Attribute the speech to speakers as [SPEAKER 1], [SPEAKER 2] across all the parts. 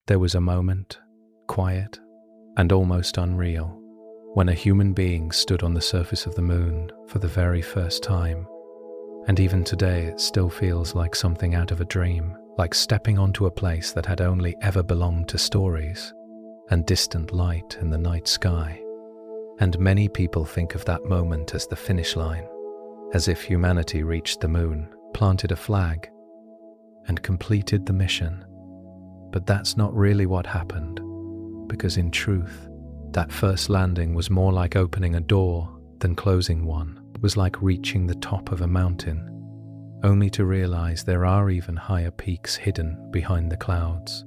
[SPEAKER 1] There was a moment, quiet and almost unreal, when a human being stood on the surface of the moon for the very first time. And even today it still feels like something out of a dream, like stepping onto a place that had only ever belonged to stories and distant light in the night sky. And many people think of that moment as the finish line, as if humanity reached the moon, planted a flag, and completed the mission. But that's not really what happened, because in truth, that first landing was more like opening a door than closing one. It was like reaching the top of a mountain, only to realize there are even higher peaks hidden behind the clouds.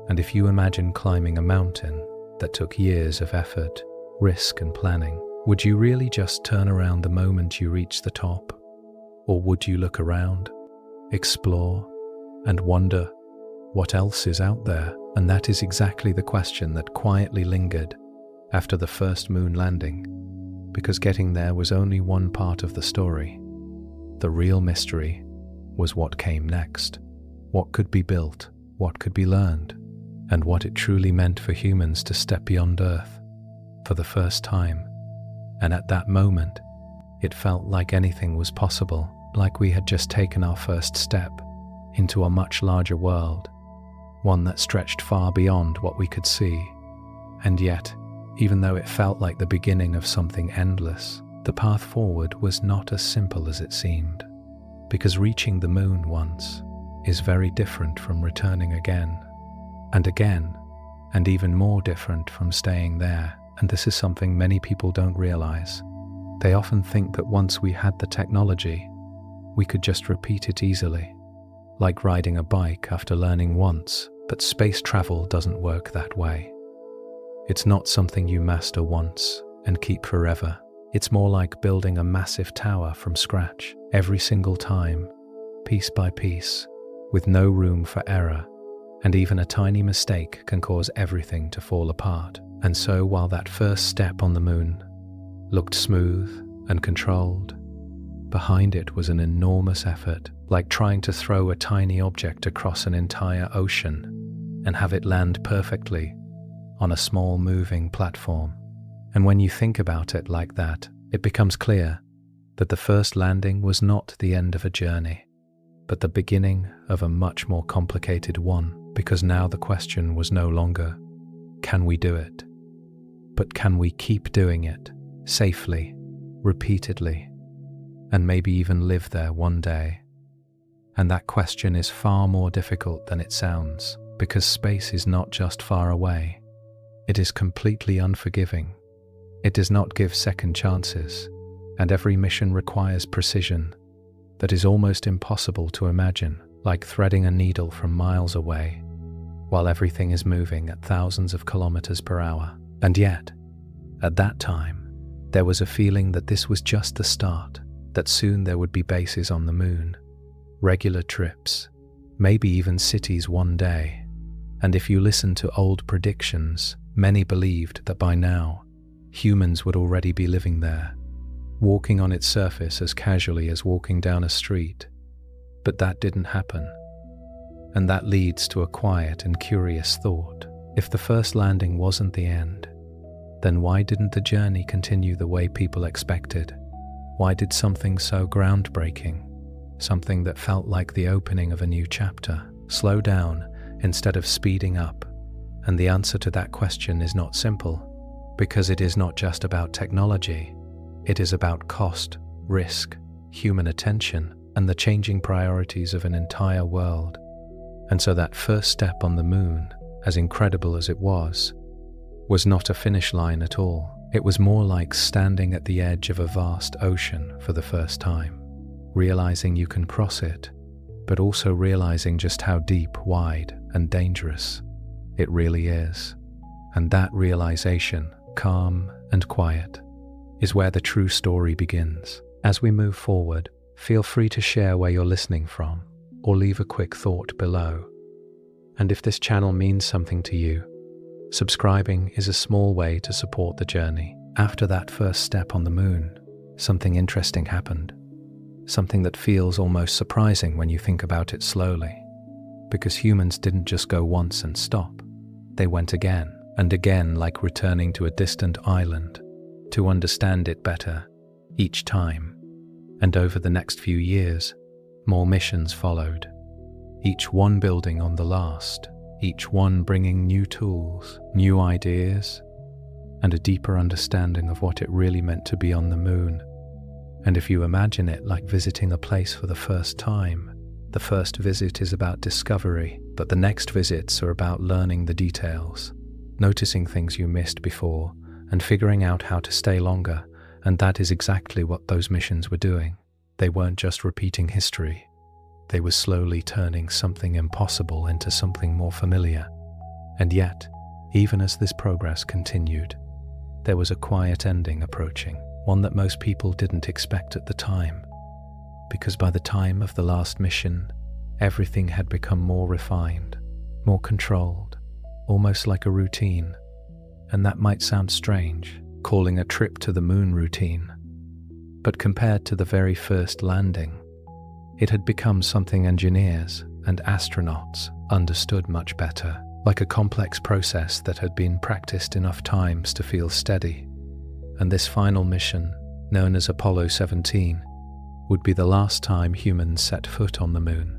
[SPEAKER 1] And if you imagine climbing a mountain that took years of effort, risk and planning, would you really just turn around the moment you reach the top? Or would you look around, explore, and wonder what else is out there? And that is exactly the question that quietly lingered after the first moon landing, because getting there was only one part of the story. The real mystery was what came next, what could be built, what could be learned, and what it truly meant for humans to step beyond Earth for the first time. And at that moment, it felt like anything was possible, like we had just taken our first step into a much larger world, one that stretched far beyond what we could see. And yet, even though it felt like the beginning of something endless, the path forward was not as simple as it seemed, because reaching the moon once is very different from returning again, and even more different from staying there. And this is something many people don't realize. They often think that once we had the technology, we could just repeat it easily, like riding a bike after learning once. But space travel doesn't work that way. It's not something you master once and keep forever. It's more like building a massive tower from scratch, every single time, piece by piece, with no room for error. And even a tiny mistake can cause everything to fall apart. And so while that first step on the moon looked smooth and controlled, behind it was an enormous effort, like trying to throw a tiny object across an entire ocean and have it land perfectly on a small moving platform. And when you think about it like that, it becomes clear that the first landing was not the end of a journey, but the beginning of a much more complicated one, because now the question was no longer, can we do it? But can we keep doing it safely, repeatedly, and maybe even live there one day? And that question is far more difficult than it sounds, because space is not just far away. It is completely unforgiving. It does not give second chances, and every mission requires precision that is almost impossible to imagine, like threading a needle from miles away, while everything is moving at thousands of kilometers per hour. And yet, at that time, there was a feeling that this was just the start, that soon there would be bases on the moon, regular trips, maybe even cities one day. And if you listen to old predictions, many believed that by now, humans would already be living there, walking on its surface as casually as walking down a street. But that didn't happen. And that leads to a quiet and curious thought. If the first landing wasn't the end, then why didn't the journey continue the way people expected? Why did something so groundbreaking, something that felt like the opening of a new chapter, slow down instead of speeding up? And the answer to that question is not simple, because it is not just about technology. It is about cost, risk, human attention, and the changing priorities of an entire world. And so that first step on the moon, as incredible as it was not a finish line at all. It was more like standing at the edge of a vast ocean for the first time, realizing you can cross it, but also realizing just how deep, wide, and dangerous it really is. And that realization, calm and quiet, is where the true story begins. As we move forward, feel free to share where you're listening from, or leave a quick thought below. And if this channel means something to you, subscribing is a small way to support the journey. After that first step on the moon, something interesting happened. Something that feels almost surprising when you think about it slowly. Because humans didn't just go once and stop. They went again and again, like returning to a distant island, to understand it better each time. And over the next few years, more missions followed, each one building on the last, each one bringing new tools, new ideas, and a deeper understanding of what it really meant to be on the moon. And if you imagine it like visiting a place for the first time, the first visit is about discovery, but the next visits are about learning the details, noticing things you missed before, and figuring out how to stay longer. And that is exactly what those missions were doing. They weren't just repeating history. They were slowly turning something impossible into something more familiar. And yet, even as this progress continued, there was a quiet ending approaching, one that most people didn't expect at the time. Because by the time of the last mission, everything had become more refined, more controlled, almost like a routine. And that might sound strange, calling a trip to the moon routine. But compared to the very first landing, it had become something engineers and astronauts understood much better, like a complex process that had been practiced enough times to feel steady. And this final mission, known as Apollo 17, would be the last time humans set foot on the moon,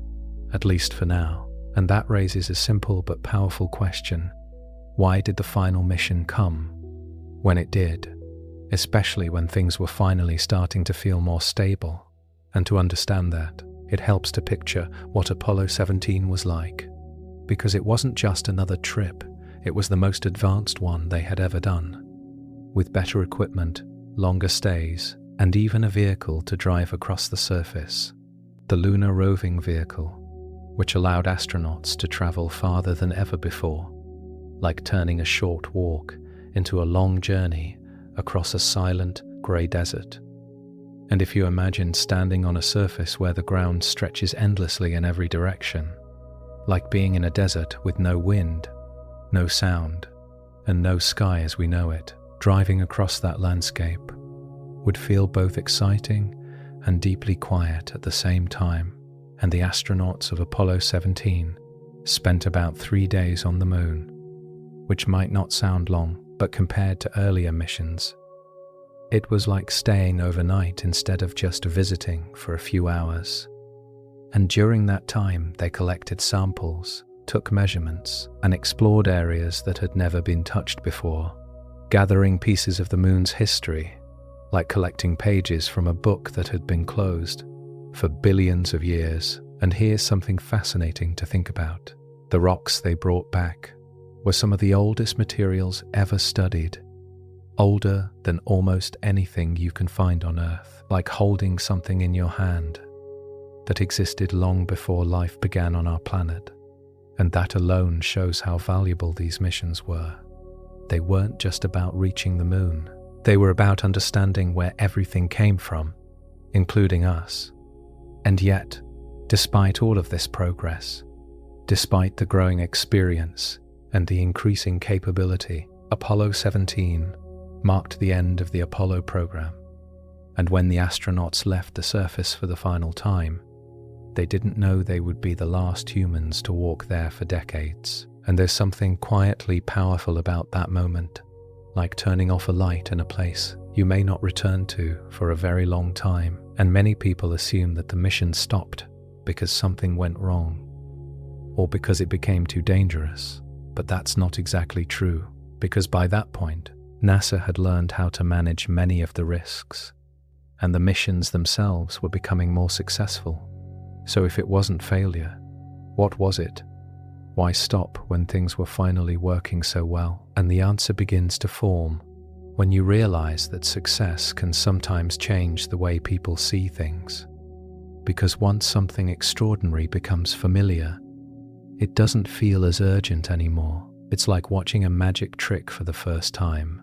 [SPEAKER 1] at least for now. And that raises a simple but powerful question. Why did the final mission come when it did, especially when things were finally starting to feel more stable? And to understand that, it helps to picture what Apollo 17 was like. Because it wasn't just another trip, it was the most advanced one they had ever done. With better equipment, longer stays, and even a vehicle to drive across the surface. The lunar roving vehicle, which allowed astronauts to travel farther than ever before, like turning a short walk into a long journey across a silent, grey desert. And if you imagine standing on a surface where the ground stretches endlessly in every direction, like being in a desert with no wind, no sound, and no sky as we know it, driving across that landscape would feel both exciting and deeply quiet at the same time. And the astronauts of Apollo 17 spent about 3 days on the moon, which might not sound long, but compared to earlier missions, it was like staying overnight instead of just visiting for a few hours. And during that time, they collected samples, took measurements, and explored areas that had never been touched before, gathering pieces of the moon's history, like collecting pages from a book that had been closed for billions of years. And here's something fascinating to think about. The rocks they brought back were some of the oldest materials ever studied, older than almost anything you can find on Earth, like holding something in your hand that existed long before life began on our planet. And that alone shows how valuable these missions were. They weren't just about reaching the moon. They were about understanding where everything came from, including us. And yet, despite all of this progress, despite the growing experience and the increasing capability, Apollo 17 marked the end of the Apollo program. And when the astronauts left the surface for the final time, they didn't know they would be the last humans to walk there for decades. And there's something quietly powerful about that moment, like turning off a light in a place you may not return to for a very long time. And many people assume that the mission stopped because something went wrong, or because it became too dangerous. But that's not exactly true, because by that point, NASA had learned how to manage many of the risks, and the missions themselves were becoming more successful. So if it wasn't failure, what was it? Why stop when things were finally working so well? And the answer begins to form when you realize that success can sometimes change the way people see things. Because once something extraordinary becomes familiar, it doesn't feel as urgent anymore. It's like watching a magic trick for the first time.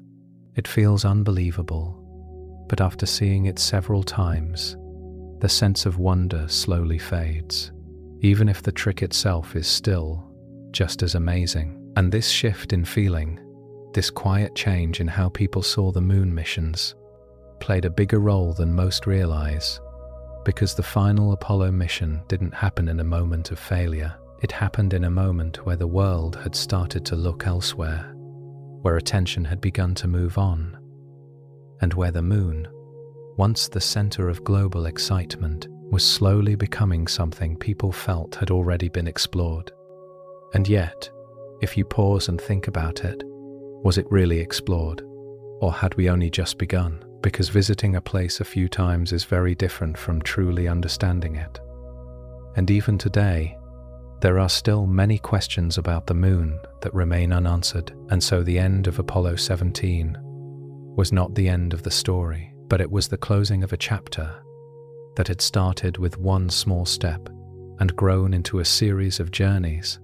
[SPEAKER 1] It feels unbelievable, but after seeing it several times, the sense of wonder slowly fades, even if the trick itself is still just as amazing. And this shift in feeling, this quiet change in how people saw the moon missions, played a bigger role than most realize, because the final Apollo mission didn't happen in a moment of failure. It happened in a moment where the world had started to look elsewhere, where attention had begun to move on, and where the moon, once the center of global excitement, was slowly becoming something people felt had already been explored. And yet, if you pause and think about it, was it really explored? Or had we only just begun? Because visiting a place a few times is very different from truly understanding it. And even today, there are still many questions about the moon that remain unanswered, and so the end of Apollo 17 was not the end of the story, but it was the closing of a chapter that had started with one small step and grown into a series of journeys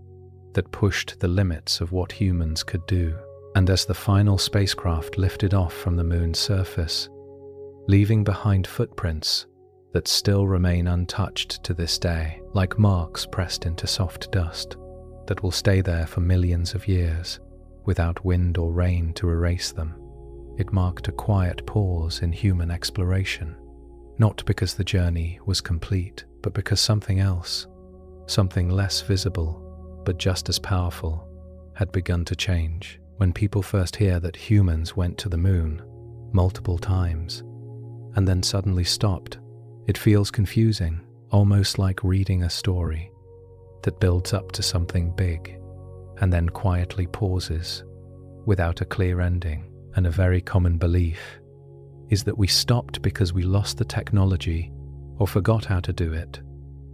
[SPEAKER 1] that pushed the limits of what humans could do. And as the final spacecraft lifted off from the moon's surface, leaving behind footprints that still remain untouched to this day, like marks pressed into soft dust that will stay there for millions of years without wind or rain to erase them, it marked a quiet pause in human exploration, not because the journey was complete, but because something else, something less visible but just as powerful, had begun to change. When people first hear that humans went to the moon multiple times and then suddenly stopped, it feels confusing, almost like reading a story that builds up to something big and then quietly pauses without a clear ending. And a very common belief is that we stopped because we lost the technology or forgot how to do it.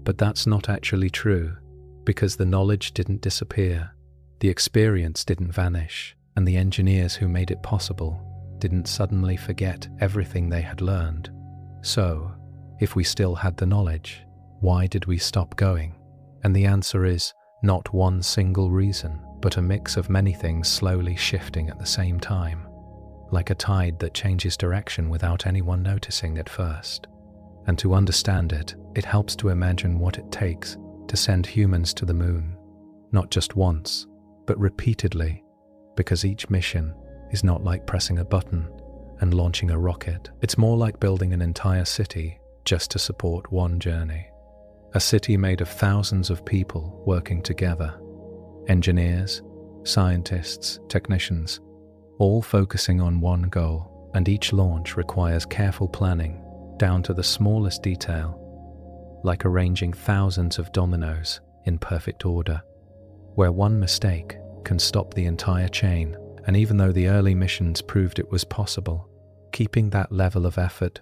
[SPEAKER 1] But that's not actually true, because the knowledge didn't disappear, the experience didn't vanish, and the engineers who made it possible didn't suddenly forget everything they had learned. So, if we still had the knowledge, why did we stop going? And the answer is not one single reason, but a mix of many things slowly shifting at the same time, like a tide that changes direction without anyone noticing at first. And to understand it, it helps to imagine what it takes to send humans to the moon, not just once, but repeatedly, because each mission is not like pressing a button and launching a rocket. It's more like building an entire city just to support one journey. A city made of thousands of people working together, engineers, scientists, technicians, all focusing on one goal, and each launch requires careful planning down to the smallest detail, like arranging thousands of dominoes in perfect order, where one mistake can stop the entire chain. And even though the early missions proved it was possible, keeping that level of effort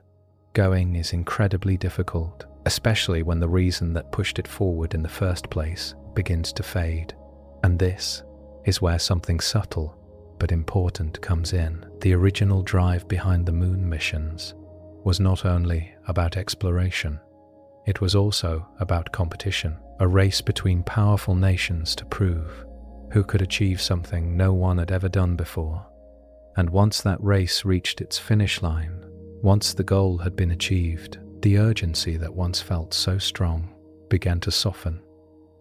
[SPEAKER 1] going is incredibly difficult, especially when the reason that pushed it forward in the first place begins to fade. And this is where something subtle but important comes in. The original drive behind the moon missions was not only about exploration, it was also about competition, a race between powerful nations to prove who could achieve something no one had ever done before. And once that race reached its finish line, once the goal had been achieved, the urgency that once felt so strong began to soften,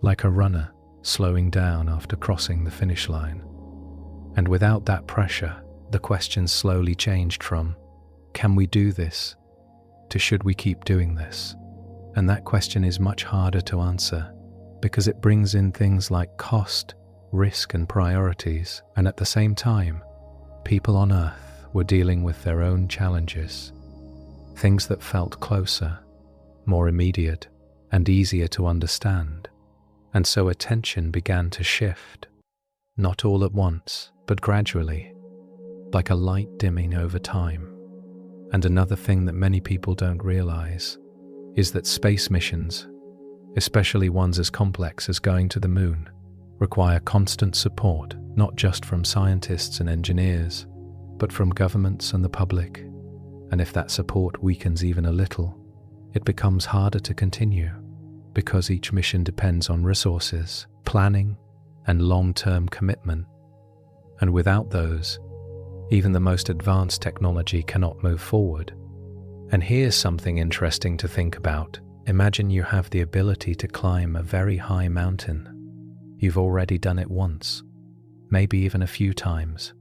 [SPEAKER 1] like a runner slowing down after crossing the finish line. And without that pressure, the questions slowly changed from, can we do this, to should we keep doing this? And that question is much harder to answer, because it brings in things like cost, risk, and priorities. And at the same time, people on Earth were dealing with their own challenges, things that felt closer, more immediate, and easier to understand. And so attention began to shift, not all at once, but gradually, like a light dimming over time. And another thing that many people don't realize is that space missions, especially ones as complex as going to the moon, require constant support, not just from scientists and engineers, but from governments and the public. And if that support weakens even a little, it becomes harder to continue, because each mission depends on resources, planning, and long-term commitment. And without those, even the most advanced technology cannot move forward. And here's something interesting to think about. Imagine you have the ability to climb a very high mountain. You've already done it once, maybe even a few times,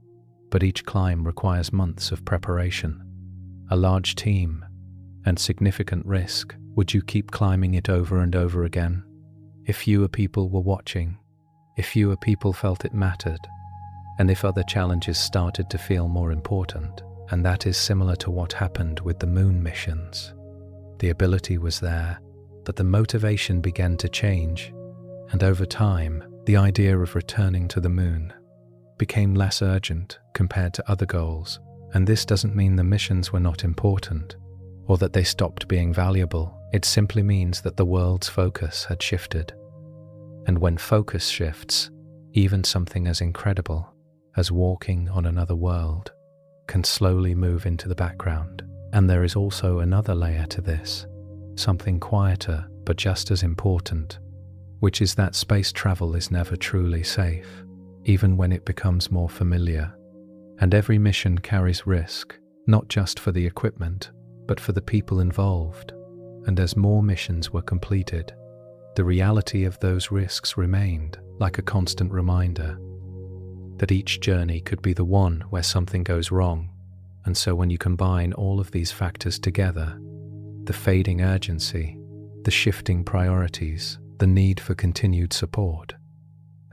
[SPEAKER 1] but each climb requires months of preparation, a large team, and significant risk. Would you keep climbing it over and over again? if fewer people were watching, if fewer people felt it mattered, and if other challenges started to feel more important. And that is similar to what happened with the moon missions. The ability was there, but the motivation began to change, and over time, the idea of returning to the moon became less urgent compared to other goals. And this doesn't mean the missions were not important, or that they stopped being valuable. It simply means that the world's focus had shifted. And when focus shifts, even something as incredible as walking on another world can slowly move into the background. And there is also another layer to this, something quieter but just as important, which is that space travel is never truly safe, even when it becomes more familiar. And every mission carries risk, not just for the equipment, but for the people involved. And as more missions were completed, the reality of those risks remained, like a constant reminder that each journey could be the one where something goes wrong. And so when you combine all of these factors together, the fading urgency, the shifting priorities, the need for continued support,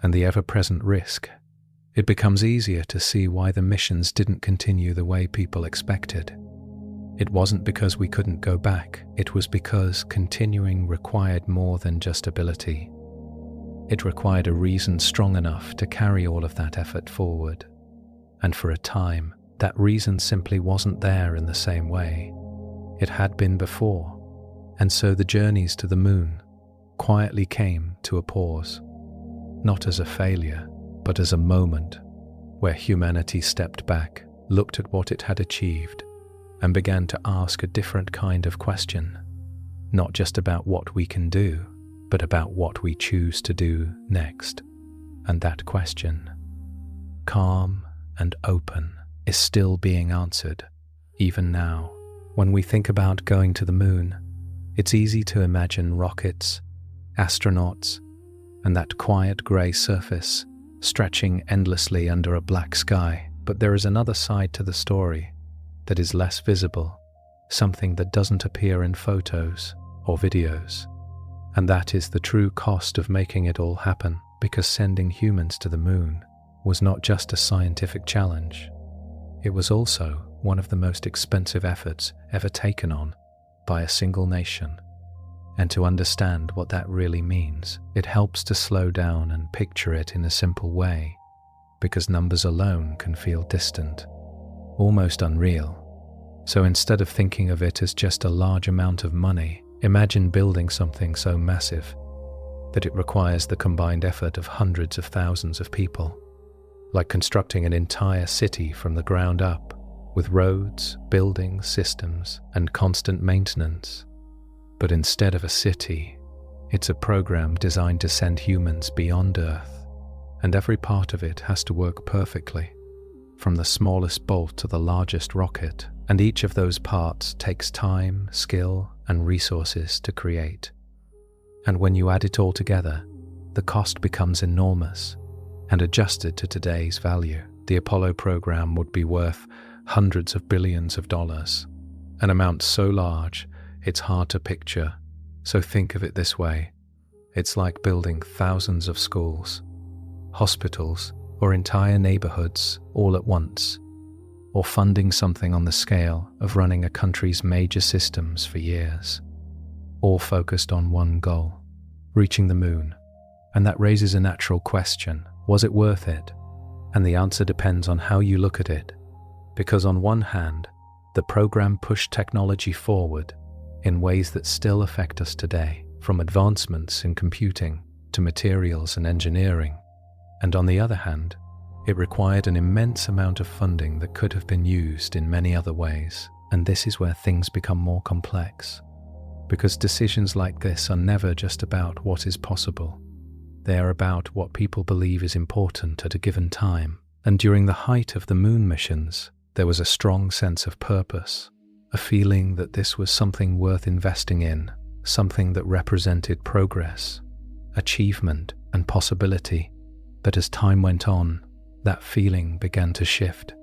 [SPEAKER 1] and the ever-present risk, it becomes easier to see why the missions didn't continue the way people expected. It wasn't because we couldn't go back, it was because continuing required more than just ability. It required a reason strong enough to carry all of that effort forward. And for a time, that reason simply wasn't there in the same way it had been before. And so the journeys to the moon quietly came to a pause, not as a failure, but as a moment where humanity stepped back, looked at what it had achieved, and began to ask a different kind of question, not just about what we can do, but about what we choose to do next. And that question, calm and open, is still being answered, even now. When we think about going to the moon, it's easy to imagine rockets, astronauts, and that quiet grey surface stretching endlessly under a black sky. But there is another side to the story that is less visible, something that doesn't appear in photos or videos. And that is the true cost of making it all happen, because sending humans to the moon was not just a scientific challenge. It was also one of the most expensive efforts ever taken on by a single nation. And to understand what that really means, it helps to slow down and picture it in a simple way, because numbers alone can feel distant, almost unreal. So instead of thinking of it as just a large amount of money, imagine building something so massive that it requires the combined effort of hundreds of thousands of people, like constructing an entire city from the ground up, with roads, buildings, systems, and constant maintenance. But instead of a city, it's a program designed to send humans beyond Earth, and every part of it has to work perfectly, from the smallest bolt to the largest rocket, and each of those parts takes time, skill, and resources to create. And when you add it all together, the cost becomes enormous, and adjusted to today's value, the Apollo program would be worth hundreds of billions of dollars, an amount so large it's hard to picture. So think of it this way: it's like building thousands of schools, hospitals, or entire neighborhoods all at once, or funding something on the scale of running a country's major systems for years, all focused on one goal, reaching the moon. And that raises a natural question: was it worth it? And the answer depends on how you look at it, because on one hand, the program pushed technology forward in ways that still affect us today, from advancements in computing to materials and engineering. And on the other hand, it required an immense amount of funding that could have been used in many other ways. And this is where things become more complex, because decisions like this are never just about what is possible. They are about what people believe is important at a given time. And during the height of the moon missions, there was a strong sense of purpose, a feeling that this was something worth investing in, something that represented progress, achievement, and possibility. But as time went on, that feeling began to shift,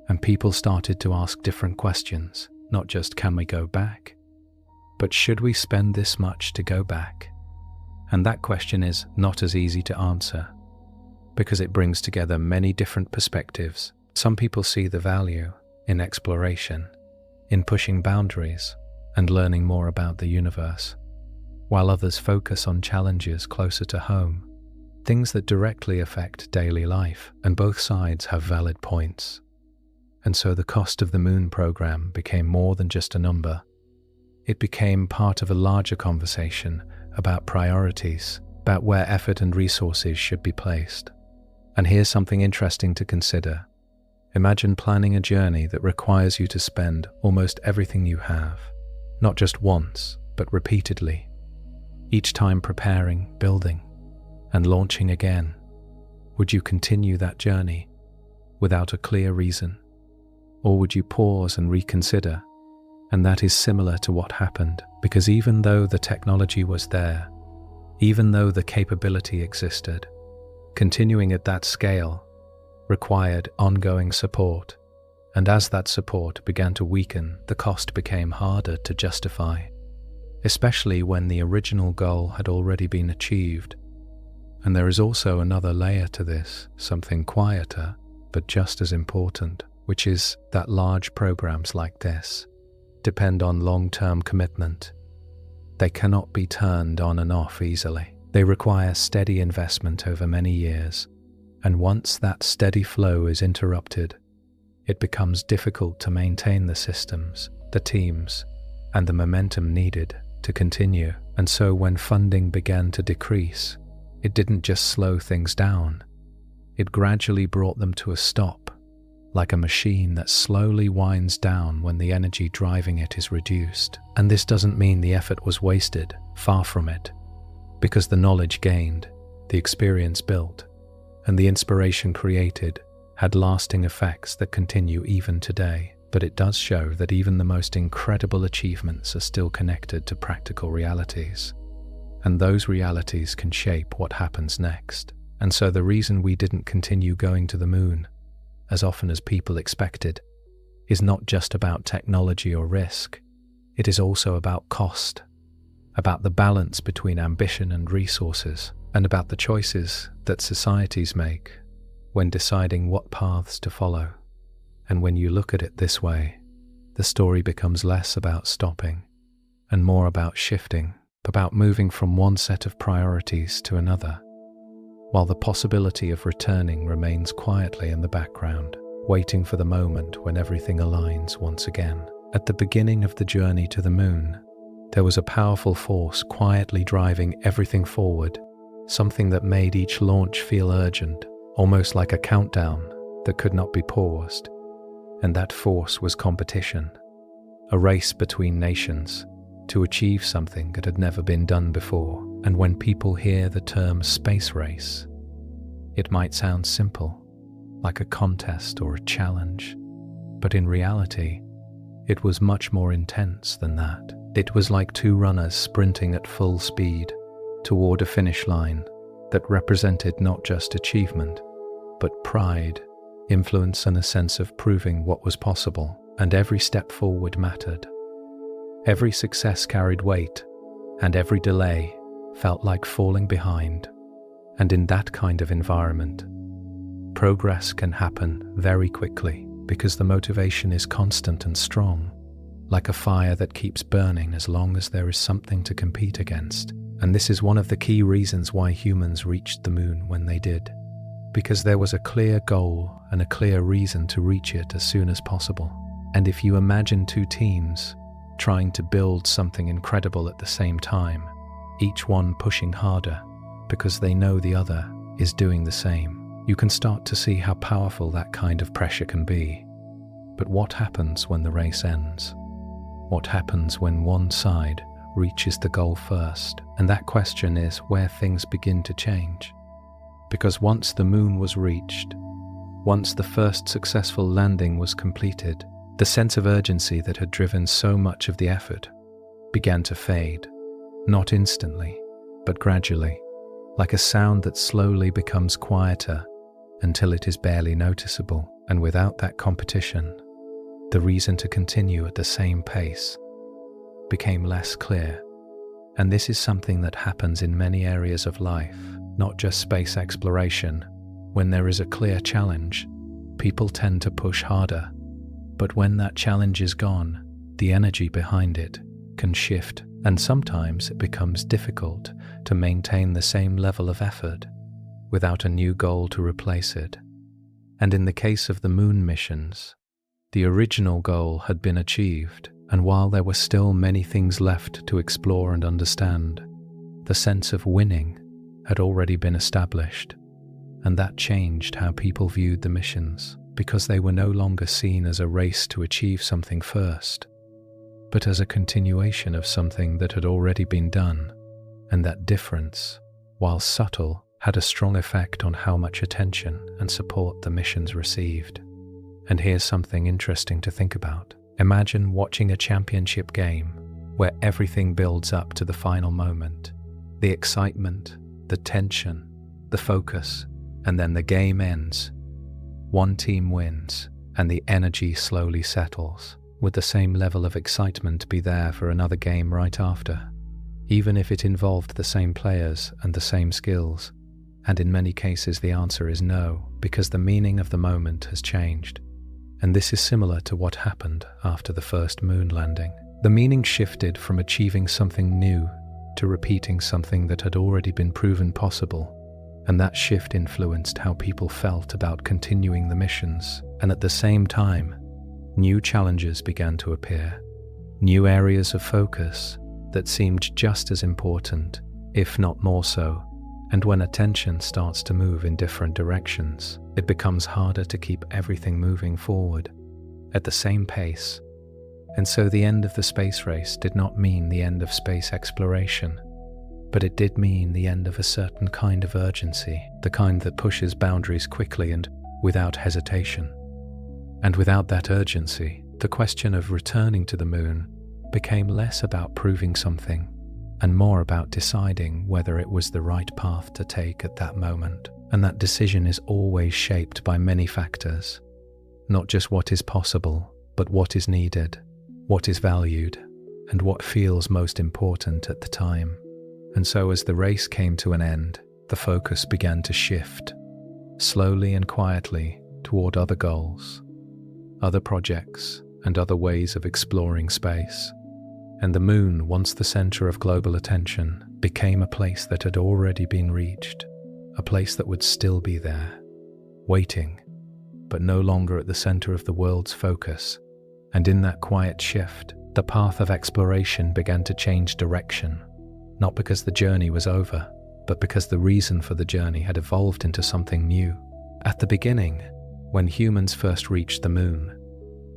[SPEAKER 1] and people started to ask different questions. Not just, can we go back? But should we spend this much to go back? And that question is not as easy to answer, because it brings together many different perspectives. Some people see the value in exploration, in pushing boundaries and learning more about the universe, while others focus on challenges closer to home, things that directly affect daily life, and both sides have valid points. And so the cost of the Moon program became more than just a number. It became part of a larger conversation about priorities, about where effort and resources should be placed. And here's something interesting to consider. Imagine planning a journey that requires you to spend almost everything you have, not just once, but repeatedly, each time preparing, building, and launching again. Would you continue that journey without a clear reason? Or would you pause and reconsider? And that is similar to what happened, because even though the technology was there, even though the capability existed, continuing at that scale required ongoing support. And as that support began to weaken, the cost became harder to justify, especially when the original goal had already been achieved. And there is also another layer to this, something quieter, but just as important, which is that large programs like this depend on long-term commitment. They cannot be turned on and off easily. They require steady investment over many years, and once that steady flow is interrupted, it becomes difficult to maintain the systems, the teams, and the momentum needed to continue. And so when funding began to decrease, it didn't just slow things down, it gradually brought them to a stop, like a machine that slowly winds down when the energy driving it is reduced. And this doesn't mean the effort was wasted, far from it, because the knowledge gained, the experience built, and the inspiration created had lasting effects that continue even today. But it does show that even the most incredible achievements are still connected to practical realities, and those realities can shape what happens next. And so the reason we didn't continue going to the moon as often as people expected is not just about technology or risk. It is also about cost, about the balance between ambition and resources, and about the choices that societies make when deciding what paths to follow. And when you look at it this way, the story becomes less about stopping and more about shifting, about moving from one set of priorities to another, while the possibility of returning remains quietly in the background, waiting for the moment when everything aligns once again. At the beginning of the journey to the moon, there was a powerful force quietly driving everything forward, something that made each launch feel urgent, almost like a countdown that could not be paused. And that force was competition, a race between nations to achieve something that had never been done before. And when people hear the term space race, it might sound simple, like a contest or a challenge, but in reality, it was much more intense than that. It was like two runners sprinting at full speed toward a finish line that represented not just achievement, but pride, influence, and a sense of proving what was possible. And every step forward mattered. Every success carried weight, and every delay felt like falling behind. And in that kind of environment, progress can happen very quickly because the motivation is constant and strong, like a fire that keeps burning as long as there is something to compete against. And this is one of the key reasons why humans reached the moon when they did, because there was a clear goal and a clear reason to reach it as soon as possible. And if you imagine two teams trying to build something incredible at the same time, each one pushing harder because they know the other is doing the same, you can start to see how powerful that kind of pressure can be. But what happens when the race ends? What happens when one side reaches the goal first? And that question is where things begin to change. Because once the moon was reached, once the first successful landing was completed, the sense of urgency that had driven so much of the effort began to fade. Not instantly, but gradually, like a sound that slowly becomes quieter until it is barely noticeable. And without that competition, the reason to continue at the same pace became less clear. And this is something that happens in many areas of life, not just space exploration. When there is a clear challenge, people tend to push harder. But when that challenge is gone, the energy behind it can shift, and sometimes it becomes difficult to maintain the same level of effort without a new goal to replace it. And in the case of the moon missions, the original goal had been achieved, and while there were still many things left to explore and understand, the sense of winning had already been established, and that changed how people viewed the missions, because they were no longer seen as a race to achieve something first, but as a continuation of something that had already been done. And that difference, while subtle, had a strong effect on how much attention and support the missions received. And here's something interesting to think about. Imagine watching a championship game where everything builds up to the final moment. The excitement, the tension, the focus, and then the game ends. One team wins, and the energy slowly settles. Would the same level of excitement be there for another game right after? Even if it involved the same players and the same skills? And in many cases the answer is no, because the meaning of the moment has changed. And this is similar to what happened after the first moon landing. The meaning shifted from achieving something new to repeating something that had already been proven possible. And that shift influenced how people felt about continuing the missions. And at the same time, new challenges began to appear, new areas of focus that seemed just as important, if not more so. And when attention starts to move in different directions, it becomes harder to keep everything moving forward at the same pace. And so the end of the space race did not mean the end of space exploration, but it did mean the end of a certain kind of urgency, the kind that pushes boundaries quickly and without hesitation. And without that urgency, the question of returning to the moon became less about proving something and more about deciding whether it was the right path to take at that moment. And that decision is always shaped by many factors, not just what is possible, but what is needed, what is valued, and what feels most important at the time. And so as the race came to an end, the focus began to shift, slowly and quietly, toward other goals, other projects, and other ways of exploring space. And the moon, once the center of global attention, became a place that had already been reached, a place that would still be there, waiting, but no longer at the center of the world's focus. And in that quiet shift, the path of exploration began to change direction, not because the journey was over, but because the reason for the journey had evolved into something new. At the beginning, when humans first reached the moon,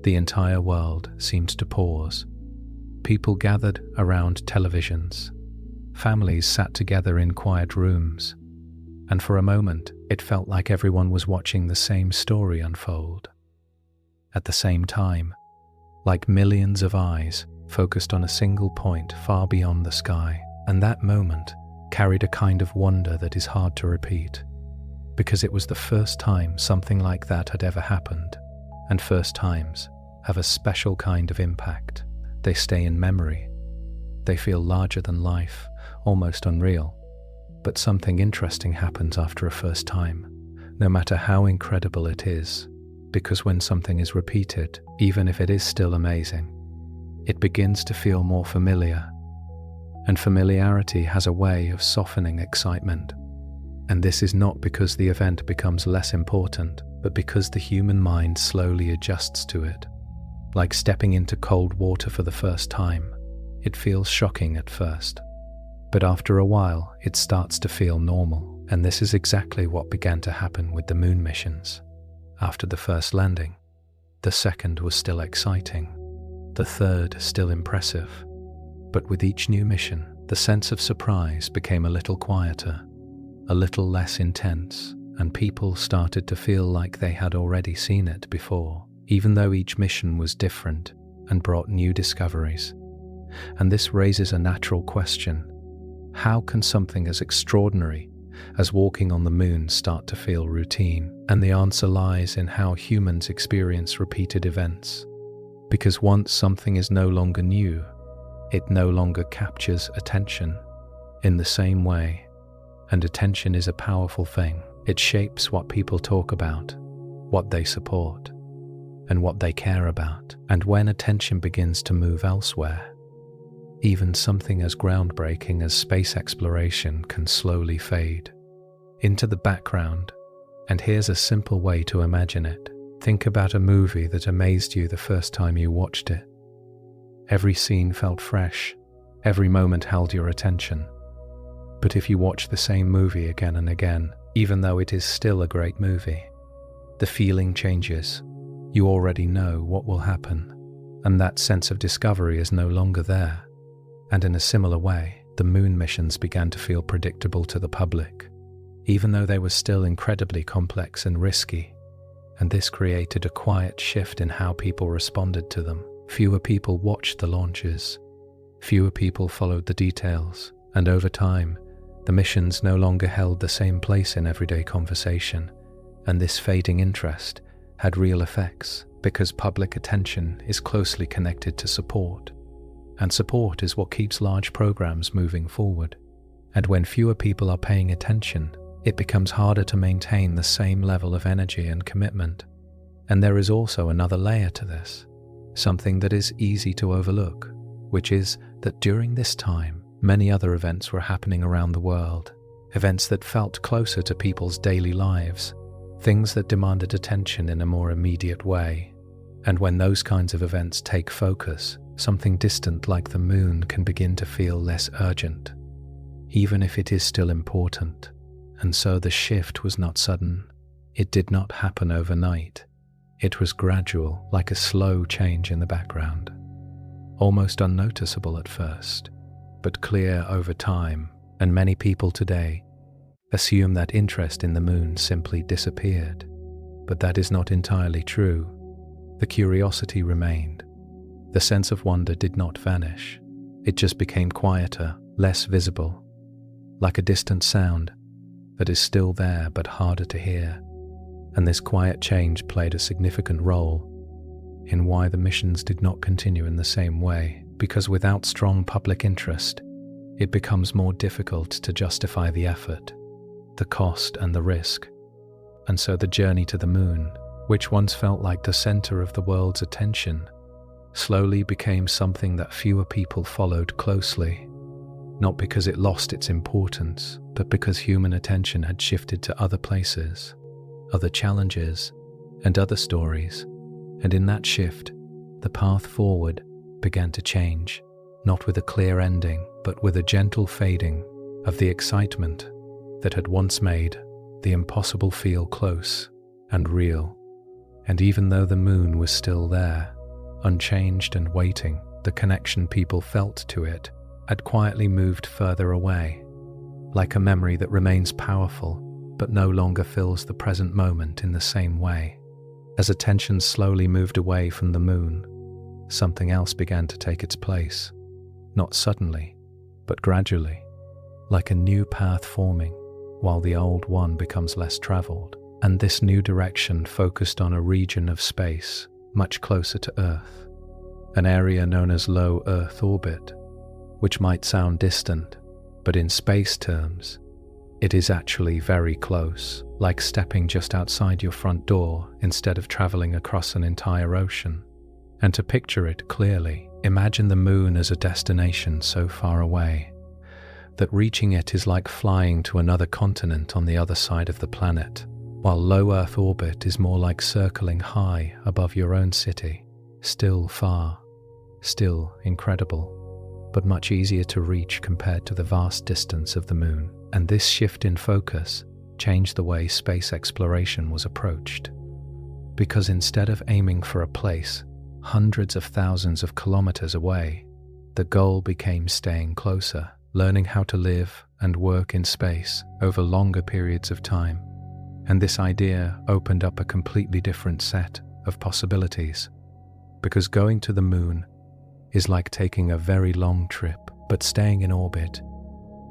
[SPEAKER 1] the entire world seemed to pause. People gathered around televisions. Families sat together in quiet rooms. And for a moment, it felt like everyone was watching the same story unfold. At the same time, like millions of eyes focused on a single point far beyond the sky. And that moment carried a kind of wonder that is hard to repeat, because it was the first time something like that had ever happened, and first times have a special kind of impact. They stay in memory. They feel larger than life, almost unreal. But something interesting happens after a first time, no matter how incredible it is, because when something is repeated, even if it is still amazing, it begins to feel more familiar. And familiarity has a way of softening excitement. And this is not because the event becomes less important, but because the human mind slowly adjusts to it. Like stepping into cold water for the first time, it feels shocking at first. But after a while, it starts to feel normal. And this is exactly what began to happen with the moon missions. After the first landing, the second was still exciting, the third still impressive. But with each new mission, the sense of surprise became a little quieter, a little less intense, and people started to feel like they had already seen it before, even though each mission was different and brought new discoveries. And this raises a natural question. How can something as extraordinary as walking on the moon start to feel routine? And the answer lies in how humans experience repeated events. Because once something is no longer new, It no longer captures attention in the same way, and attention is a powerful thing. It shapes what people talk about, what they support, and what they care about. And when attention begins to move elsewhere, even something as groundbreaking as space exploration can slowly fade into the background. And here's a simple way to imagine it. Think about a movie that amazed you the first time you watched it. Every scene felt fresh, every moment held your attention. But if you watch the same movie again and again, even though it is still a great movie, the feeling changes. You already know what will happen, and that sense of discovery is no longer there. And in a similar way, the moon missions began to feel predictable to the public, even though they were still incredibly complex and risky. And this created a quiet shift in how people responded to them. Fewer people watched the launches, fewer people followed the details, and over time, the missions no longer held the same place in everyday conversation. And this fading interest had real effects, because public attention is closely connected to support. And support is what keeps large programs moving forward. And when fewer people are paying attention, it becomes harder to maintain the same level of energy and commitment. And there is also another layer to this, something that is easy to overlook, which is that during this time, many other events were happening around the world, events that felt closer to people's daily lives, things that demanded attention in a more immediate way. And when those kinds of events take focus, something distant like the moon can begin to feel less urgent, even if it is still important. And so the shift was not sudden. It did not happen overnight. It was gradual, like a slow change in the background, almost unnoticeable at first, but clear over time. And many people today assume that interest in the moon simply disappeared. But that is not entirely true. The curiosity remained. The sense of wonder did not vanish. It just became quieter, less visible, like a distant sound that is still there but harder to hear. And this quiet change played a significant role in why the missions did not continue in the same way, because without strong public interest, it becomes more difficult to justify the effort, the cost and the risk. And so the journey to the moon, which once felt like the center of the world's attention, slowly became something that fewer people followed closely, not because it lost its importance, but because human attention had shifted to other places, other challenges, and other stories. And in that shift, the path forward began to change, not with a clear ending, but with a gentle fading of the excitement that had once made the impossible feel close and real. And even though the moon was still there, unchanged and waiting, the connection people felt to it had quietly moved further away, like a memory that remains powerful but no longer fills the present moment in the same way. As attention slowly moved away from the moon, something else began to take its place, not suddenly, but gradually, like a new path forming while the old one becomes less traveled. And this new direction focused on a region of space much closer to Earth, an area known as low Earth orbit, which might sound distant, but in space terms, it is actually very close, like stepping just outside your front door instead of traveling across an entire ocean. And to picture it clearly, imagine the moon as a destination so far away that reaching it is like flying to another continent on the other side of the planet, while low Earth orbit is more like circling high above your own city, still far, still incredible, but much easier to reach compared to the vast distance of the moon. And this shift in focus changed the way space exploration was approached. Because instead of aiming for a place hundreds of thousands of kilometers away, the goal became staying closer, learning how to live and work in space over longer periods of time. And this idea opened up a completely different set of possibilities, because going to the moon is like taking a very long trip, but staying in orbit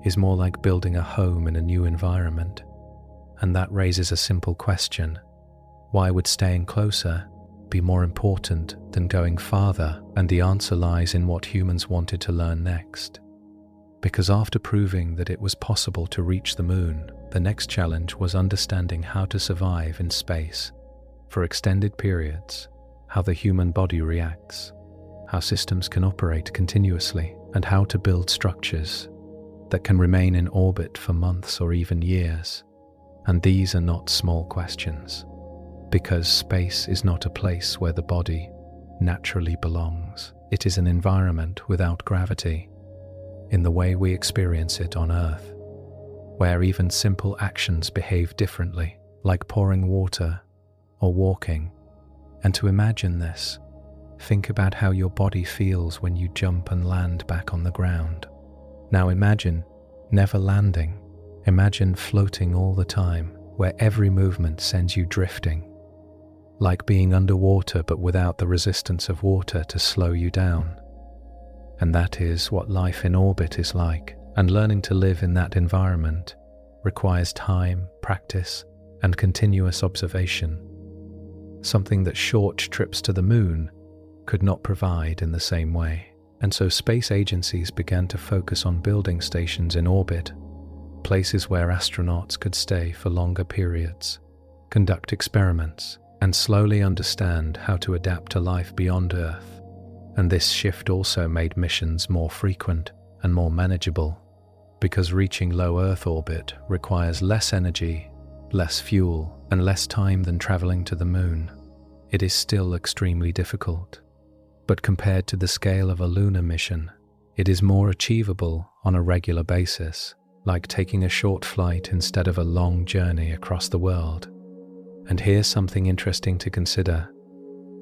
[SPEAKER 1] is more like building a home in a new environment. And that raises a simple question: why would staying closer be more important than going farther, and the answer lies in what humans wanted to learn next. Because after proving that it was possible to reach the moon, the next challenge was understanding how to survive in space for extended periods, how the human body reacts, how systems can operate continuously, and how to build structures that can remain in orbit for months or even years. And these are not small questions, because space is not a place where the body naturally belongs. It is an environment without gravity, in the way we experience it on Earth, where even simple actions behave differently, like pouring water or walking. And to imagine this, think about how your body feels when you jump and land back on the ground. Now imagine never landing. Imagine floating all the time, where every movement sends you drifting, like being underwater but without the resistance of water to slow you down. And that is what life in orbit is like, and learning to live in that environment requires time, practice, and continuous observation, something that short trips to the moon could not provide in the same way. And so space agencies began to focus on building stations in orbit, places where astronauts could stay for longer periods, conduct experiments, and slowly understand how to adapt to life beyond Earth. And this shift also made missions more frequent and more manageable, because reaching low Earth orbit requires less energy, less fuel, and less time than traveling to the moon. It is still extremely difficult, but compared to the scale of a lunar mission, it is more achievable on a regular basis, like taking a short flight instead of a long journey across the world. And here's something interesting to consider.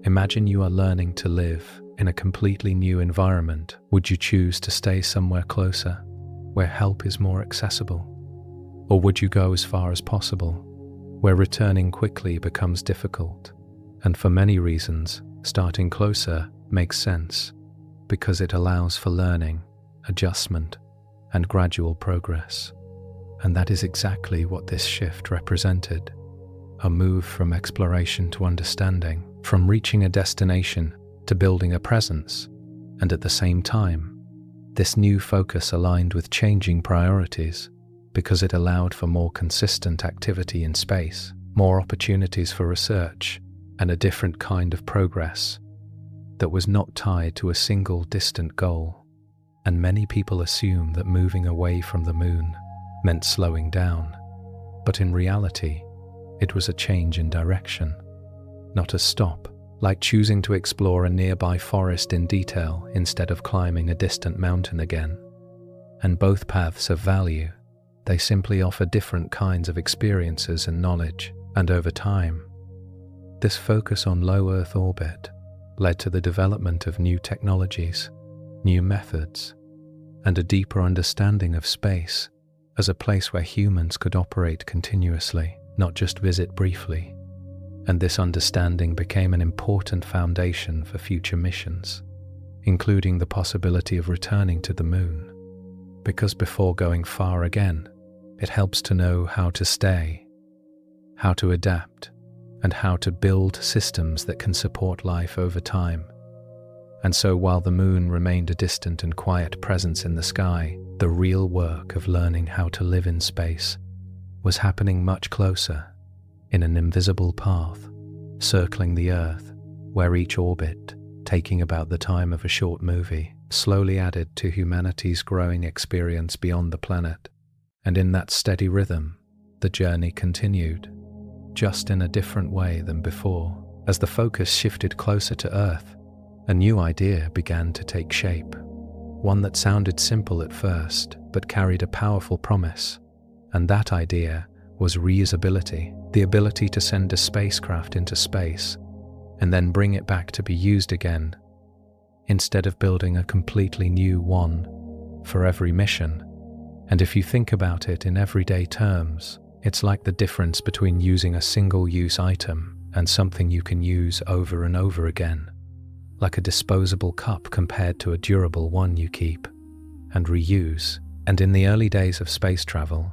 [SPEAKER 1] Imagine you are learning to live in a completely new environment. Would you choose to stay somewhere closer, where help is more accessible? Or would you go as far as possible, where returning quickly becomes difficult? And for many reasons, starting closer makes sense, because it allows for learning, adjustment, and gradual progress. And that is exactly what this shift represented. A move from exploration to understanding, from reaching a destination to building a presence. And at the same time, this new focus aligned with changing priorities, because it allowed for more consistent activity in space, more opportunities for research, and a different kind of progress that was not tied to a single distant goal. And many people assume that moving away from the moon meant slowing down, but in reality, it was a change in direction, not a stop, like choosing to explore a nearby forest in detail instead of climbing a distant mountain again. And both paths have value. They simply offer different kinds of experiences and knowledge, and over time, this focus on low Earth orbit led to the development of new technologies, new methods, and a deeper understanding of space as a place where humans could operate continuously, not just visit briefly. And this understanding became an important foundation for future missions, including the possibility of returning to the moon. Because before going far again, it helps to know how to stay, how to adapt, and how to build systems that can support life over time. And so while the moon remained a distant and quiet presence in the sky, the real work of learning how to live in space was happening much closer, in an invisible path, circling the Earth, where each orbit, taking about the time of a short movie, slowly added to humanity's growing experience beyond the planet. And in that steady rhythm, the journey continued, just in a different way than before. As the focus shifted closer to Earth, a new idea began to take shape, one that sounded simple at first, but carried a powerful promise. And that idea was reusability, the ability to send a spacecraft into space and then bring it back to be used again, instead of building a completely new one for every mission. And if you think about it in everyday terms, it's like the difference between using a single-use item and something you can use over and over again, like a disposable cup compared to a durable one you keep and reuse. And in the early days of space travel,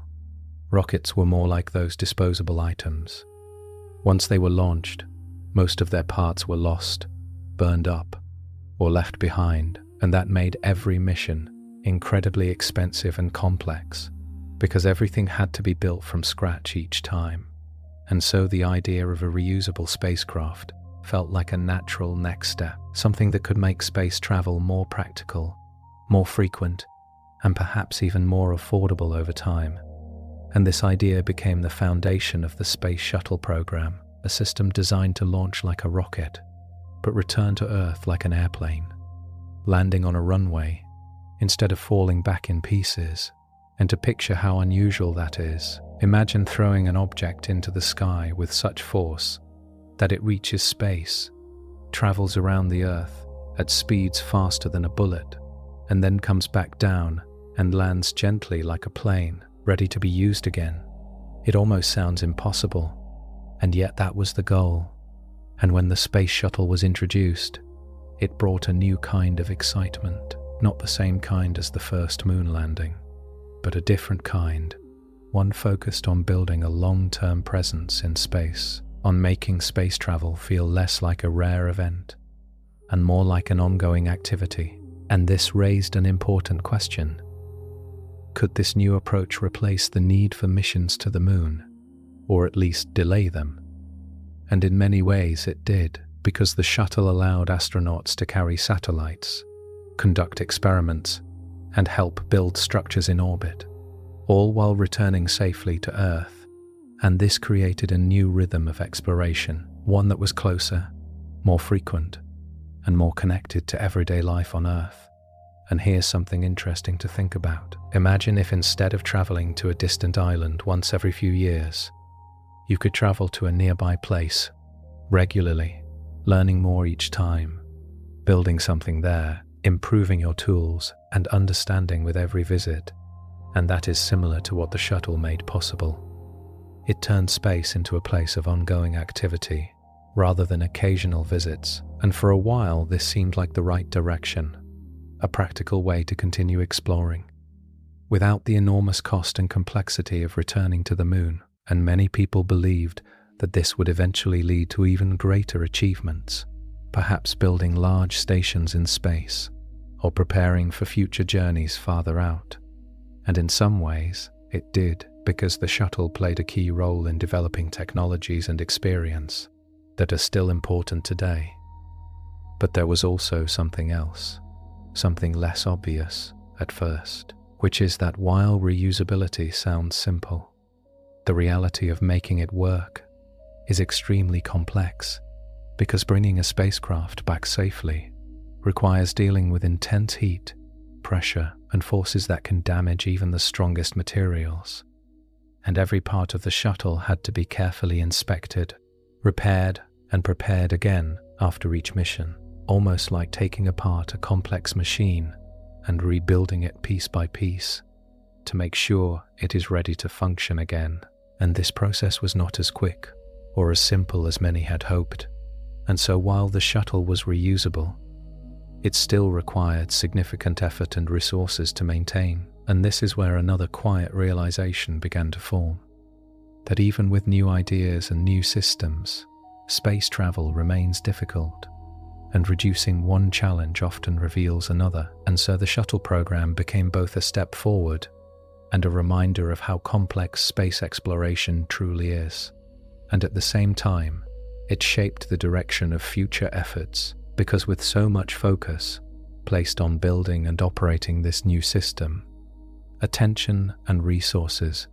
[SPEAKER 1] rockets were more like those disposable items. Once they were launched, Most of their parts were lost, burned up, or left behind, and that made every mission incredibly expensive and complex, because everything had to be built from scratch each time. And so the idea of a reusable spacecraft felt like a natural next step, something that could make space travel more practical, more frequent, and perhaps even more affordable over time. And this idea became the foundation of the Space Shuttle program, a system designed to launch like a rocket, but return to Earth like an airplane, landing on a runway instead of falling back in pieces. And to picture how unusual that is, imagine throwing an object into the sky with such force that it reaches space, travels around the Earth at speeds faster than a bullet, and then comes back down and lands gently like a plane, ready to be used again. It almost sounds impossible, and yet that was the goal. And when the Space Shuttle was introduced, it brought a new kind of excitement, not the same kind as the first moon landing, but a different kind, one focused on building a long-term presence in space, on making space travel feel less like a rare event and more like an ongoing activity. And this raised an important question. Could this new approach replace the need for missions to the moon, or at least delay them? And in many ways it did, because the shuttle allowed astronauts to carry satellites, conduct experiments, and help build structures in orbit, all while returning safely to Earth. And this created a new rhythm of exploration, one that was closer, more frequent, and more connected to everyday life on Earth. And here's something interesting to think about. Imagine if instead of traveling to a distant island once every few years, you could travel to a nearby place regularly, learning more each time, building something there, improving your tools, and understanding with every visit. And that is similar to what the shuttle made possible. It turned space into a place of ongoing activity, rather than occasional visits. And for a while, this seemed like the right direction, a practical way to continue exploring, without the enormous cost and complexity of returning to the moon. And many people believed that this would eventually lead to even greater achievements, perhaps building large stations in space, or preparing for future journeys farther out. And in some ways, it did, because the shuttle played a key role in developing technologies and experience that are still important today. But there was also something else, something less obvious at first, which is that while reusability sounds simple, the reality of making it work is extremely complex, because bringing a spacecraft back safely requires dealing with intense heat, pressure, and forces that can damage even the strongest materials. And every part of the shuttle had to be carefully inspected, repaired, and prepared again after each mission, almost like taking apart a complex machine and rebuilding it piece by piece to make sure it is ready to function again. And this process was not as quick or as simple as many had hoped. And so while the shuttle was reusable, it still required significant effort and resources to maintain. And this is where another quiet realization began to form, that even with new ideas and new systems, space travel remains difficult, and reducing one challenge often reveals another. And so the shuttle program became both a step forward and a reminder of how complex space exploration truly is. And at the same time, it shaped the direction of future efforts, because with so much focus placed on building and operating this new system, attention and resources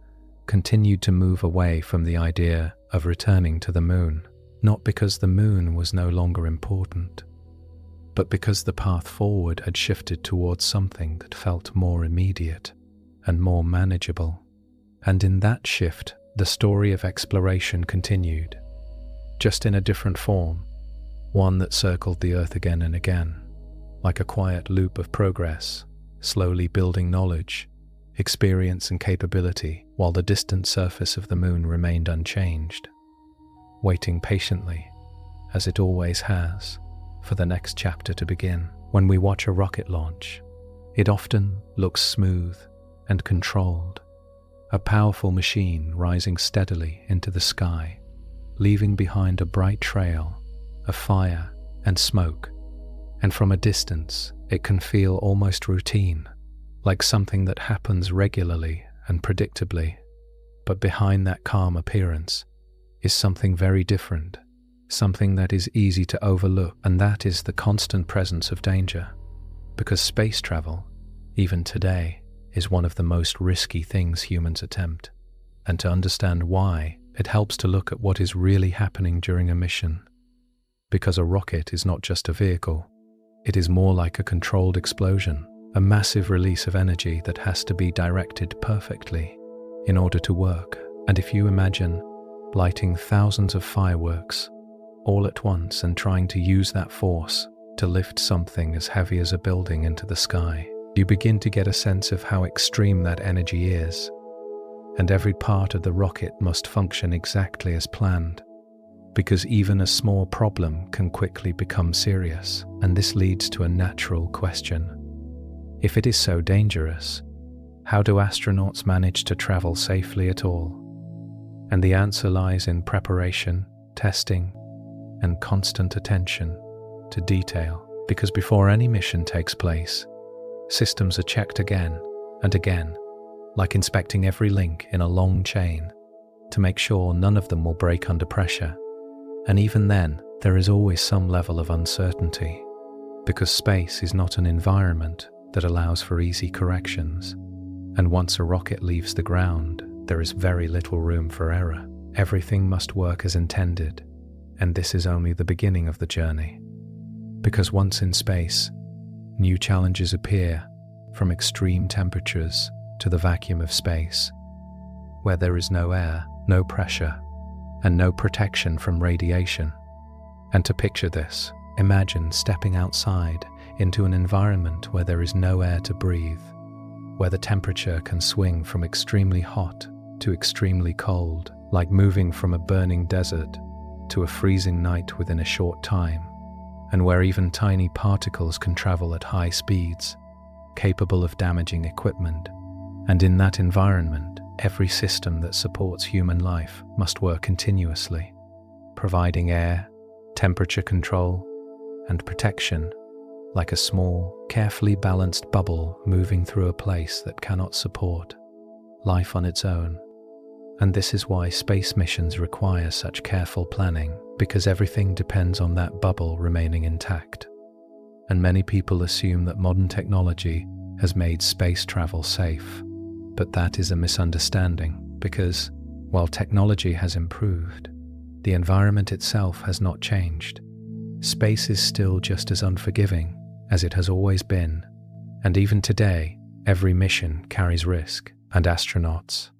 [SPEAKER 1] continued to move away from the idea of returning to the moon, not because the moon was no longer important, but because the path forward had shifted towards something that felt more immediate and more manageable. And in that shift, the story of exploration continued, just in a different form, one that circled the Earth again and again, like a quiet loop of progress, slowly building knowledge, experience, and capability, while the distant surface of the moon remained unchanged, waiting patiently, as it always has, for the next chapter to begin. When we watch a rocket launch, it often looks smooth and controlled, a powerful machine rising steadily into the sky, leaving behind a bright trail of fire and smoke, and from a distance it can feel almost routine, like something that happens regularly and predictably. But behind that calm appearance is something very different, something that is easy to overlook, and that is the constant presence of danger. Because space travel, even today, is one of the most risky things humans attempt. And to understand why, it helps to look at what is really happening during a mission. Because a rocket is not just a vehicle, it is more like a controlled explosion, a massive release of energy that has to be directed perfectly in order to work. And if you imagine lighting thousands of fireworks all at once and trying to use that force to lift something as heavy as a building into the sky, you begin to get a sense of how extreme that energy is. And every part of the rocket must function exactly as planned, because even a small problem can quickly become serious. And this leads to a natural question. If it is so dangerous, how do astronauts manage to travel safely at all? And the answer lies in preparation, testing, and constant attention to detail. Because before any mission takes place, systems are checked again and again, like inspecting every link in a long chain, to make sure none of them will break under pressure. And even then, there is always some level of uncertainty, because space is not an environment that allows for easy corrections. And once a rocket leaves the ground, there is very little room for error. Everything must work as intended, and this is only the beginning of the journey. Because once in space, new challenges appear, from extreme temperatures to the vacuum of space, where there is no air, no pressure, and no protection from radiation. And to picture this, imagine stepping outside into an environment where there is no air to breathe, where the temperature can swing from extremely hot to extremely cold, like moving from a burning desert to a freezing night within a short time, and where even tiny particles can travel at high speeds, capable of damaging equipment. And in that environment, every system that supports human life must work continuously, providing air, temperature control, and protection, like a small, carefully balanced bubble moving through a place that cannot support life on its own. And this is why space missions require such careful planning, because everything depends on that bubble remaining intact. And many people assume that modern technology has made space travel safe, but that is a misunderstanding, because while technology has improved, the environment itself has not changed. Space is still just as unforgiving as it has always been, and even today, every mission carries risk, and astronauts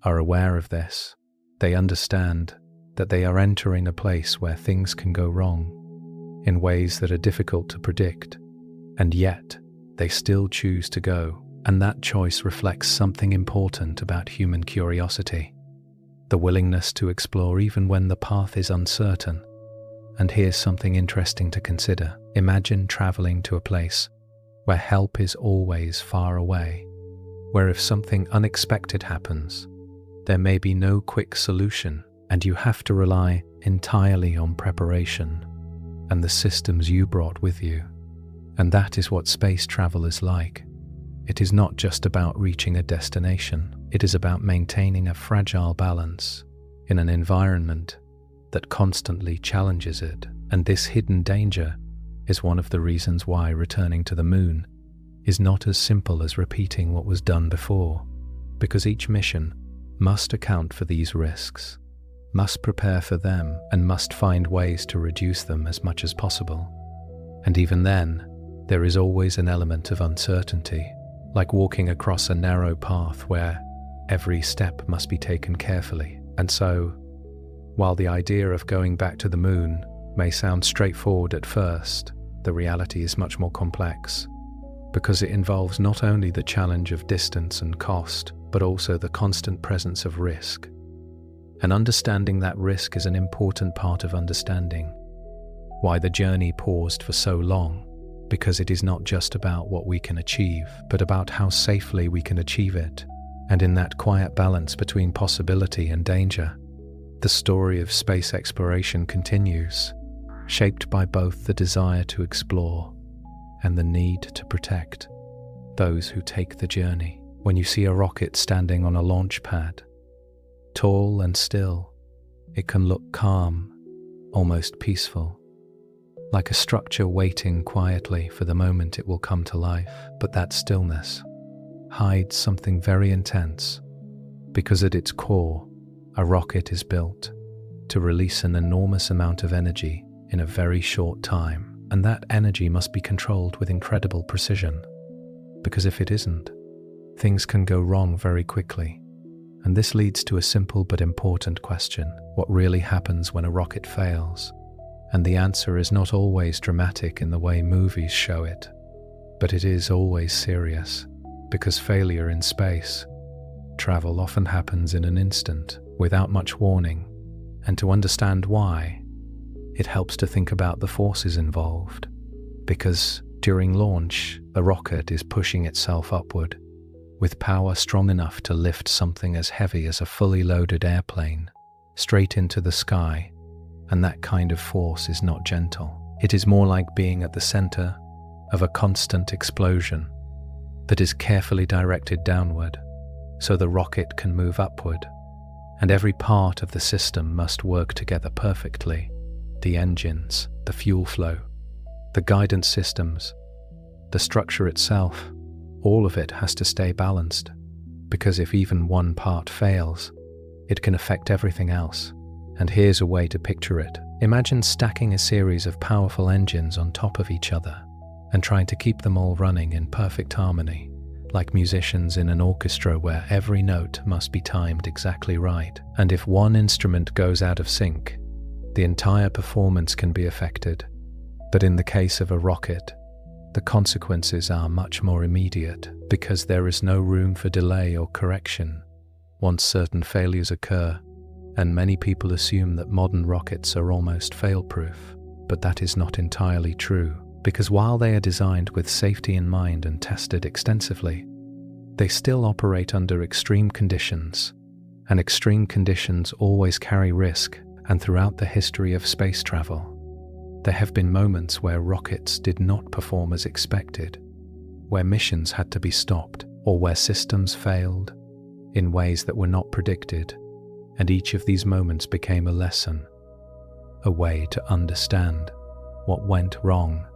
[SPEAKER 1] are aware of this. They understand that they are entering a place where things can go wrong in ways that are difficult to predict, and yet they still choose to go. And that choice reflects something important about human curiosity, the willingness to explore even when the path is uncertain. And here's something interesting to consider. Imagine traveling to a place where help is always far away, where if something unexpected happens, there may be no quick solution, and you have to rely entirely on preparation and the systems you brought with you. And that is what space travel is like. It is not just about reaching a destination. It is about maintaining a fragile balance in an environment that constantly challenges it. And this hidden danger is one of the reasons why returning to the moon is not as simple as repeating what was done before, because each mission must account for these risks, must prepare for them, and must find ways to reduce them as much as possible. And even then, there is always an element of uncertainty, like walking across a narrow path where every step must be taken carefully. And so, while the idea of going back to the moon may sound straightforward at first, the reality is much more complex, because it involves not only the challenge of distance and cost, but also the constant presence of risk. And understanding that risk is an important part of understanding why the journey paused for so long, because it is not just about what we can achieve, but about how safely we can achieve it. And in that quiet balance between possibility and danger, the story of space exploration continues. shaped by both the desire to explore and the need to protect those who take the journey. When you see a rocket standing on a launch pad, tall and still, it can look calm, almost peaceful, like a structure waiting quietly for the moment it will come to life. But that stillness hides something very intense, because at its core, a rocket is built to release an enormous amount of energy in a very short time, and that energy must be controlled with incredible precision, because if it isn't, things can go wrong very quickly. And this leads to a simple but important question: what really happens when a rocket fails? And the answer is not always dramatic in the way movies show it, but it is always serious, because failure in space travel often happens in an instant, without much warning. And to understand why, it helps to think about the forces involved, because during launch, the rocket is pushing itself upward, with power strong enough to lift something as heavy as a fully loaded airplane straight into the sky, and that kind of force is not gentle. It is more like being at the center of a constant explosion that is carefully directed downward, so the rocket can move upward, and every part of the system must work together perfectly. The engines, the fuel flow, the guidance systems, the structure itself, all of it has to stay balanced, because if even one part fails, it can affect everything else. And here's a way to picture it. Imagine stacking a series of powerful engines on top of each other and trying to keep them all running in perfect harmony, like musicians in an orchestra where every note must be timed exactly right. And if one instrument goes out of sync, the entire performance can be affected. But in the case of a rocket, the consequences are much more immediate, because there is no room for delay or correction once certain failures occur. And many people assume that modern rockets are almost fail-proof, but that is not entirely true, because while they are designed with safety in mind and tested extensively, they still operate under extreme conditions, and extreme conditions always carry risk. And throughout the history of space travel, there have been moments where rockets did not perform as expected, where missions had to be stopped, or where systems failed in ways that were not predicted. And each of these moments became a lesson, a way to understand what went wrong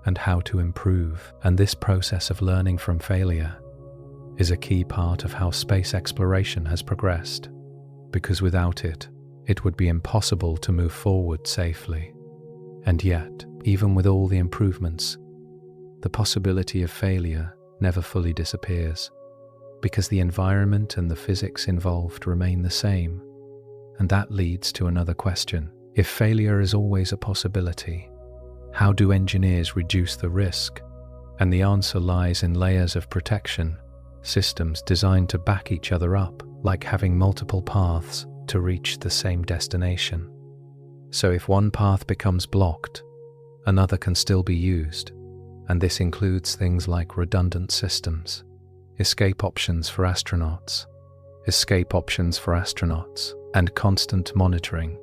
[SPEAKER 1] and how to improve. And this process of learning from failure is a key part of how space exploration has progressed, because without it, it would be impossible to move forward safely. And yet, even with all the improvements, the possibility of failure never fully disappears, because the environment and the physics involved remain the same. And that leads to another question. If failure is always a possibility, how do engineers reduce the risk? And the answer lies in layers of protection, systems designed to back each other up, like having multiple paths to reach the same destination. So if one path becomes blocked, another can still be used, and this includes things like redundant systems, escape options for astronauts, and constant monitoring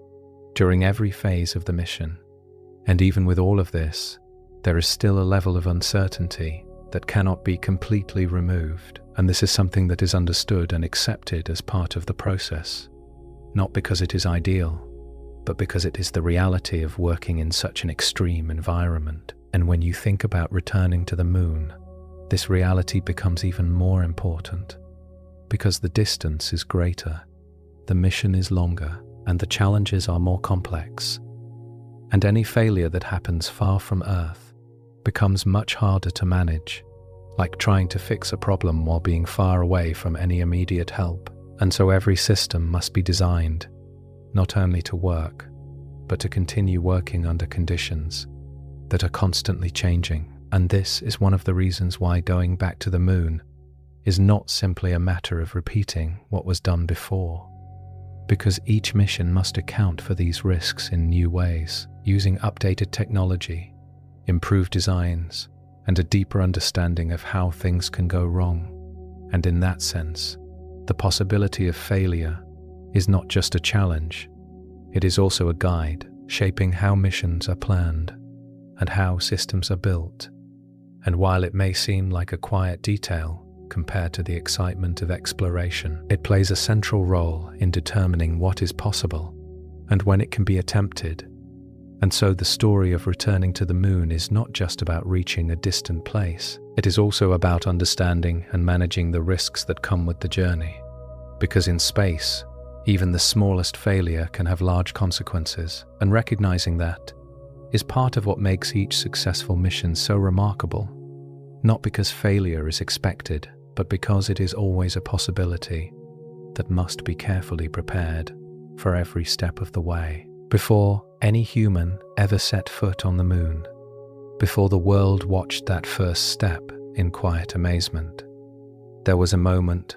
[SPEAKER 1] during every phase of the mission. And even with all of this, there is still a level of uncertainty that cannot be completely removed, and this is something that is understood and accepted as part of the process, not because it is ideal, but because it is the reality of working in such an extreme environment. And when you think about returning to the moon, this reality becomes even more important, because the distance is greater, the mission is longer, and the challenges are more complex. And any failure that happens far from Earth becomes much harder to manage, like trying to fix a problem while being far away from any immediate help. And so every system must be designed not only to work, but to continue working under conditions that are constantly changing. And this is one of the reasons why going back to the moon is not simply a matter of repeating what was done before, because each mission must account for these risks in new ways, using updated technology, improved designs, and a deeper understanding of how things can go wrong. And in that sense, the possibility of failure is not just a challenge, it is also a guide, shaping how missions are planned and how systems are built. And while it may seem like a quiet detail compared to the excitement of exploration, it plays a central role in determining what is possible and when it can be attempted. And so the story of returning to the moon is not just about reaching a distant place. It is also about understanding and managing the risks that come with the journey. Because in space, even the smallest failure can have large consequences, and recognizing that is part of what makes each successful mission so remarkable. Not because failure is expected, but because it is always a possibility that must be carefully prepared for every step of the way. Before any human ever set foot on the moon, before the world watched that first step in quiet amazement, there was a moment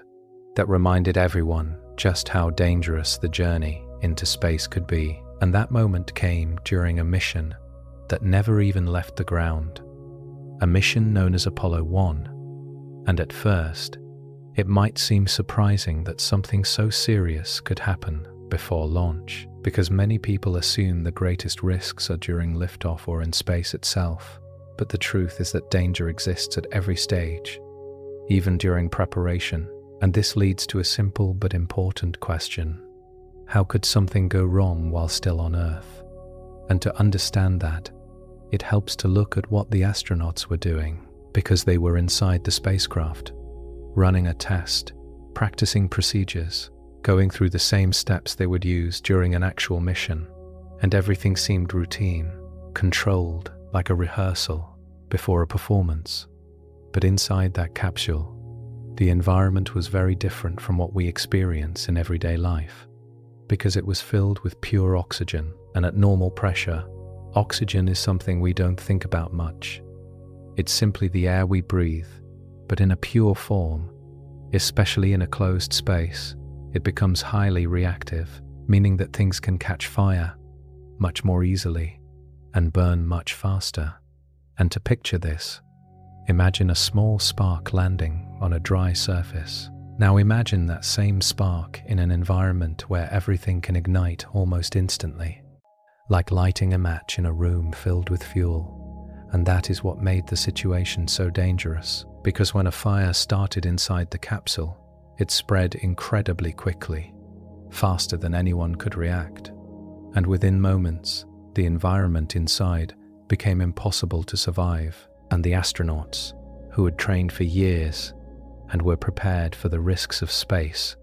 [SPEAKER 1] that reminded everyone just how dangerous the journey into space could be. And that moment came during a mission that never even left the ground, a mission known as Apollo 1. And at first, it might seem surprising that something so serious could happen before launch, because many people assume the greatest risks are during liftoff or in space itself. But the truth is that danger exists at every stage, even during preparation. And this leads to a simple but important question. How could something go wrong while still on Earth? And to understand that, it helps to look at what the astronauts were doing, because they were inside the spacecraft, running a test, practicing procedures, going through the same steps they would use during an actual mission. And everything seemed routine, controlled, like a rehearsal before a performance. But inside that capsule, the environment was very different from what we experience in everyday life, because it was filled with pure oxygen, and at normal pressure, oxygen is something we don't think about much. It's simply the air we breathe, but in a pure form, especially in a closed space, it becomes highly reactive, meaning that things can catch fire much more easily and burn much faster. And to picture this, imagine a small spark landing on a dry surface. Now imagine that same spark in an environment where everything can ignite almost instantly, like lighting a match in a room filled with fuel. And that is what made the situation so dangerous, because when a fire started inside the capsule, it spread incredibly quickly, faster than anyone could react. And within moments, the environment inside became impossible to survive, and the astronauts, who had trained for years and were prepared for the risks of space,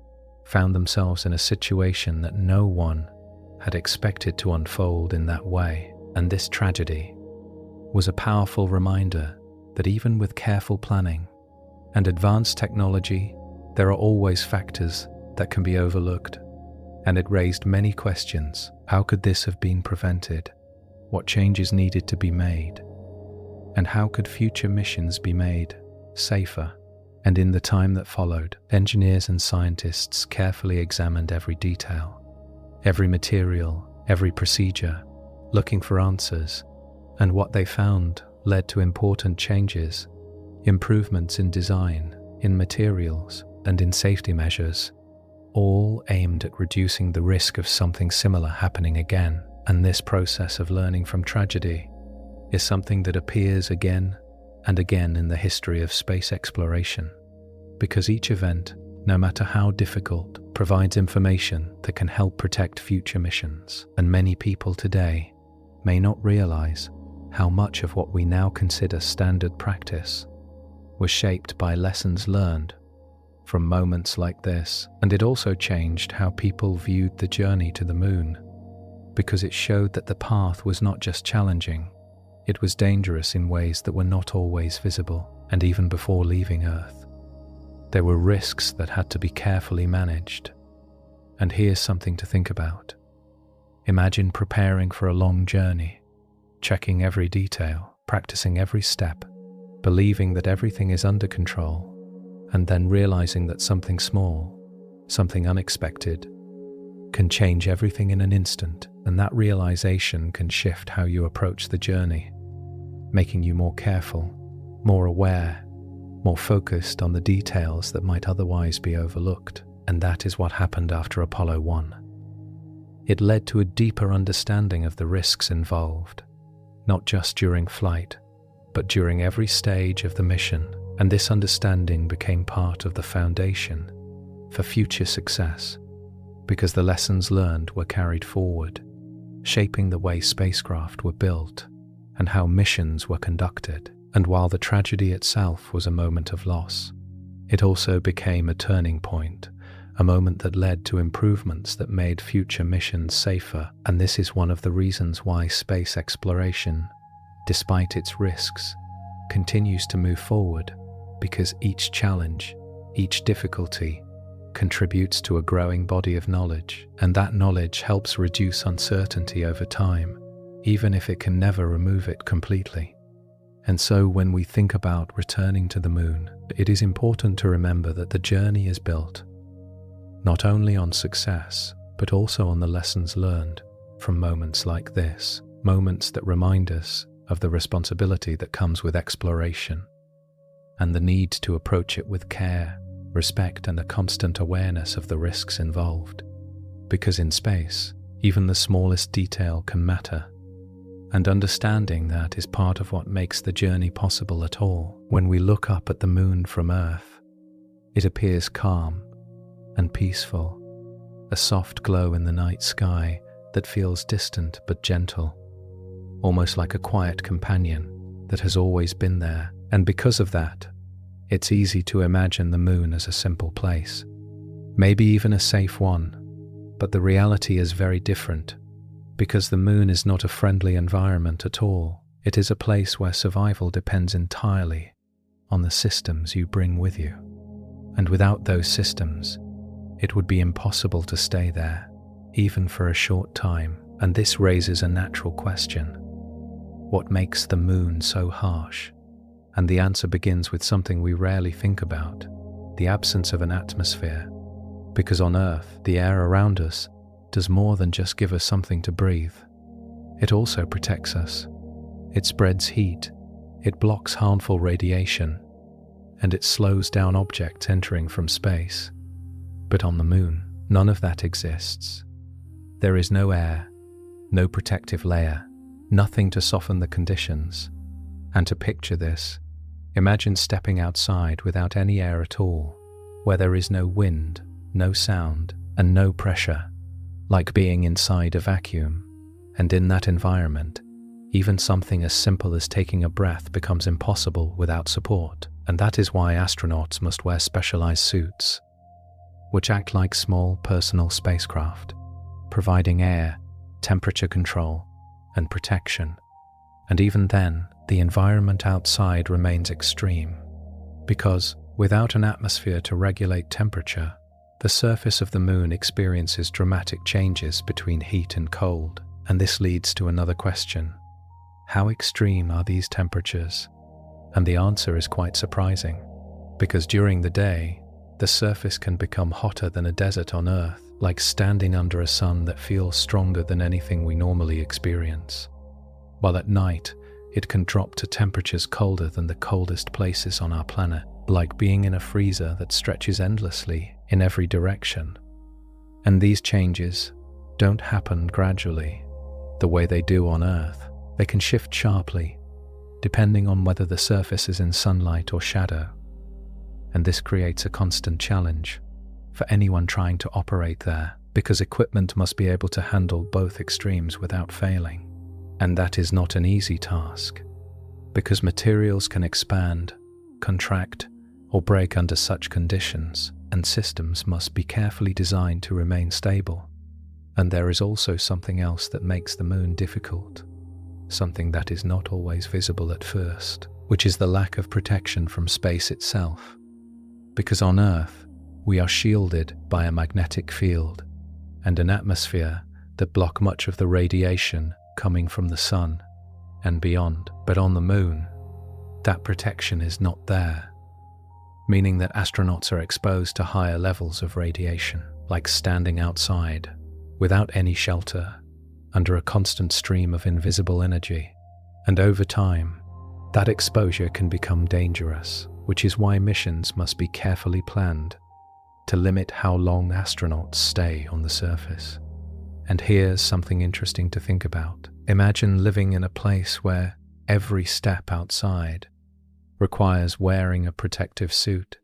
[SPEAKER 1] found themselves in a situation that no one had expected to unfold in that way. And this tragedy was a powerful reminder that even with careful planning and advanced technology, there are always factors that can be overlooked. And it raised many questions. How could this have been prevented? What changes needed to be made? And how could future missions be made safer? And in the time that followed, engineers and scientists carefully examined every detail, every material, every procedure, looking for answers. And what they found led to important changes, improvements in design, in materials, and in safety measures, all aimed at reducing the risk of something similar happening again. And this process of learning from tragedy is something that appears again and again in the history of space exploration, because each event, no matter how difficult, provides information that can help protect future missions. And many people today may not realize how much of what we now consider standard practice was shaped by lessons learned from moments like this. And it also changed how people viewed the journey to the moon, because it showed that the path was not just challenging, it was dangerous in ways that were not always visible. And even before leaving Earth, there were risks that had to be carefully managed. And here's something to think about. Imagine preparing for a long journey, checking every detail, practicing every step, believing that everything is under control, and then realizing that something small, something unexpected, can change everything in an instant. And that realization can shift how you approach the journey, making you more careful, more aware, more focused on the details that might otherwise be overlooked. And that is what happened after Apollo 1. It led to a deeper understanding of the risks involved, not just during flight, but during every stage of the mission, and this understanding became part of the foundation for future success, because the lessons learned were carried forward, shaping the way spacecraft were built and how missions were conducted. And while the tragedy itself was a moment of loss, it also became a turning point, a moment that led to improvements that made future missions safer. And this is one of the reasons why space exploration, despite its risks, continues to move forward, because each challenge, each difficulty, contributes to a growing body of knowledge, and that knowledge helps reduce uncertainty over time, even if it can never remove it completely. And so when we think about returning to the moon, it is important to remember that the journey is built not only on success, but also on the lessons learned from moments like this, moments that remind us of the responsibility that comes with exploration and the need to approach it with care, respect, and a constant awareness of the risks involved. Because in space, even the smallest detail can matter, and understanding that is part of what makes the journey possible at all. When we look up at the moon from Earth, it appears calm and peaceful, a soft glow in the night sky that feels distant but gentle, almost like a quiet companion that has always been there. And because of that, it's easy to imagine the moon as a simple place, maybe even a safe one. But the reality is very different, because the moon is not a friendly environment at all. It is a place where survival depends entirely on the systems you bring with you. And without those systems, it would be impossible to stay there, even for a short time. And this raises a natural question: what makes the moon so harsh? And the answer begins with something we rarely think about: the absence of an atmosphere. Because on Earth, the air around us does more than just give us something to breathe. It also protects us. It spreads heat, it blocks harmful radiation, and it slows down objects entering from space. But on the moon, none of that exists. There is no air, no protective layer, nothing to soften the conditions. And to picture this, imagine stepping outside without any air at all, where there is no wind, no sound, and no pressure, like being inside a vacuum. And in that environment, even something as simple as taking a breath becomes impossible without support. And that is why astronauts must wear specialized suits, which act like small personal spacecraft, providing air, temperature control, and protection. And even then, the environment outside remains extreme, because without an atmosphere to regulate temperature, the surface of the moon experiences dramatic changes between heat and cold. And this leads to another question: how extreme are these temperatures? And the answer is quite surprising, because during the day, the surface can become hotter than a desert on Earth, like standing under a sun that feels stronger than anything we normally experience. While at night, it can drop to temperatures colder than the coldest places on our planet, like being in a freezer that stretches endlessly in every direction. And these changes don't happen gradually, the way they do on Earth. They can shift sharply, depending on whether the surface is in sunlight or shadow. And this creates a constant challenge for anyone trying to operate there, because equipment must be able to handle both extremes without failing. And that is not an easy task, because materials can expand, contract, or break under such conditions, and systems must be carefully designed to remain stable. And there is also something else that makes the moon difficult, something that is not always visible at first, which is the lack of protection from space itself. Because on Earth, we are shielded by a magnetic field and an atmosphere that block much of the radiation coming from the sun and beyond. But on the moon, that protection is not there, meaning that astronauts are exposed to higher levels of radiation, like standing outside without any shelter, under a constant stream of invisible energy. And over time, that exposure can become dangerous, which is why missions must be carefully planned to limit how long astronauts stay on the surface. And here's something interesting to think about. Imagine living in a place where every step outside requires wearing a protective suit,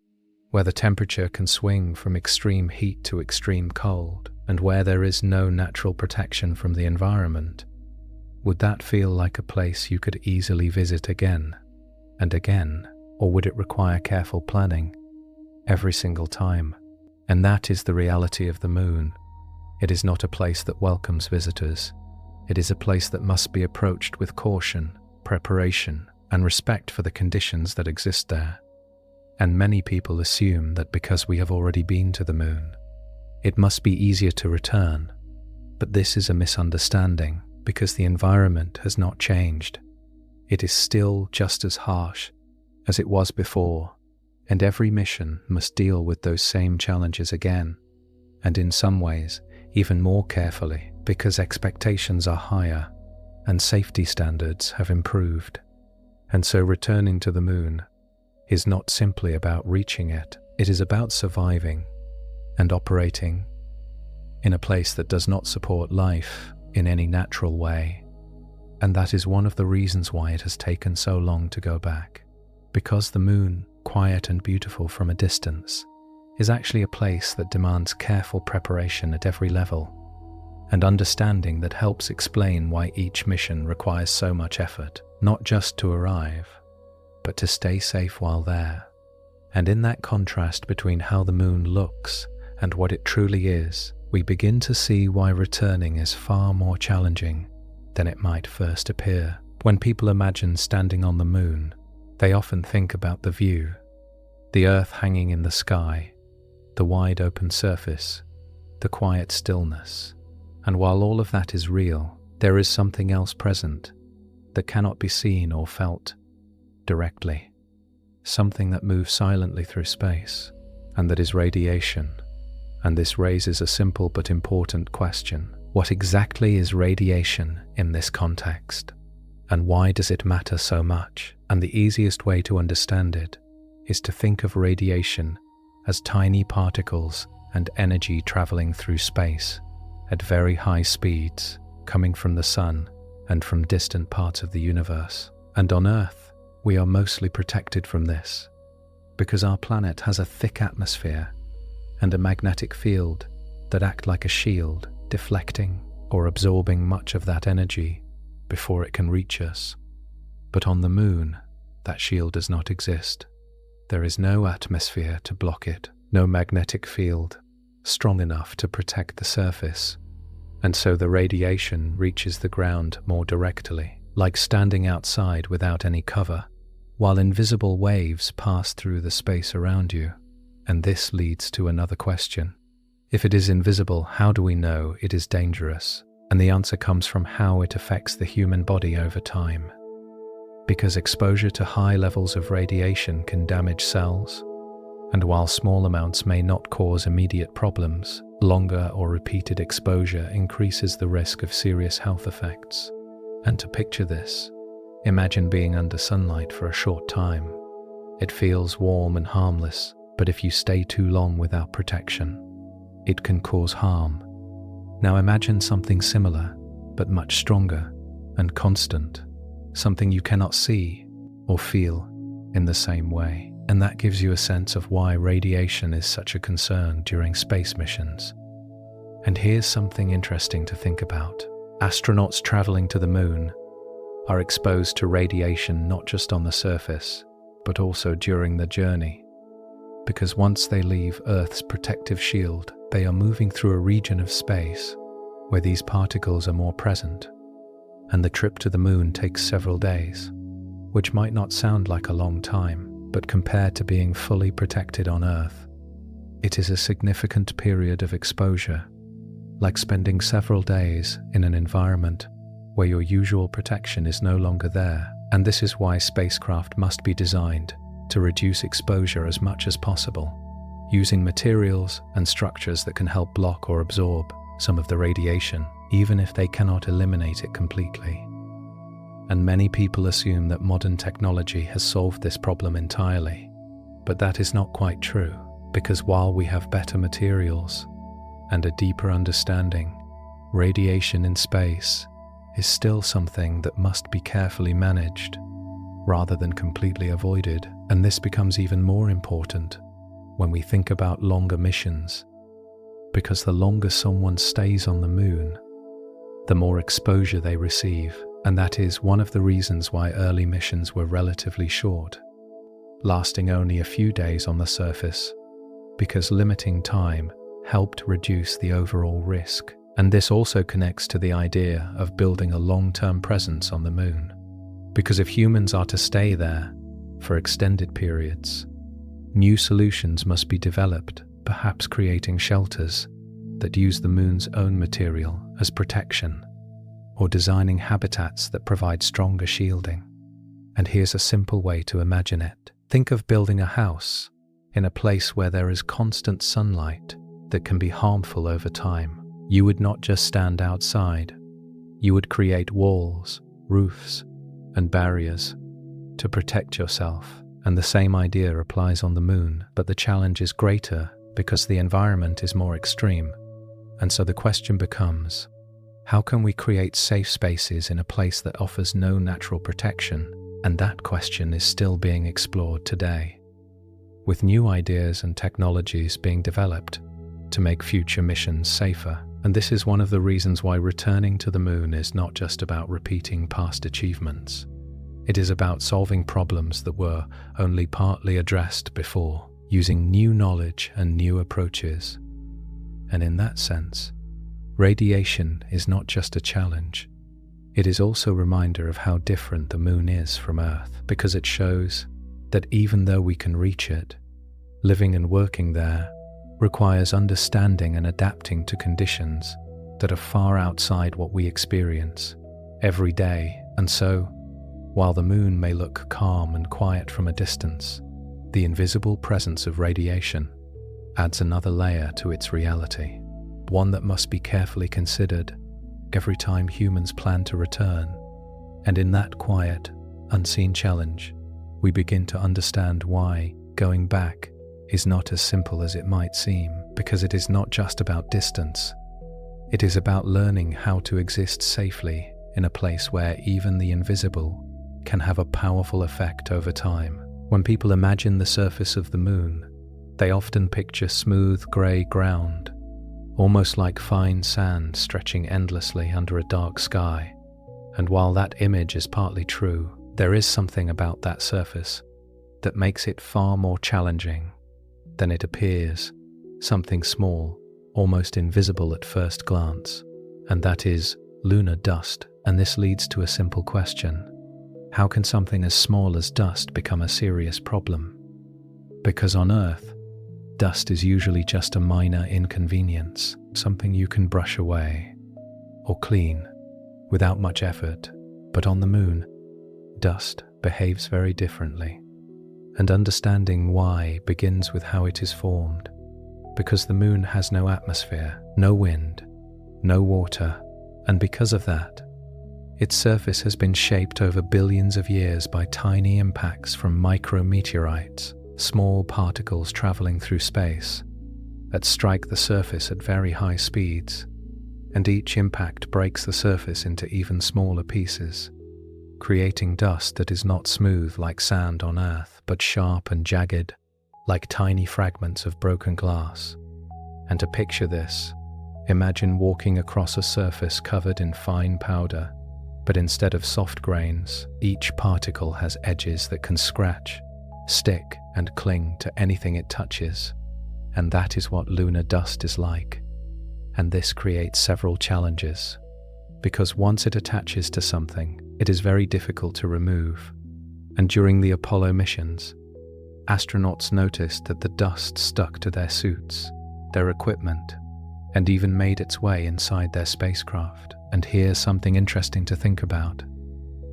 [SPEAKER 1] where the temperature can swing from extreme heat to extreme cold, and where there is no natural protection from the environment. Would that feel like a place you could easily visit again and again, or would it require careful planning every single time? And that is the reality of the moon. It is not a place that welcomes visitors. It is a place that must be approached with caution, preparation, and respect for the conditions that exist there. And many people assume that because we have already been to the moon, it must be easier to return. But this is a misunderstanding, because the environment has not changed. It is still just as harsh as it was before, and every mission must deal with those same challenges again, and in some ways, even more carefully, because expectations are higher and safety standards have improved. And so returning to the moon is not simply about reaching it, it is about surviving and operating in a place that does not support life in any natural way. And that is one of the reasons why it has taken so long to go back, because the moon, quiet and beautiful from a distance, is actually a place that demands careful preparation at every level, and understanding that helps explain why each mission requires so much effort, not just to arrive, but to stay safe while there. And in that contrast between how the moon looks and what it truly is, we begin to see why returning is far more challenging than it might first appear. When people imagine standing on the moon, they often think about the view, the Earth hanging in the sky, the wide open surface, the quiet stillness. And while all of that is real, there is something else present that cannot be seen or felt directly, something that moves silently through space, and that is radiation. And this raises a simple but important question. What exactly is radiation in this context? And why does it matter so much? And the easiest way to understand it is to think of radiation as tiny particles and energy traveling through space at very high speeds, coming from the sun and from distant parts of the universe. And on Earth, we are mostly protected from this, because our planet has a thick atmosphere and a magnetic field that act like a shield, deflecting or absorbing much of that energy before it can reach us. But on the moon, that shield does not exist. There is no atmosphere to block it, no magnetic field strong enough to protect the surface, and so the radiation reaches the ground more directly, like standing outside without any cover, while invisible waves pass through the space around you. And this leads to another question. If it is invisible, how do we know it is dangerous? And the answer comes from how it affects the human body over time. Because exposure to high levels of radiation can damage cells, and while small amounts may not cause immediate problems, longer or repeated exposure increases the risk of serious health effects. And to picture this, imagine being under sunlight for a short time. It feels warm and harmless, but if you stay too long without protection, it can cause harm. Now imagine something similar, but much stronger and constant, something you cannot see or feel in the same way. And that gives you a sense of why radiation is such a concern during space missions. And here's something interesting to think about. Astronauts traveling to the moon are exposed to radiation not just on the surface, but also during the journey. Because once they leave Earth's protective shield, they are moving through a region of space where these particles are more present. And the trip to the moon takes several days, which might not sound like a long time, but compared to being fully protected on Earth, it is a significant period of exposure, like spending several days in an environment where your usual protection is no longer there. And this is why spacecraft must be designed to reduce exposure as much as possible, using materials and structures that can help block or absorb some of the radiation, even if they cannot eliminate it completely. And many people assume that modern technology has solved this problem entirely, but that is not quite true, because while we have better materials and a deeper understanding, Radiation in space is still something that must be carefully managed rather than completely avoided, and this becomes even more important when we think about longer missions, because the longer someone stays on the moon, the more exposure they receive, and that is one of the reasons why early missions were relatively short, lasting only a few days on the surface, because limiting time helped reduce the overall risk. And this also connects to the idea of building a long-term presence on the moon, because if humans are to stay there for extended periods, new solutions must be developed, perhaps creating shelters that use the moon's own material as protection, or designing habitats that provide stronger shielding. And here's a simple way to imagine it. Think of building a house in a place where there is constant sunlight that can be harmful over time. You would not just stand outside, you would create walls, roofs, and barriers to protect yourself. And the same idea applies on the moon, but the challenge is greater because the environment is more extreme. And so the question becomes, how can we create safe spaces in a place that offers no natural protection? And that question is still being explored today, with new ideas and technologies being developed to make future missions safer. And this is one of the reasons why returning to the moon is not just about repeating past achievements. It is about solving problems that were only partly addressed before, using new knowledge and new approaches. And in that sense, radiation is not just a challenge. It is also a reminder of how different the moon is from Earth, because it shows that even though we can reach it, living and working there requires understanding and adapting to conditions that are far outside what we experience every day. And so, while the moon may look calm and quiet from a distance, the invisible presence of radiation adds another layer to its reality, one that must be carefully considered every time humans plan to return. And in that quiet, unseen challenge, we begin to understand why going back is not as simple as it might seem, because it is not just about distance. It is about learning how to exist safely in a place where even the invisible can have a powerful effect over time. When people imagine the surface of the moon, they often picture smooth grey ground, almost like fine sand stretching endlessly under a dark sky. And while that image is partly true, there is something about that surface that makes it far more challenging than it appears, something small, almost invisible at first glance, and that is lunar dust. And this leads to a simple question: how can something as small as dust become a serious problem? Because on Earth, dust is usually just a minor inconvenience, something you can brush away or clean without much effort. But on the moon, dust behaves very differently. And understanding why begins with how it is formed, because the moon has no atmosphere, no wind, no water, and because of that, its surface has been shaped over billions of years by tiny impacts from micrometeorites, small particles traveling through space that strike the surface at very high speeds, and each impact breaks the surface into even smaller pieces, creating dust that is not smooth like sand on Earth, but sharp and jagged, like tiny fragments of broken glass. And to picture this, imagine walking across a surface covered in fine powder, but instead of soft grains, each particle has edges that can scratch, stick, and cling to anything it touches. And that is what lunar dust is like. And this creates several challenges, because once it attaches to something, it is very difficult to remove. And during the Apollo missions, astronauts noticed that the dust stuck to their suits, their equipment, and even made its way inside their spacecraft. And here's something interesting to think about.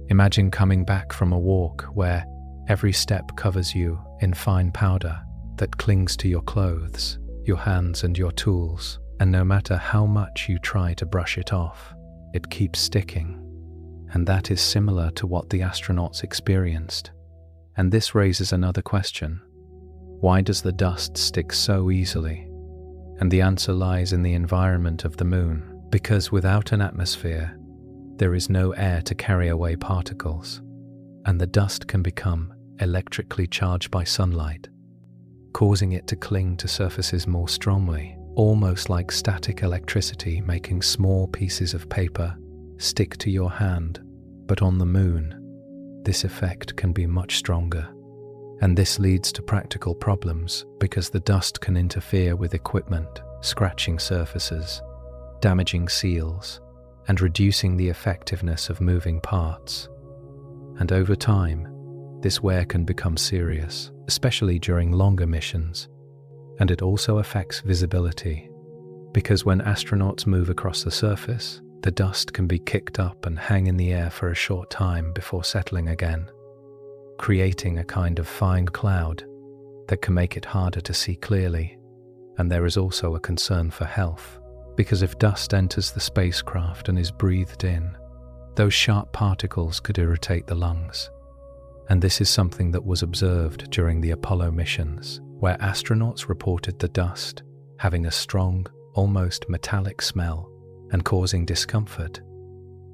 [SPEAKER 1] Imagine coming back from a walk where every step covers you in fine powder that clings to your clothes, your hands, and your tools. And no matter how much you try to brush it off, it keeps sticking. And that is similar to what the astronauts experienced. And this raises another question. Why does the dust stick so easily? And the answer lies in the environment of the moon. Because without an atmosphere, there is no air to carry away particles, and the dust can become electrically charged by sunlight, causing it to cling to surfaces more strongly, almost like static electricity making small pieces of paper stick to your hand. But on the moon, this effect can be much stronger. And this leads to practical problems because the dust can interfere with equipment, scratching surfaces, damaging seals, and reducing the effectiveness of moving parts. And over time, this wear can become serious, especially during longer missions. And it also affects visibility, because when astronauts move across the surface, the dust can be kicked up and hang in the air for a short time before settling again, creating a kind of fine cloud that can make it harder to see clearly. And there is also a concern for health, because if dust enters the spacecraft and is breathed in, those sharp particles could irritate the lungs. And this is something that was observed during the Apollo missions, where astronauts reported the dust having a strong, almost metallic smell and causing discomfort.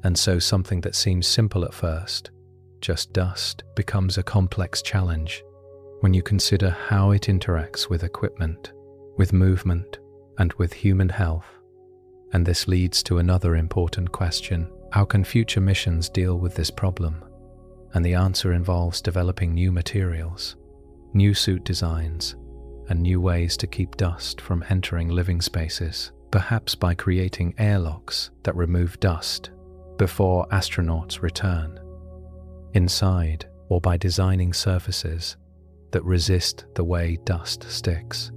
[SPEAKER 1] And so something that seems simple at first, just dust, becomes a complex challenge when you consider how it interacts with equipment, with movement, and with human health. And this leads to another important question: how can future missions deal with this problem? And the answer involves developing new materials, new suit designs, and new ways to keep dust from entering living spaces, perhaps by creating airlocks that remove dust before astronauts return inside, or by designing surfaces that resist the way dust sticks.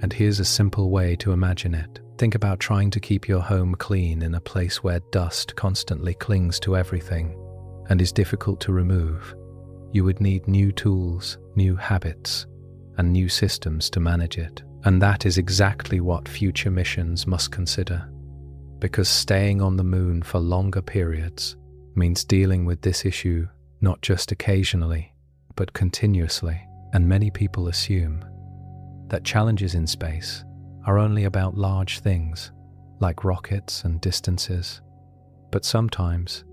[SPEAKER 1] And here's a simple way to imagine it. Think about trying to keep your home clean in a place where dust constantly clings to everything and is difficult to remove. You would need new tools, new habits, and new systems to manage it. And that is exactly what future missions must consider, because staying on the moon for longer periods means dealing with this issue not just occasionally, but continuously. And many people assume that challenges in space are only about large things, like rockets and distances. But sometimes,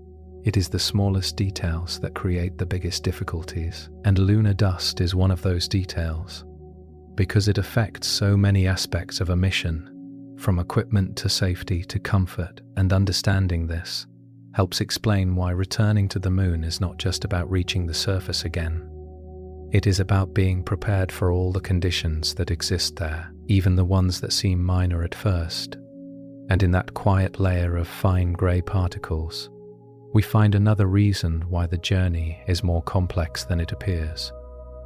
[SPEAKER 1] it is the smallest details that create the biggest difficulties. And lunar dust is one of those details, because it affects so many aspects of a mission, from equipment to safety to comfort. And understanding this helps explain why returning to the moon is not just about reaching the surface again. It is about being prepared for all the conditions that exist there, even the ones that seem minor at first. And in that quiet layer of fine grey particles, we find another reason why the journey is more complex than it appears.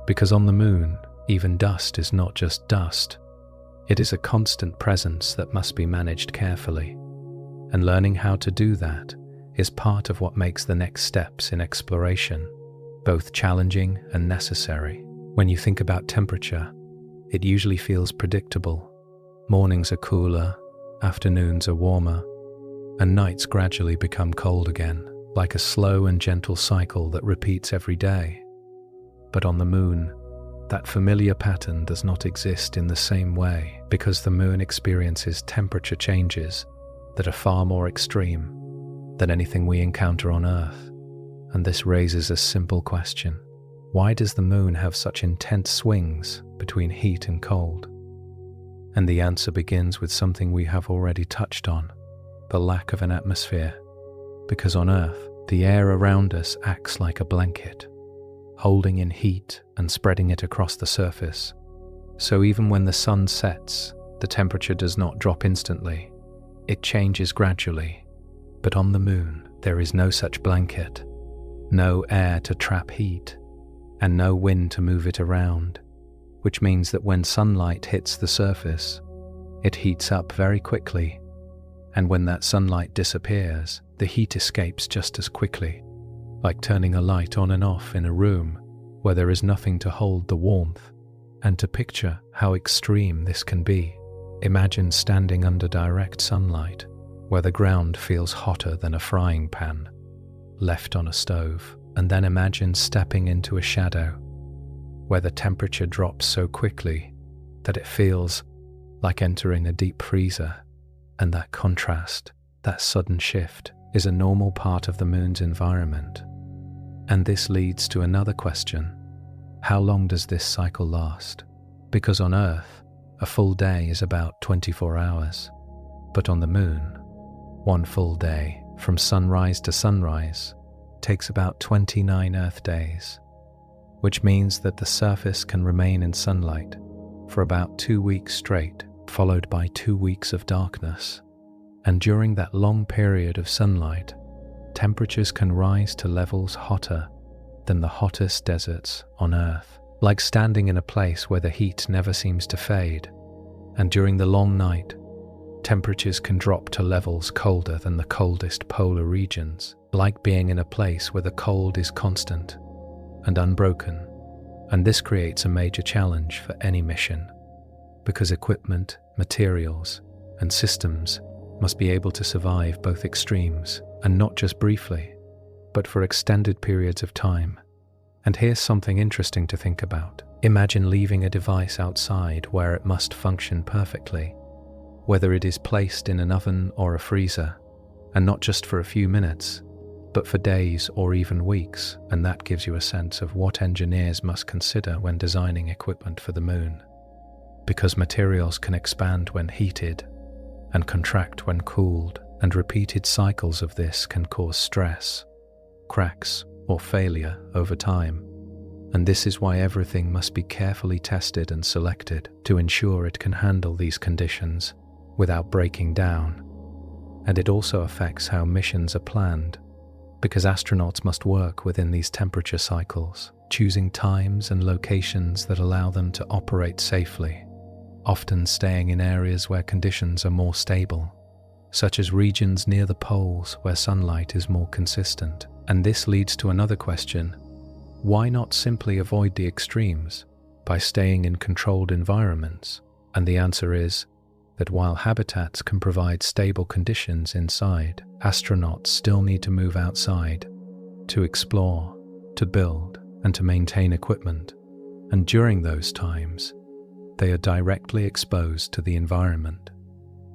[SPEAKER 1] Because on the moon, even dust is not just dust. It is a constant presence that must be managed carefully. And learning how to do that is part of what makes the next steps in exploration both challenging and necessary. When you think about temperature, it usually feels predictable. Mornings are cooler, afternoons are warmer, and nights gradually become cold again, like a slow and gentle cycle that repeats every day. But on the moon, that familiar pattern does not exist in the same way, because the moon experiences temperature changes that are far more extreme than anything we encounter on Earth. And this raises a simple question: why does the moon have such intense swings between heat and cold? And the answer begins with something we have already touched on: the lack of an atmosphere. Because on Earth, the air around us acts like a blanket, holding in heat and spreading it across the surface. So even when the sun sets, the temperature does not drop instantly. It changes gradually. But on the moon, there is no such blanket, no air to trap heat, and no wind to move it around, which means that when sunlight hits the surface, it heats up very quickly. And when that sunlight disappears, the heat escapes just as quickly, like turning a light on and off in a room where there is nothing to hold the warmth. And to picture how extreme this can be, imagine standing under direct sunlight, where the ground feels hotter than a frying pan left on a stove. And then imagine stepping into a shadow, where the temperature drops so quickly that it feels like entering a deep freezer. And that contrast that sudden shift is a normal part of the moon's environment. And this leads to another question. How long does this cycle last? Because on Earth, a full day is about 24 hours. But on the moon, one full day, from sunrise to sunrise, takes about 29 Earth days, which means that the surface can remain in sunlight for about 2 weeks straight, followed by 2 weeks of darkness. And during that long period of sunlight, temperatures can rise to levels hotter than the hottest deserts on Earth, like standing in a place where the heat never seems to fade. And during the long night, temperatures can drop to levels colder than the coldest polar regions, like being in a place where the cold is constant and unbroken. And this creates a major challenge for any mission, because equipment, materials, and systems must be able to survive both extremes, and not just briefly, but for extended periods of time. And here's something interesting to think about. Imagine leaving a device outside where it must function perfectly, whether it is placed in an oven or a freezer, and not just for a few minutes, but for days or even weeks. And that gives you a sense of what engineers must consider when designing equipment for the moon. Because materials can expand when heated and contract when cooled, and repeated cycles of this can cause stress, cracks, or failure over time. And this is why everything must be carefully tested and selected to ensure it can handle these conditions without breaking down. And it also affects how missions are planned, because astronauts must work within these temperature cycles, choosing times and locations that allow them to operate safely, often staying in areas where conditions are more stable, such as regions near the poles where sunlight is more consistent. And this leads to another question. Why not simply avoid the extremes by staying in controlled environments? And the answer is that while habitats can provide stable conditions inside, astronauts still need to move outside to explore, to build, and to maintain equipment. And during those times, they are directly exposed to the environment,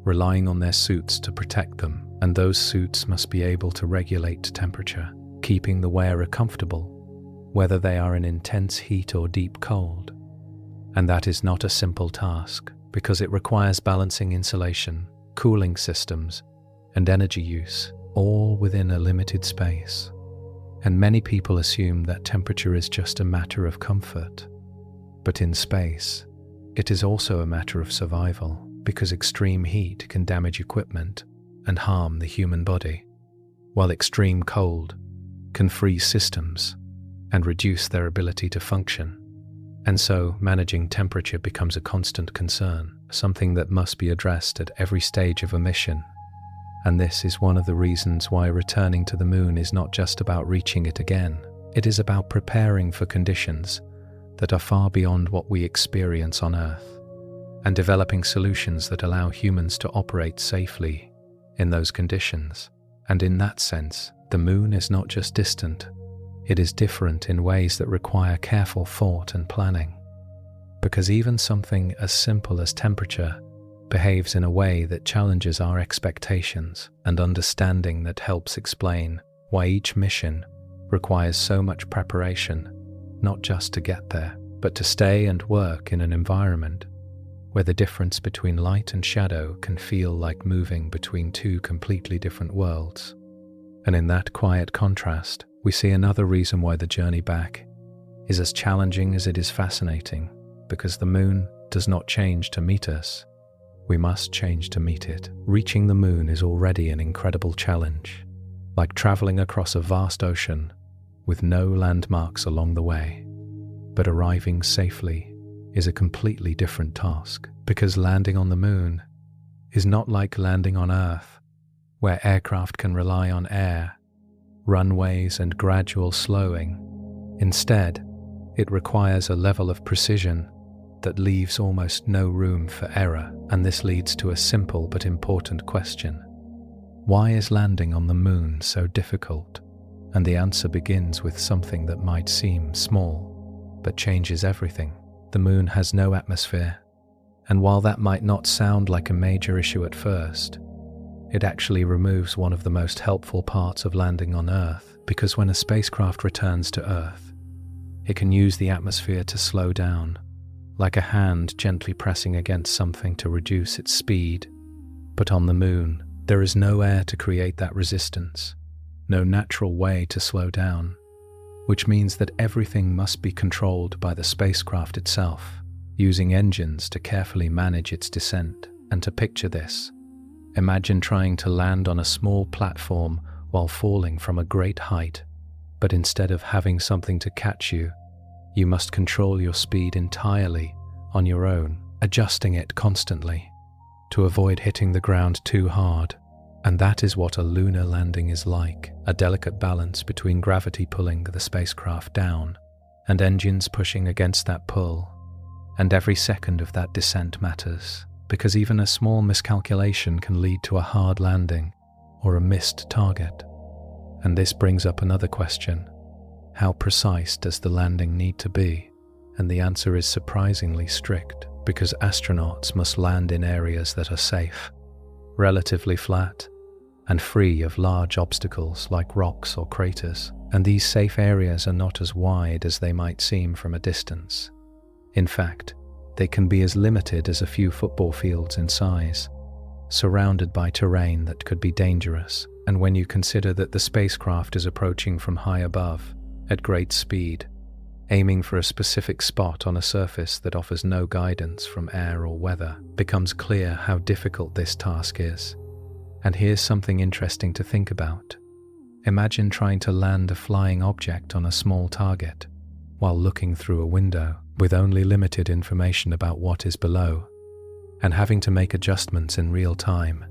[SPEAKER 1] relying on their suits to protect them. And those suits must be able to regulate temperature, keeping the wearer comfortable, whether they are in intense heat or deep cold. And that is not a simple task, because it requires balancing insulation, cooling systems, and energy use, all within a limited space. And many people assume that temperature is just a matter of comfort. But in space, it is also a matter of survival, because extreme heat can damage equipment and harm the human body, while extreme cold can freeze systems and reduce their ability to function. And so, managing temperature becomes a constant concern, something that must be addressed at every stage of a mission. And this is one of the reasons why returning to the moon is not just about reaching it again. It is about preparing for conditions that are far beyond what we experience on Earth, and developing solutions that allow humans to operate safely in those conditions. And in that sense, the moon is not just distant, it is different in ways that require careful thought and planning. Because even something as simple as temperature behaves in a way that challenges our expectations, and understanding that helps explain why each mission requires so much preparation, not just to get there, but to stay and work in an environment where the difference between light and shadow can feel like moving between two completely different worlds. And in that quiet contrast, we see another reason why the journey back is as challenging as it is fascinating, because the moon does not change to meet us. We must change to meet it. Reaching the moon is already an incredible challenge, like traveling across a vast ocean with no landmarks along the way. But arriving safely is a completely different task, because landing on the moon is not like landing on Earth, where aircraft can rely on air, runways, and gradual slowing. Instead, it requires a level of precision that leaves almost no room for error. And this leads to a simple but important question. Why is landing on the moon so difficult? And the answer begins with something that might seem small, but changes everything. The moon has no atmosphere, and while that might not sound like a major issue at first, it actually removes one of the most helpful parts of landing on Earth, because when a spacecraft returns to Earth, it can use the atmosphere to slow down, like a hand gently pressing against something to reduce its speed. But on the Moon, there is no air to create that resistance, no natural way to slow down, which means that everything must be controlled by the spacecraft itself, using engines to carefully manage its descent. And to picture this, imagine trying to land on a small platform while falling from a great height, but instead of having something to catch you, you must control your speed entirely on your own, adjusting it constantly to avoid hitting the ground too hard. And that is what a lunar landing is like, a delicate balance between gravity pulling the spacecraft down and engines pushing against that pull. And every second of that descent matters, because even a small miscalculation can lead to a hard landing or a missed target. And this brings up another question. How precise does the landing need to be? And the answer is surprisingly strict, because astronauts must land in areas that are safe, relatively flat, and free of large obstacles like rocks or craters. And these safe areas are not as wide as they might seem from a distance. In fact, they can be as limited as a few football fields in size, surrounded by terrain that could be dangerous. And when you consider that the spacecraft is approaching from high above, at great speed, aiming for a specific spot on a surface that offers no guidance from air or weather, becomes clear how difficult this task is. And here's something interesting to think about. Imagine trying to land a flying object on a small target while looking through a window, with only limited information about what is below, and having to make adjustments in real time.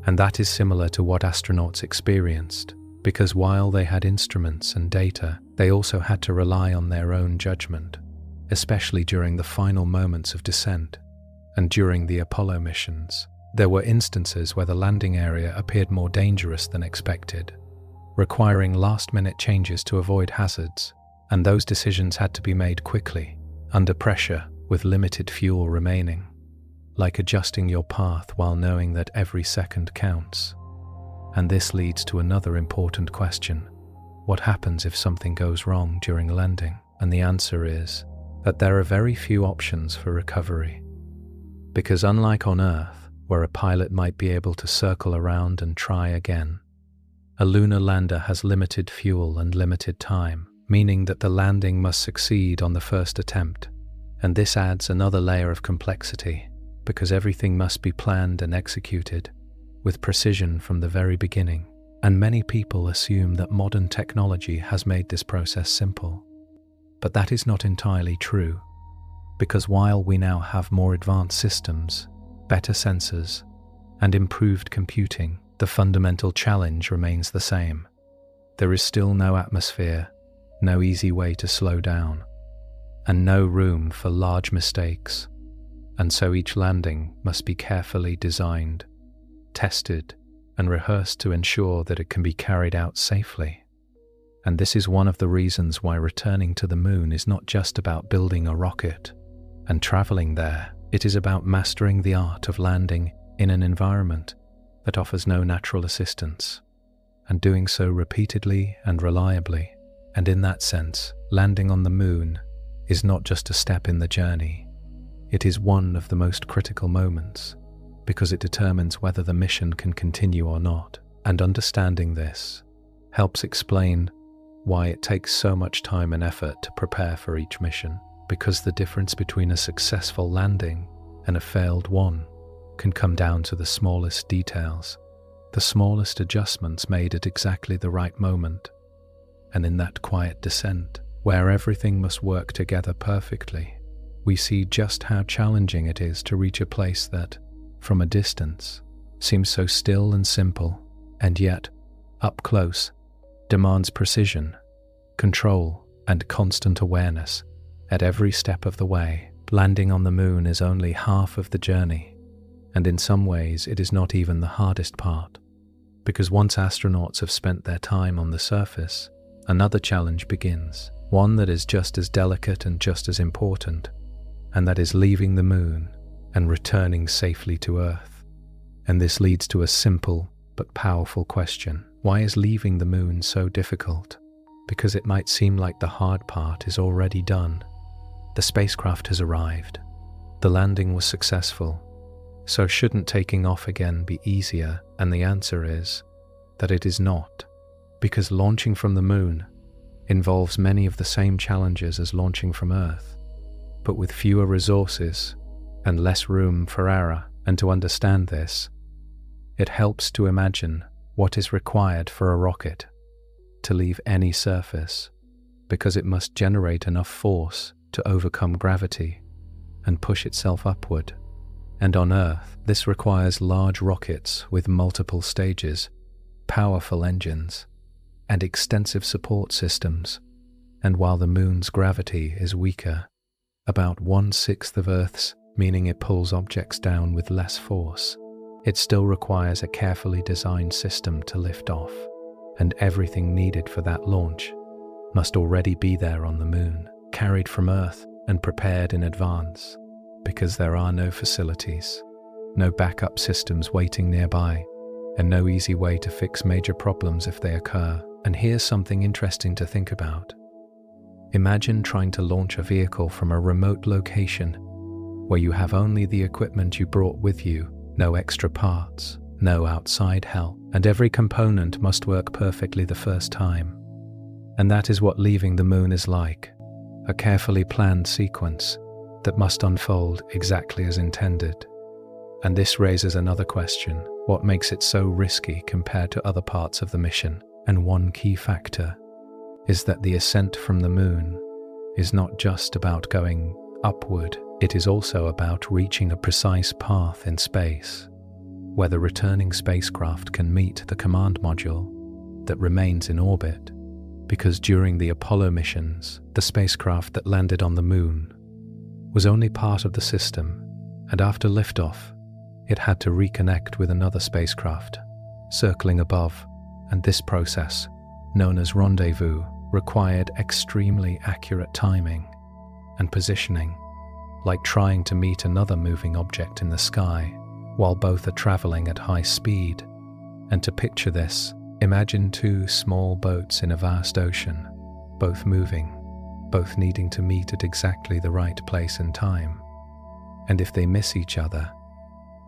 [SPEAKER 1] And that is similar to what astronauts experienced, because while they had instruments and data, they also had to rely on their own judgment, especially during the final moments of descent. And during the Apollo missions, there were instances where the landing area appeared more dangerous than expected, requiring last-minute changes to avoid hazards, and those decisions had to be made quickly, under pressure, with limited fuel remaining, like adjusting your path while knowing that every second counts. And this leads to another important question. What happens if something goes wrong during landing? And the answer is that there are very few options for recovery. Because unlike on Earth, where a pilot might be able to circle around and try again, a lunar lander has limited fuel and limited time, meaning that the landing must succeed on the first attempt. And this adds another layer of complexity, because everything must be planned and executed with precision from the very beginning. And many people assume that modern technology has made this process simple. But that is not entirely true, because while we now have more advanced systems, better sensors, and improved computing, the fundamental challenge remains the same. There is still no atmosphere, no easy way to slow down, and no room for large mistakes. And so each landing must be carefully designed, tested, and rehearsed to ensure that it can be carried out safely. And this is one of the reasons why returning to the Moon is not just about building a rocket and traveling there. It is about mastering the art of landing in an environment that offers no natural assistance, and doing so repeatedly and reliably. And in that sense, landing on the Moon is not just a step in the journey. It is one of the most critical moments, because it determines whether the mission can continue or not. And understanding this helps explain why it takes so much time and effort to prepare for each mission, because the difference between a successful landing and a failed one can come down to the smallest details, the smallest adjustments made at exactly the right moment. And in that quiet descent, where everything must work together perfectly, we see just how challenging it is to reach a place that, from a distance, seems so still and simple, and yet, up close, demands precision, control, and constant awareness at every step of the way. Landing on the Moon is only half of the journey, and in some ways it is not even the hardest part, because once astronauts have spent their time on the surface, another challenge begins, one that is just as delicate and just as important, and that is leaving the Moon and returning safely to Earth. And this leads to a simple but powerful question. Why is leaving the moon so difficult? Because it might seem like the hard part is already done. The spacecraft has arrived. The landing was successful. So shouldn't taking off again be easier? And the answer is that it is not, because launching from the moon involves many of the same challenges as launching from Earth, but with fewer resources and less room for error. And to understand this, it helps to imagine what is required for a rocket to leave any surface, because it must generate enough force to overcome gravity and push itself upward. And on Earth, this requires large rockets with multiple stages, powerful engines, and extensive support systems. And while the moon's gravity is weaker, about 1/6 of Earth's, meaning it pulls objects down with less force, it still requires a carefully designed system to lift off, and everything needed for that launch must already be there on the moon, carried from Earth and prepared in advance, because there are no facilities, no backup systems waiting nearby, and no easy way to fix major problems if they occur. And here's something interesting to think about. Imagine trying to launch a vehicle from a remote location where you have only the equipment you brought with you, no extra parts, no outside help, and every component must work perfectly the first time. And that is what leaving the moon is like, a carefully planned sequence that must unfold exactly as intended. And this raises another question: what makes it so risky compared to other parts of the mission? And one key factor is that the ascent from the moon is not just about going upward, it is also about reaching a precise path in space, where the returning spacecraft can meet the command module that remains in orbit. Because during the Apollo missions, the spacecraft that landed on the moon was only part of the system, and after liftoff, it had to reconnect with another spacecraft circling above, and this process, known as rendezvous, required extremely accurate timing and positioning, like trying to meet another moving object in the sky while both are traveling at high speed. And to picture this, imagine two small boats in a vast ocean, both moving, both needing to meet at exactly the right place and time. And if they miss each other,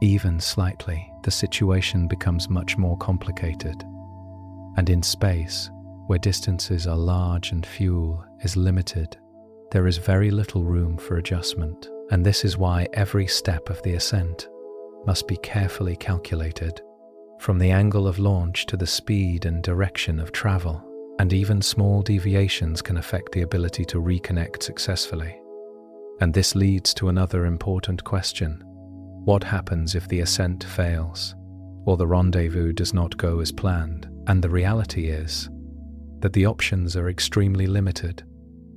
[SPEAKER 1] even slightly, the situation becomes much more complicated. And in space, where distances are large and fuel is limited, there is very little room for adjustment. And this is why every step of the ascent must be carefully calculated, from the angle of launch to the speed and direction of travel. And even small deviations can affect the ability to reconnect successfully. And this leads to another important question: what happens if the ascent fails, or the rendezvous does not go as planned? And the reality is that the options are extremely limited,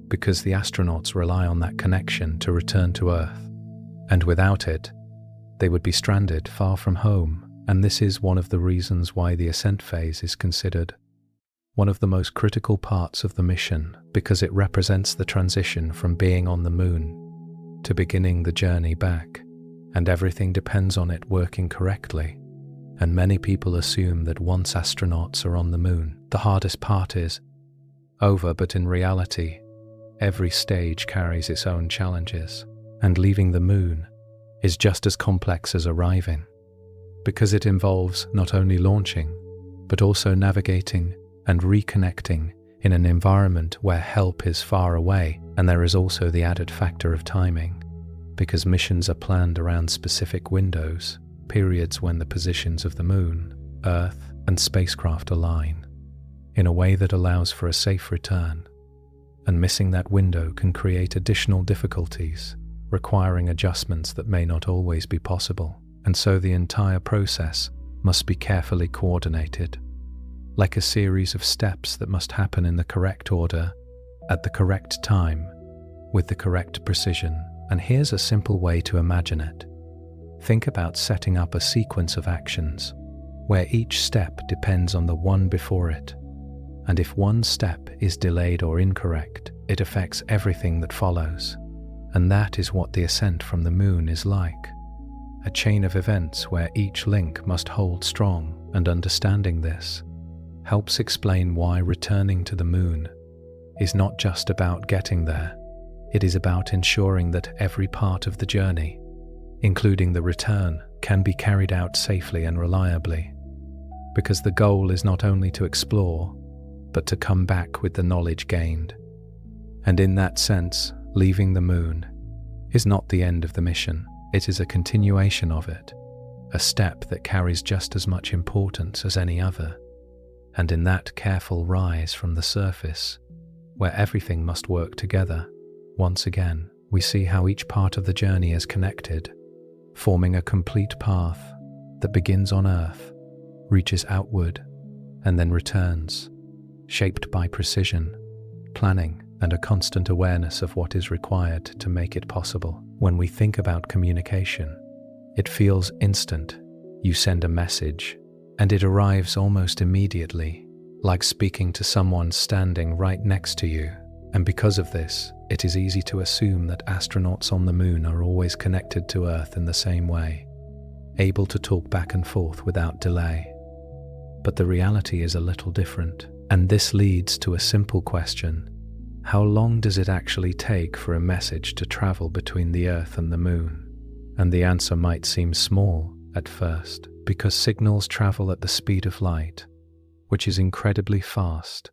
[SPEAKER 1] because the astronauts rely on that connection to return to Earth. And without it, they would be stranded far from home. And this is one of the reasons why the ascent phase is considered one of the most critical parts of the mission, because it represents the transition from being on the moon to beginning the journey back, and everything depends on it working correctly. And many people assume that once astronauts are on the moon, the hardest part is over, but in reality, every stage carries its own challenges, and leaving the moon is just as complex as arriving, because it involves not only launching, but also navigating and reconnecting in an environment where help is far away. And there is also the added factor of timing, because missions are planned around specific windows, periods when the positions of the moon, Earth, and spacecraft align in a way that allows for a safe return. And missing that window can create additional difficulties, requiring adjustments that may not always be possible. And so the entire process must be carefully coordinated, like a series of steps that must happen in the correct order, at the correct time, with the correct precision. And here's a simple way to imagine it. Think about setting up a sequence of actions where each step depends on the one before it. And if one step is delayed or incorrect, it affects everything that follows. And that is what the ascent from the moon is like. A chain of events where each link must hold strong and understanding this helps explain why returning to the moon is not just about getting there. It is about ensuring that every part of the journey, including the return, can be carried out safely and reliably. Because the goal is not only to explore, but to come back with the knowledge gained. And in that sense, leaving the moon is not the end of the mission. It is a continuation of it, a step that carries just as much importance as any other. And in that careful rise from the surface, where everything must work together, once again, we see how each part of the journey is connected, forming a complete path that begins on Earth, reaches outward, and then returns, shaped by precision, planning, and a constant awareness of what is required to make it possible. When we think about communication, it feels instant. You send a message, and it arrives almost immediately, like speaking to someone standing right next to you. And because of this, it is easy to assume that astronauts on the moon are always connected to Earth in the same way, able to talk back and forth without delay. But the reality is a little different, and this leads to a simple question. How long does it actually take for a message to travel between the Earth and the moon? And the answer might seem small at first, because signals travel at the speed of light, which is incredibly fast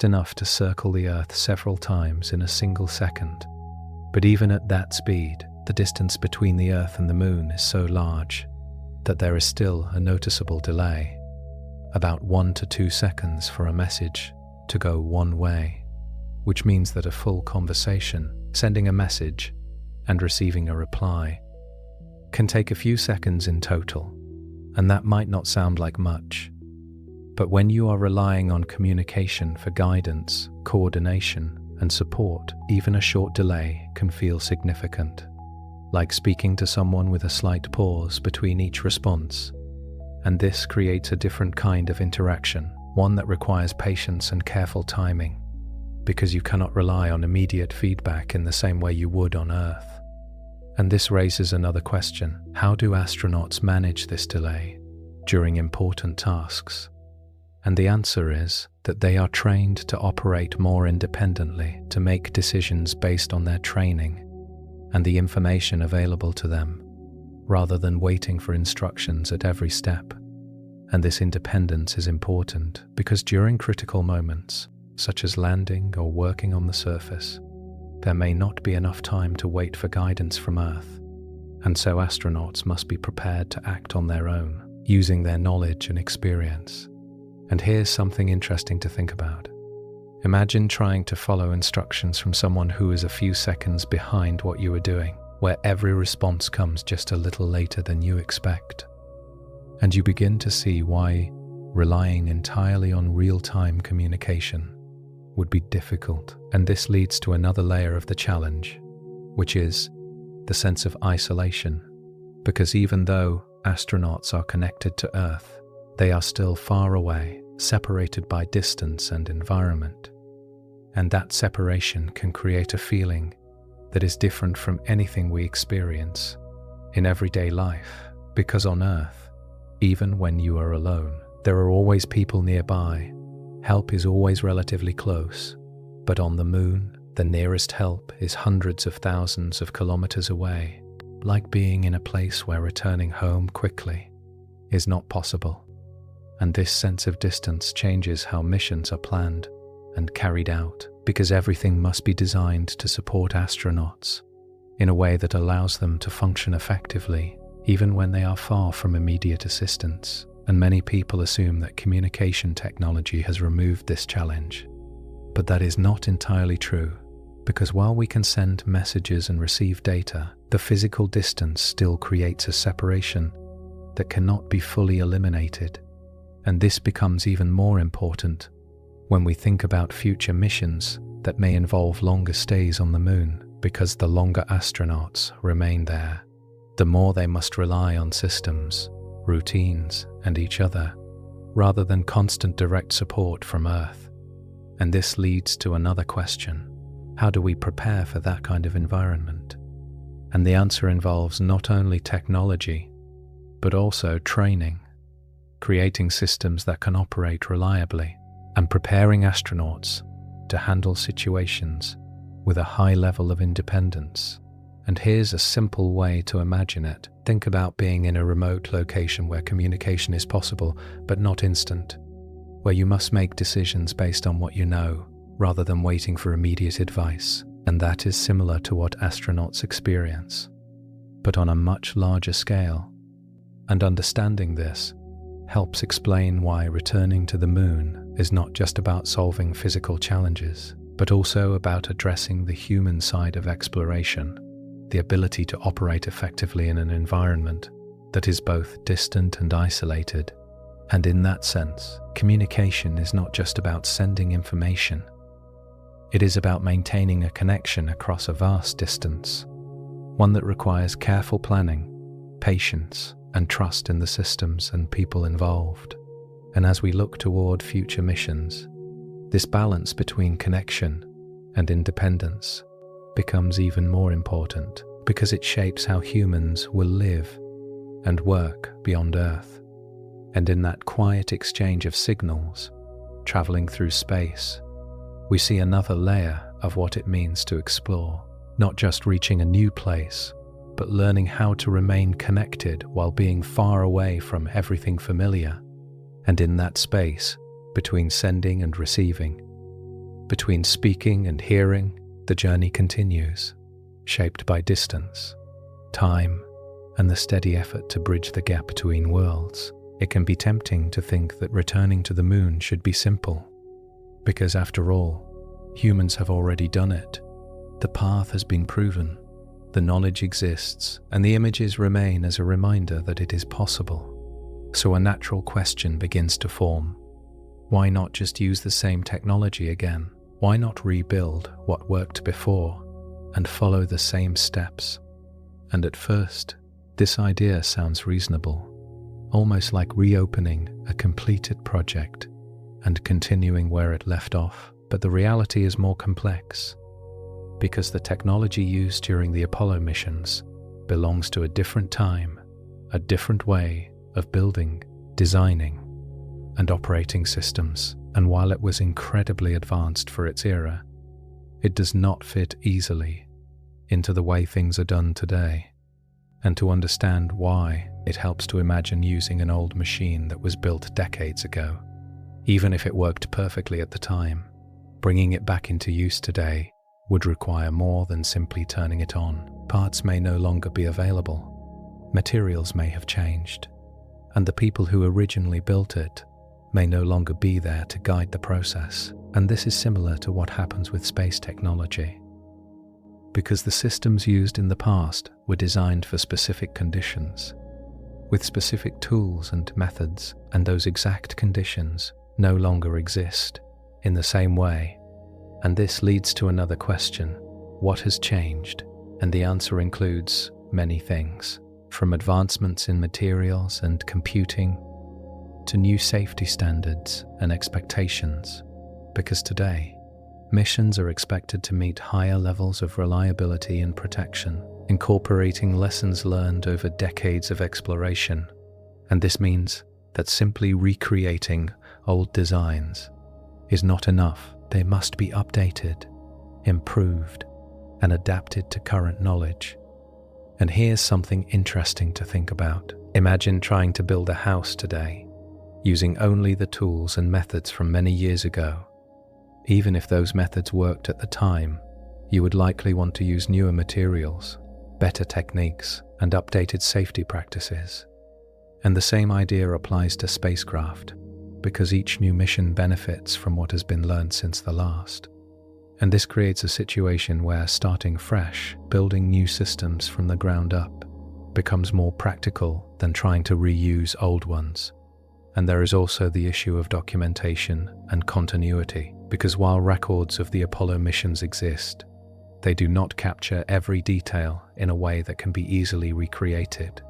[SPEAKER 1] enough to circle the Earth several times in a single second. But even at that speed, the distance between the Earth and the moon is so large that there is still a noticeable delay, about 1 to 2 seconds for a message to go one way, which means that a full conversation, sending a message and receiving a reply, can take a few seconds in total, and that might not sound like much. But when you are relying on communication for guidance, coordination, and support, even a short delay can feel significant, like speaking to someone with a slight pause between each response. And this creates a different kind of interaction, one that requires patience and careful timing, because you cannot rely on immediate feedback in the same way you would on Earth. And this raises another question. How do astronauts manage this delay during important tasks? And the answer is that they are trained to operate more independently, to make decisions based on their training and the information available to them, rather than waiting for instructions at every step. And this independence is important because during critical moments, such as landing or working on the surface, there may not be enough time to wait for guidance from Earth, and so astronauts must be prepared to act on their own, using their knowledge and experience. And here's something interesting to think about. Imagine trying to follow instructions from someone who is a few seconds behind what you are doing, where every response comes just a little later than you expect. And you begin to see why relying entirely on real-time communication would be difficult. And this leads to another layer of the challenge, which is the sense of isolation. Because even though astronauts are connected to Earth, they are still far away, separated by distance and environment. And that separation can create a feeling that is different from anything we experience in everyday life. Because on Earth, even when you are alone, there are always people nearby. Help is always relatively close. But on the moon, the nearest help is hundreds of thousands of kilometers away, like being in a place where returning home quickly is not possible. And this sense of distance changes how missions are planned and carried out, because everything must be designed to support astronauts in a way that allows them to function effectively, even when they are far from immediate assistance. And many people assume that communication technology has removed this challenge. But that is not entirely true, because while we can send messages and receive data, the physical distance still creates a separation that cannot be fully eliminated. And this becomes even more important when we think about future missions that may involve longer stays on the moon, because the longer astronauts remain there, the more they must rely on systems, routines, and each other, rather than constant direct support from Earth. And this leads to another question. How do we prepare for that kind of environment? And the answer involves not only technology, but also training. creating systems that can operate reliably, and preparing astronauts to handle situations with a high level of independence. And here's a simple way to imagine it. Think about being in a remote location where communication is possible but not instant, where you must make decisions based on what you know rather than waiting for immediate advice. And that is similar to what astronauts experience, but on a much larger scale. And understanding this helps explain why returning to the moon is not just about solving physical challenges, but also about addressing the human side of exploration, the ability to operate effectively in an environment that is both distant and isolated. And in that sense, communication is not just about sending information. It is about maintaining a connection across a vast distance, one that requires careful planning, patience, and trust in the systems and people involved. And as we look toward future missions, this balance between connection and independence becomes even more important because it shapes how humans will live and work beyond Earth. And in that quiet exchange of signals, traveling through space, we see another layer of what it means to explore, not just reaching a new place, but learning how to remain connected while being far away from everything familiar. And in that space, between sending and receiving, between speaking and hearing, the journey continues, shaped by distance, time, and the steady effort to bridge the gap between worlds. It can be tempting to think that returning to the moon should be simple, because after all, humans have already done it. The path has been proven, the knowledge exists, and the images remain as a reminder that it is possible. So a natural question begins to form. Why not just use the same technology again? Why not rebuild what worked before and follow the same steps? And at first, this idea sounds reasonable, almost like reopening a completed project and continuing where it left off. But the reality is more complex, because the technology used during the Apollo missions belongs to a different time, a different way of building, designing, and operating systems. And while it was incredibly advanced for its era, it does not fit easily into the way things are done today. And to understand why, it helps to imagine using an old machine that was built decades ago. Even if it worked perfectly at the time, bringing it back into use today would require more than simply turning it on. Parts may no longer be available, materials may have changed, and the people who originally built it may no longer be there to guide the process. And this is similar to what happens with space technology, because the systems used in the past were designed for specific conditions, with specific tools and methods, and those exact conditions no longer exist in the same way. And this leads to another question: what has changed? And the answer includes many things, from advancements in materials and computing to new safety standards and expectations. Because today, missions are expected to meet higher levels of reliability and protection, incorporating lessons learned over decades of exploration. And this means that simply recreating old designs is not enough. They must be updated, improved, and adapted to current knowledge. And here's something interesting to think about. Imagine trying to build a house today, using only the tools and methods from many years ago. Even if those methods worked at the time, you would likely want to use newer materials, better techniques, and updated safety practices. And the same idea applies to spacecraft, because each new mission benefits from what has been learned since the last. And this creates a situation where starting fresh, building new systems from the ground up, becomes more practical than trying to reuse old ones. And there is also the issue of documentation and continuity, because while records of the Apollo missions exist, they do not capture every detail in a way that can be easily recreated.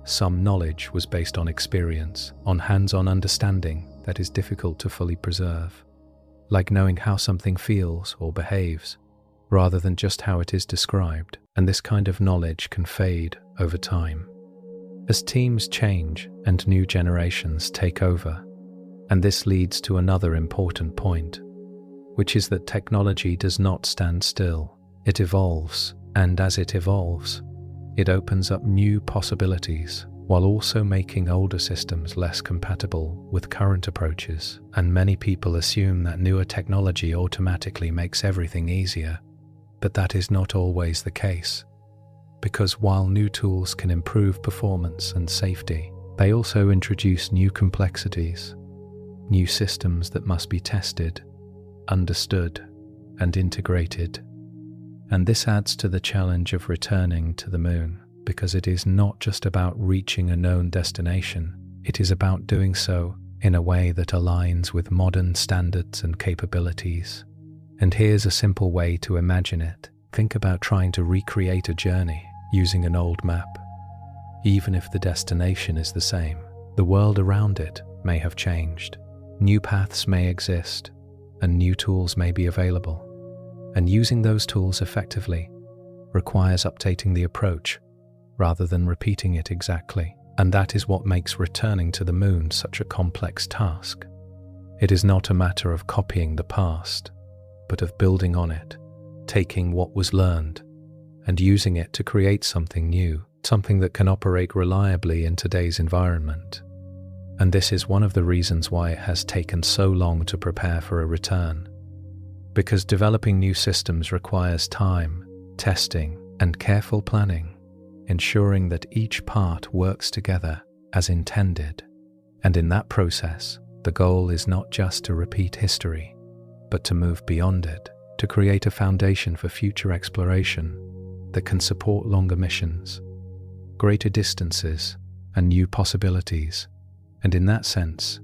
[SPEAKER 1] Some knowledge was based on experience, on hands-on understanding that is difficult to fully preserve, like knowing how something feels or behaves, rather than just how it is described. And this kind of knowledge can fade over time. as teams change and new generations take over. And this leads to another important point, which is that technology does not stand still. It evolves, and as it evolves, it opens up new possibilities while also making older systems less compatible with current approaches. And many people assume that newer technology automatically makes everything easier, but that is not always the case. Because while new tools can improve performance and safety, they also introduce new complexities, new systems that must be tested, understood, and integrated. And this adds to the challenge of returning to the moon, because it is not just about reaching a known destination, it is about doing so in a way that aligns with modern standards and capabilities. And here's a simple way to imagine it. Think about trying to recreate a journey using an old map. Even if the destination is the same, the world around it may have changed. New paths may exist, and new tools may be available. And using those tools effectively requires updating the approach rather than repeating it exactly. And that is what makes returning to the moon such a complex task. It is not a matter of copying the past, but of building on it, taking what was learned, and using it to create something new, something that can operate reliably in today's environment. And this is one of the reasons why it has taken so long to prepare for a return. Because developing new systems requires time, testing, and careful planning, ensuring that each part works together as intended. And in that process, the goal is not just to repeat history, but to move beyond it, to create a foundation for future exploration that can support longer missions, greater distances, and new possibilities. And in that sense,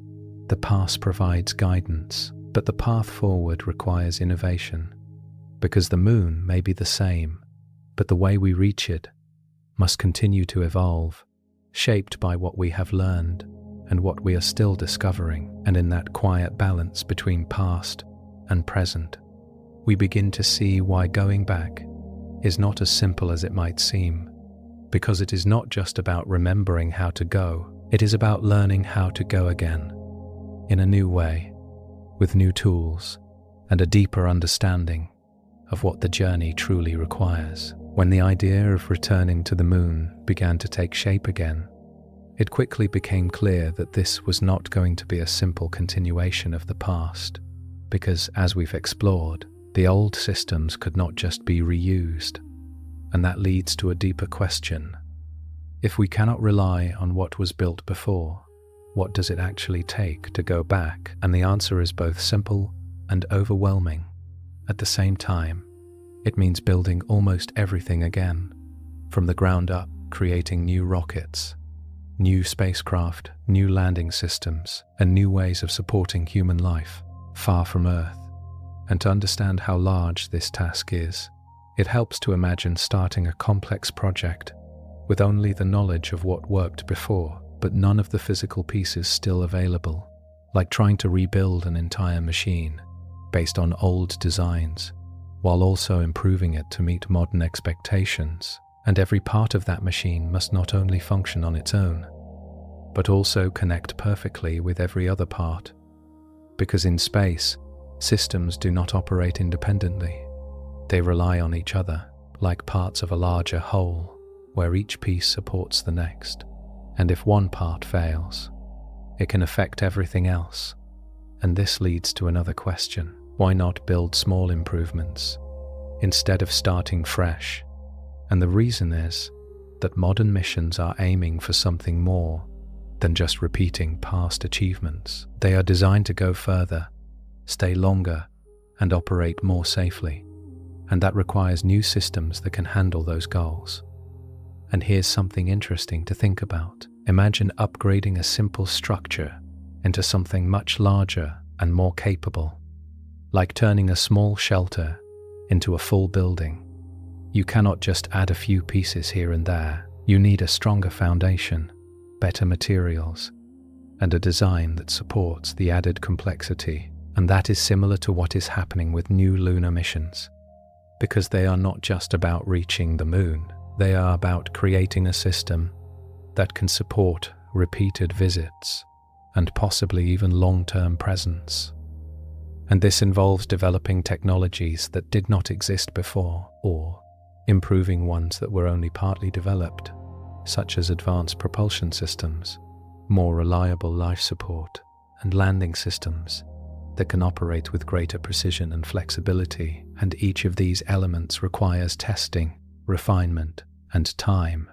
[SPEAKER 1] the past provides guidance, but the path forward requires innovation, because the moon may be the same, but the way we reach it must continue to evolve, shaped by what we have learned and what we are still discovering. And in that quiet balance between past and present, we begin to see why going back is not as simple as it might seem, because it is not just about remembering how to go, it is about learning how to go again, in a new way, with new tools, and a deeper understanding of what the journey truly requires. When the idea of returning to the moon began to take shape again, it quickly became clear that this was not going to be a simple continuation of the past, because as we've explored, the old systems could not just be reused. And that leads to a deeper question. If we cannot rely on what was built before, what does it actually take to go back? And the answer is both simple and overwhelming. At the same time, it means building almost everything again, from the ground up, creating new rockets, new spacecraft, new landing systems, and new ways of supporting human life far from Earth. And to understand how large this task is, it helps to imagine starting a complex project with only the knowledge of what worked before, but none of the physical pieces still available, like trying to rebuild an entire machine based on old designs, while also improving it to meet modern expectations. And every part of that machine must not only function on its own, but also connect perfectly with every other part. Because in space, systems do not operate independently. They rely on each other, like parts of a larger whole, where each piece supports the next. And if one part fails, it can affect everything else. And this leads to another question. Why not build small improvements instead of starting fresh? And the reason is that modern missions are aiming for something more than just repeating past achievements. They are designed to go further, stay longer, and operate more safely. And that requires new systems that can handle those goals. And here's something interesting to think about. Imagine upgrading a simple structure into something much larger and more capable, like turning a small shelter into a full building. You cannot just add a few pieces here and there. You need a stronger foundation, better materials, and a design that supports the added complexity. And that is similar to what is happening with new lunar missions, because they are not just about reaching the moon. They are about creating a system that can support repeated visits and possibly even long-term presence. And this involves developing technologies that did not exist before, or improving ones that were only partly developed, such as advanced propulsion systems, more reliable life support, and landing systems that can operate with greater precision and flexibility. And each of these elements requires testing, refinement, and time.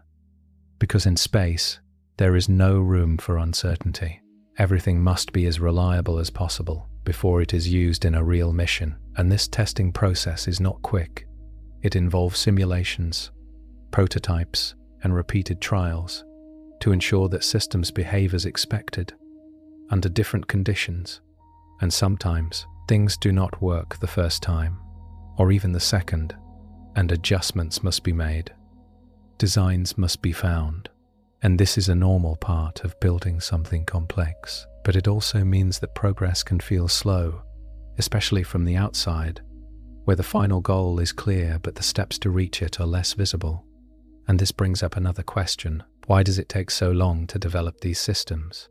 [SPEAKER 1] Because in space, there is no room for uncertainty. Everything must be as reliable as possible before it is used in a real mission. And this testing process is not quick. It involves simulations, prototypes, and repeated trials to ensure that systems behave as expected under different conditions. And sometimes things do not work the first time, or even the second, and adjustments must be made. Designs must be found, and this is a normal part of building something complex. But it also means that progress can feel slow, especially from the outside, where the final goal is clear but the steps to reach it are less visible. And this brings up another question: why does it take so long to develop these systems?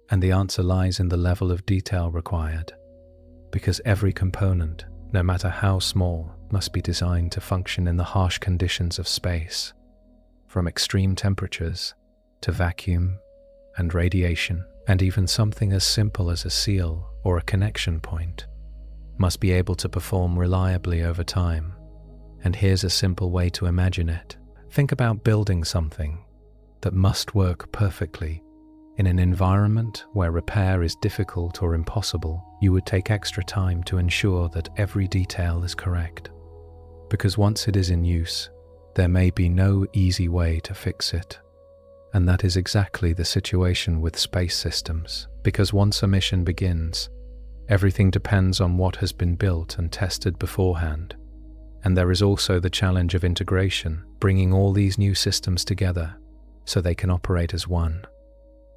[SPEAKER 1] And the answer lies in the level of detail required. Because every component, no matter how small, must be designed to function in the harsh conditions of space, from extreme temperatures to vacuum and radiation. And even something as simple as a seal or a connection point must be able to perform reliably over time. And here's a simple way to imagine it. Think about building something that must work perfectly in an environment where repair is difficult or impossible. You would take extra time to ensure that every detail is correct. Because once it is in use, there may be no easy way to fix it. And that is exactly the situation with space systems. Because once a mission begins, everything depends on what has been built and tested beforehand. And there is also the challenge of integration, bringing all these new systems together so they can operate as one.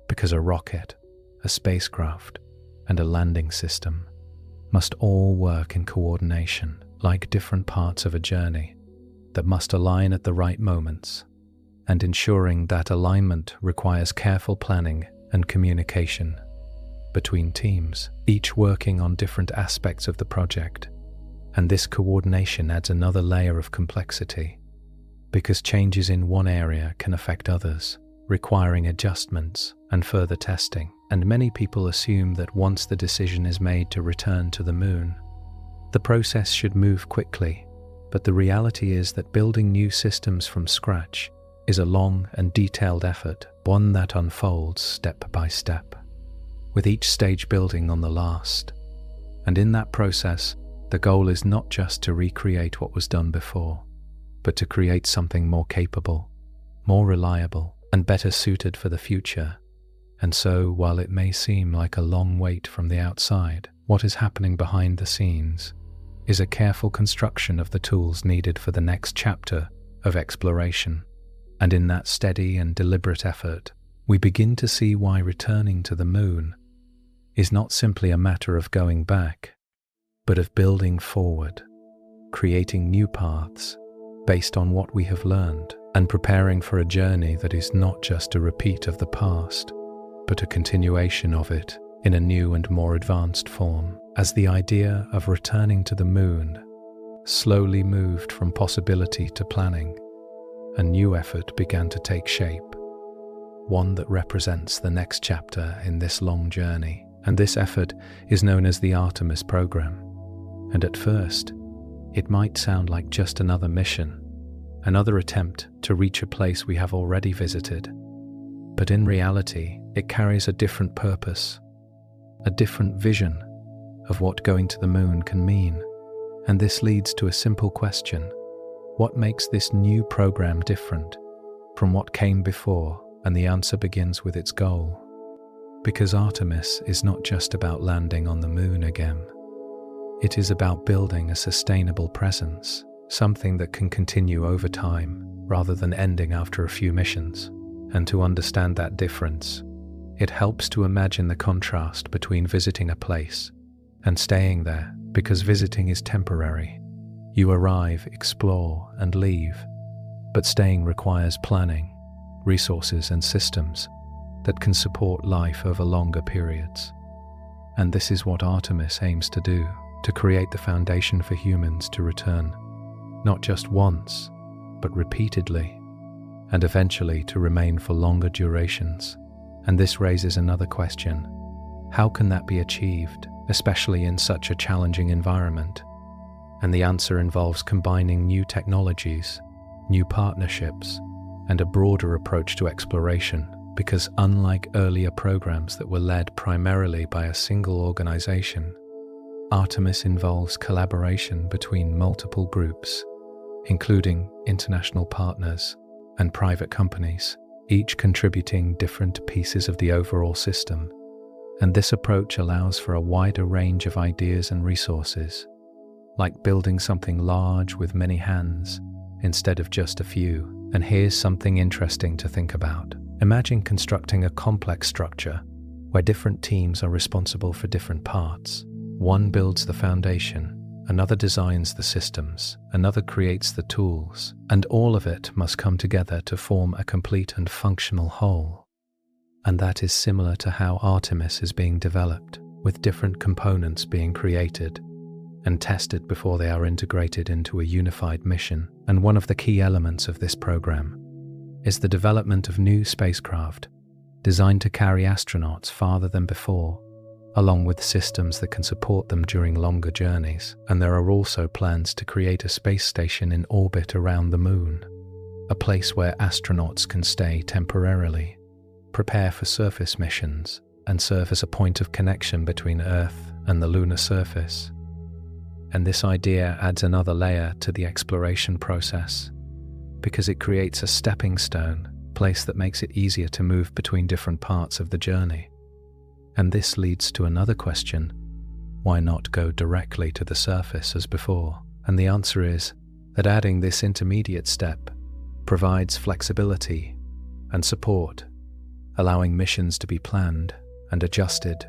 [SPEAKER 1] Because a rocket, a spacecraft, and a landing system must all work in coordination, like different parts of a journey that must align at the right moments. And ensuring that alignment requires careful planning and communication between teams, each working on different aspects of the project. And this coordination adds another layer of complexity, because changes in one area can affect others, requiring adjustments and further testing. And many people assume that once the decision is made to return to the moon, the process should move quickly. But the reality is that building new systems from scratch is a long and detailed effort, one that unfolds step by step, with each stage building on the last. And in that process, the goal is not just to recreate what was done before, but to create something more capable, more reliable, and better suited for the future. And so, while it may seem like a long wait from the outside, what is happening behind the scenes is a careful construction of the tools needed for the next chapter of exploration. And in that steady and deliberate effort, we begin to see why returning to the moon is not simply a matter of going back, but of building forward, creating new paths based on what we have learned, and preparing for a journey that is not just a repeat of the past, but a continuation of it in a new and more advanced form. As the idea of returning to the moon slowly moved from possibility to planning, a new effort began to take shape, one that represents the next chapter in this long journey. And this effort is known as the Artemis program. And at first, it might sound like just another mission, another attempt to reach a place we have already visited. But in reality, it carries a different purpose, a different vision of what going to the moon can mean. And this leads to a simple question: what makes this new program different from what came before? And the answer begins with its goal. Because Artemis is not just about landing on the moon again. It is about building a sustainable presence, something that can continue over time rather than ending after a few missions. And to understand that difference, it helps to imagine the contrast between visiting a place and staying there, because visiting is temporary. You arrive, explore, and leave. But staying requires planning, resources, and systems that can support life over longer periods. And this is what Artemis aims to do, to create the foundation for humans to return, not just once, but repeatedly, and eventually to remain for longer durations. And this raises another question. How can that be achieved, especially in such a challenging environment? And the answer involves combining new technologies, new partnerships, and a broader approach to exploration, because unlike earlier programs that were led primarily by a single organization, Artemis involves collaboration between multiple groups, including international partners and private companies, each contributing different pieces of the overall system. And this approach allows for a wider range of ideas and resources, like building something large with many hands instead of just a few. And here's something interesting to think about. Imagine constructing a complex structure where different teams are responsible for different parts. One builds the foundation, another designs the systems, another creates the tools, and all of it must come together to form a complete and functional whole. And that is similar to how Artemis is being developed, with different components being created and tested before they are integrated into a unified mission. And one of the key elements of this program is the development of new spacecraft designed to carry astronauts farther than before, along with systems that can support them during longer journeys. And there are also plans to create a space station in orbit around the Moon, a place where astronauts can stay temporarily, prepare for surface missions, and serve as a point of connection between Earth and the lunar surface. And this idea adds another layer to the exploration process, because it creates a stepping stone, place that makes it easier to move between different parts of the journey. And this leads to another question: why not go directly to the surface as before? And the answer is that adding this intermediate step provides flexibility and support, allowing missions to be planned and adjusted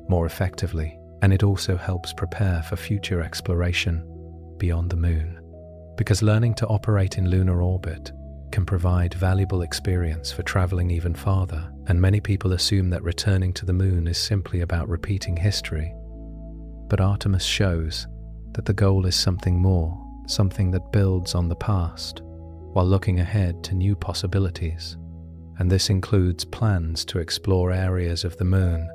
[SPEAKER 1] more effectively. And it also helps prepare for future exploration beyond the Moon, because learning to operate in lunar orbit can provide valuable experience for traveling even farther. And many people assume that returning to the Moon is simply about repeating history. But Artemis shows that the goal is something more, something that builds on the past, while looking ahead to new possibilities. And this includes plans to explore areas of the Moon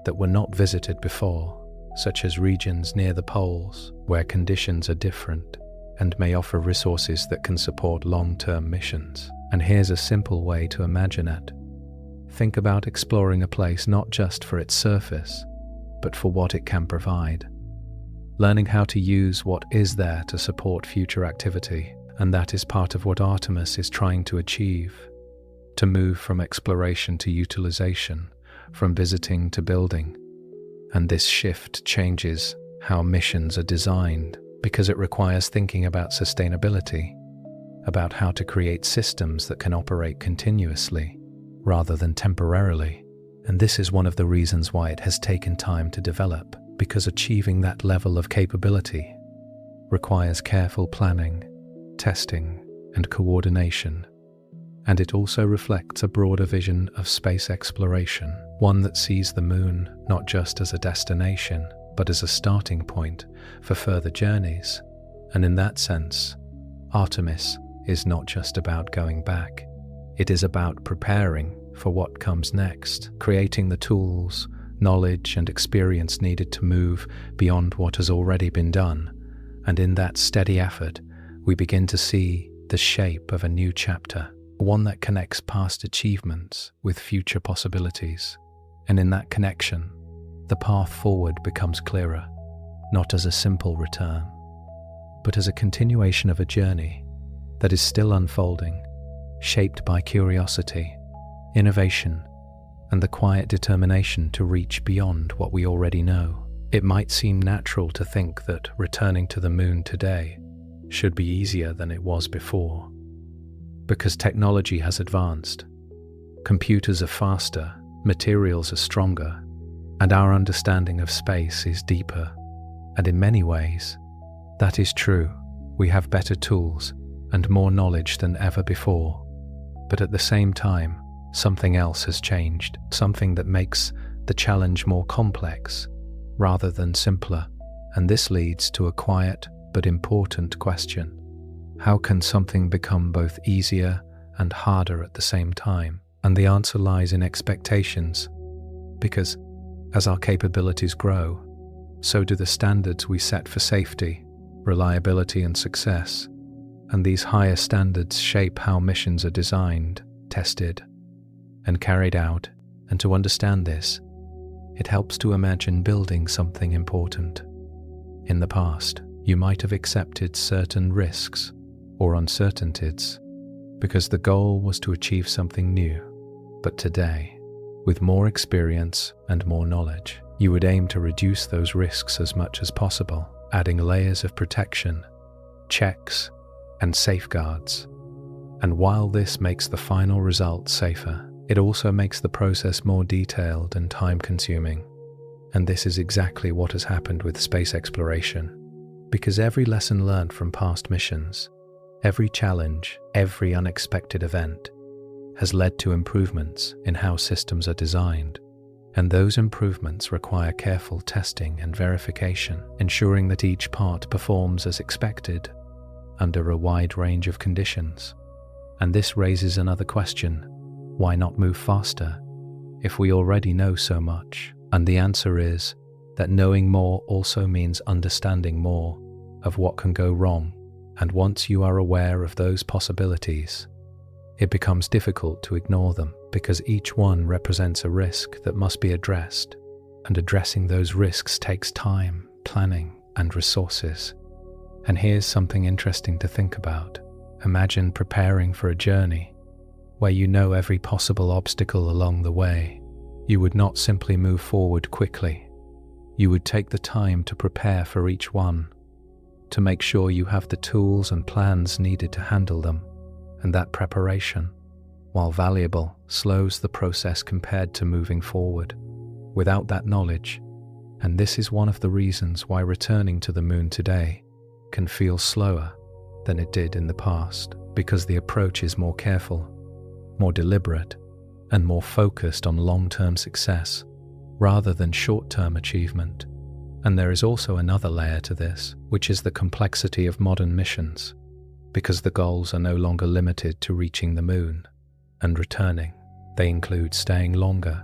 [SPEAKER 1] that were not visited before, such as regions near the poles, where conditions are different and may offer resources that can support long-term missions. And here's a simple way to imagine it. Think about exploring a place not just for its surface, but for what it can provide. Learning how to use what is there to support future activity. And that is part of what Artemis is trying to achieve, to move from exploration to utilization, from visiting to building. And this shift changes how missions are designed, because it requires thinking about sustainability, about how to create systems that can operate continuously rather than temporarily. And this is one of the reasons why it has taken time to develop, because achieving that level of capability requires careful planning, testing, and coordination. And it also reflects a broader vision of space exploration, one that sees the Moon not just as a destination, but as a starting point for further journeys. And in that sense, Artemis is not just about going back. It is about preparing for what comes next, creating the tools, knowledge, and experience needed to move beyond what has already been done. And in that steady effort, we begin to see the shape of a new chapter, one that connects past achievements with future possibilities. And in that connection, the path forward becomes clearer, not as a simple return, but as a continuation of a journey that is still unfolding, shaped by curiosity, innovation, and the quiet determination to reach beyond what we already know. It might seem natural to think that returning to the Moon today should be easier than it was before, because technology has advanced, computers are faster, materials are stronger, and our understanding of space is deeper. And in many ways, that is true. We have better tools and more knowledge than ever before. But at the same time, something else has changed, something that makes the challenge more complex rather than simpler. And this leads to a quiet but important question. How can something become both easier and harder at the same time? And the answer lies in expectations. Because as our capabilities grow, so do the standards we set for safety, reliability, and success. And these higher standards shape how missions are designed, tested, and carried out. And to understand this, it helps to imagine building something important. In the past, you might have accepted certain risks or uncertainties because the goal was to achieve something new. But today, with more experience and more knowledge, you would aim to reduce those risks as much as possible, adding layers of protection, checks, and safeguards. And while this makes the final result safer, it also makes the process more detailed and time-consuming. And this is exactly what has happened with space exploration. Because every lesson learned from past missions, every challenge, every unexpected event, has led to improvements in how systems are designed. And those improvements require careful testing and verification, ensuring that each part performs as expected under a wide range of conditions. And this raises another question: why not move faster if we already know so much? And the answer is that knowing more also means understanding more of what can go wrong. And once you are aware of those possibilities, it becomes difficult to ignore them, because each one represents a risk that must be addressed. And addressing those risks takes time, planning, and resources. And here's something interesting to think about. Imagine preparing for a journey where you know every possible obstacle along the way. You would not simply move forward quickly. You would take the time to prepare for each one, to make sure you have the tools and plans needed to handle them. And that preparation, while valuable, slows the process compared to moving forward without that knowledge. And this is one of the reasons why returning to the moon today can feel slower than it did in the past, because the approach is more careful, more deliberate, and more focused on long-term success rather than short-term achievement. And there is also another layer to this, which is the complexity of modern missions, because the goals are no longer limited to reaching the moon and returning. They include staying longer,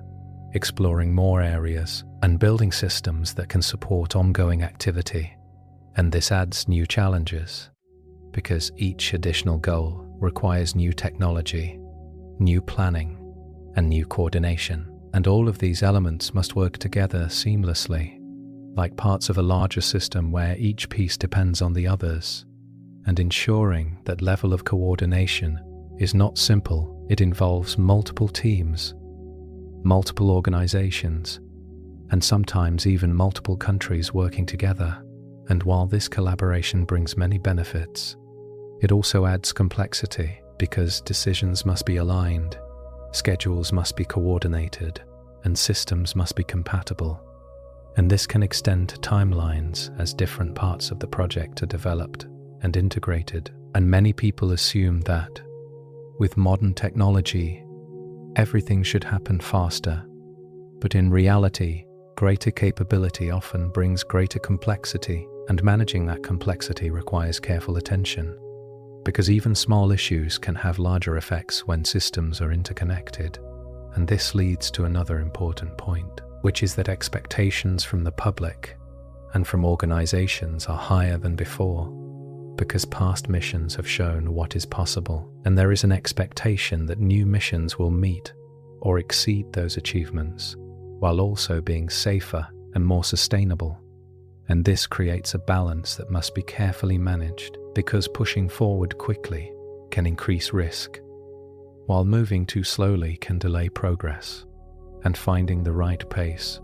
[SPEAKER 1] exploring more areas, and building systems that can support ongoing activity. And this adds new challenges, because each additional goal requires new technology, new planning, and new coordination. And all of these elements must work together seamlessly, like parts of a larger system where each piece depends on the others. And ensuring that level of coordination is not simple. It involves multiple teams, multiple organizations, and sometimes even multiple countries working together. And while this collaboration brings many benefits, it also adds complexity, because decisions must be aligned, schedules must be coordinated, and systems must be compatible. And this can extend to timelines as different parts of the project are developed and integrated. And many people assume that with modern technology, everything should happen faster. But in reality, greater capability often brings greater complexity, and managing that complexity requires careful attention, because even small issues can have larger effects when systems are interconnected. And this leads to another important point, which is that expectations from the public and from organizations are higher than before, because past missions have shown what is possible, and there is an expectation that new missions will meet or exceed those achievements, while also being safer and more sustainable. And this creates a balance that must be carefully managed, because pushing forward quickly can increase risk, while moving too slowly can delay progress. And finding the right pace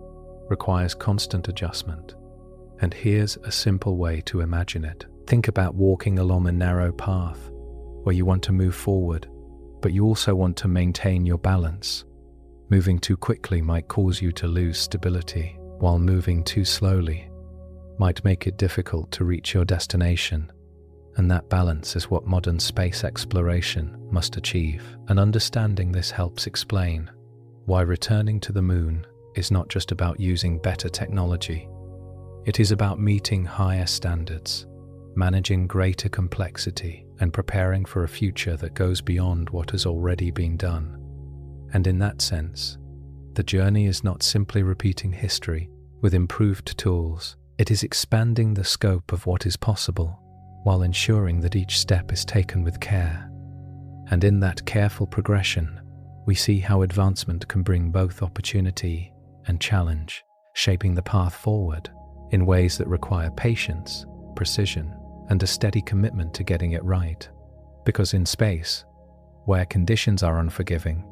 [SPEAKER 1] requires constant adjustment. And here's a simple way to imagine it. Think about walking along a narrow path where you want to move forward, but you also want to maintain your balance. Moving too quickly might cause you to lose stability, while moving too slowly might make it difficult to reach your destination. And that balance is what modern space exploration must achieve, and understanding this helps explain why returning to the moon is not just about using better technology. It is about meeting higher standards, managing greater complexity, and preparing for a future that goes beyond what has already been done. And in that sense, the journey is not simply repeating history with improved tools. It is expanding the scope of what is possible, while ensuring that each step is taken with care. And in that careful progression, we see how advancement can bring both opportunity and challenge, shaping the path forward in ways that require patience, precision, and a steady commitment to getting it right. Because in space, where conditions are unforgiving,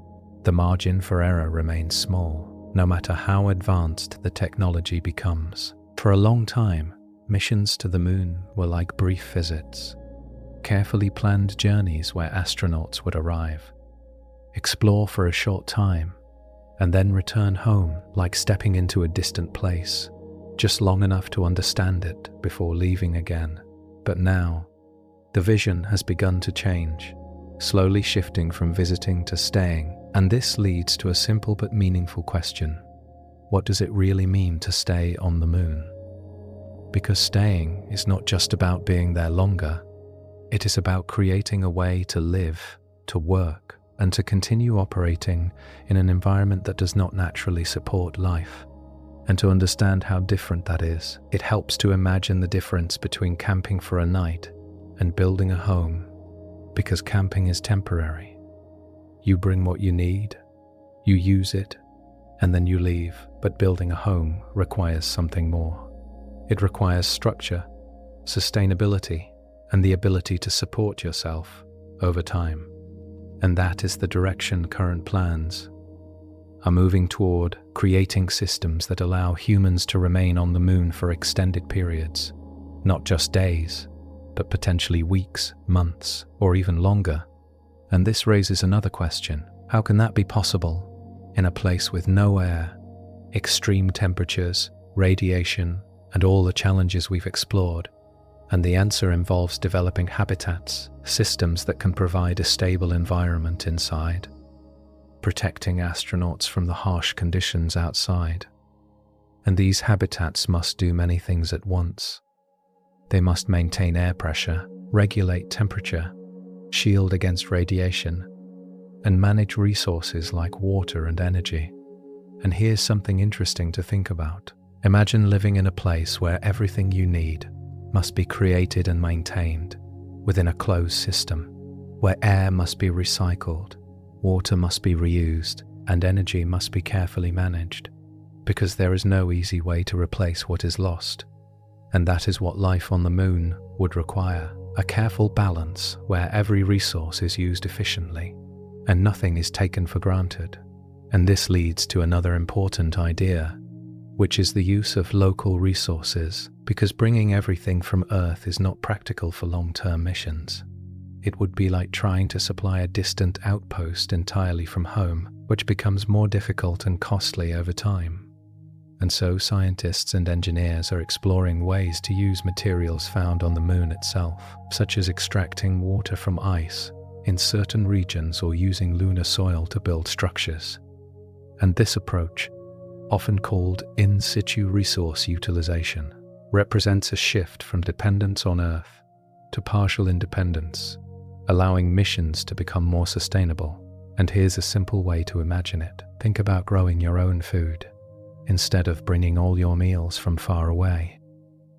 [SPEAKER 1] the margin for error remains small, no matter how advanced the technology becomes. For a long time, missions to the moon were like brief visits, carefully planned journeys where astronauts would arrive, explore for a short time, and then return home like stepping into a distant place, just long enough to understand it before leaving again. But now, the vision has begun to change, slowly shifting from visiting to staying, and this leads to a simple but meaningful question. What does it really mean to stay on the moon? Because staying is not just about being there longer, it is about creating a way to live, to work, and to continue operating in an environment that does not naturally support life. And to understand how different that is, it helps to imagine the difference between camping for a night and building a home, because camping is temporary. You bring what you need, you use it, and then you leave. But building a home requires something more. It requires structure, sustainability, and the ability to support yourself over time. And that is the direction current plans are moving toward, creating systems that allow humans to remain on the moon for extended periods, not just days, but potentially weeks, months, or even longer. And this raises another question. How can that be possible in a place with no air, extreme temperatures, radiation, and all the challenges we've explored? And the answer involves developing habitats, systems that can provide a stable environment inside, protecting astronauts from the harsh conditions outside. And these habitats must do many things at once. They must maintain air pressure, regulate temperature, shield against radiation, and manage resources like water and energy. And here's something interesting to think about. Imagine living in a place where everything you need must be created and maintained within a closed system, where air must be recycled, water must be reused, and energy must be carefully managed, because there is no easy way to replace what is lost. And that is what life on the moon would require, a careful balance where every resource is used efficiently and nothing is taken for granted. And this leads to another important idea, which is the use of local resources, because bringing everything from Earth is not practical for long-term missions. It would be like trying to supply a distant outpost entirely from home, which becomes more difficult and costly over time. And so scientists and engineers are exploring ways to use materials found on the moon itself, such as extracting water from ice in certain regions or using lunar soil to build structures. And this approach, often called in situ resource utilization, represents a shift from dependence on Earth to partial independence, allowing missions to become more sustainable. And here's a simple way to imagine it. Think about growing your own food instead of bringing all your meals from far away.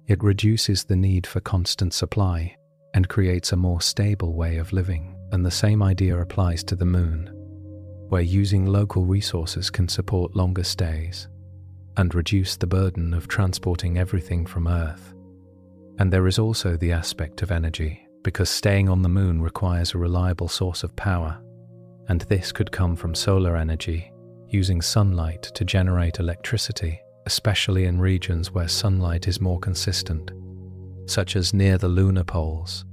[SPEAKER 1] It reduces the need for constant supply and creates a more stable way of living. And the same idea applies to the moon, where using local resources can support longer stays and reduce the burden of transporting everything from Earth. And there is also the aspect of energy, because staying on the moon requires a reliable source of power, and this could come from solar energy, using sunlight to generate electricity, especially in regions where sunlight is more consistent, such as near the lunar poles.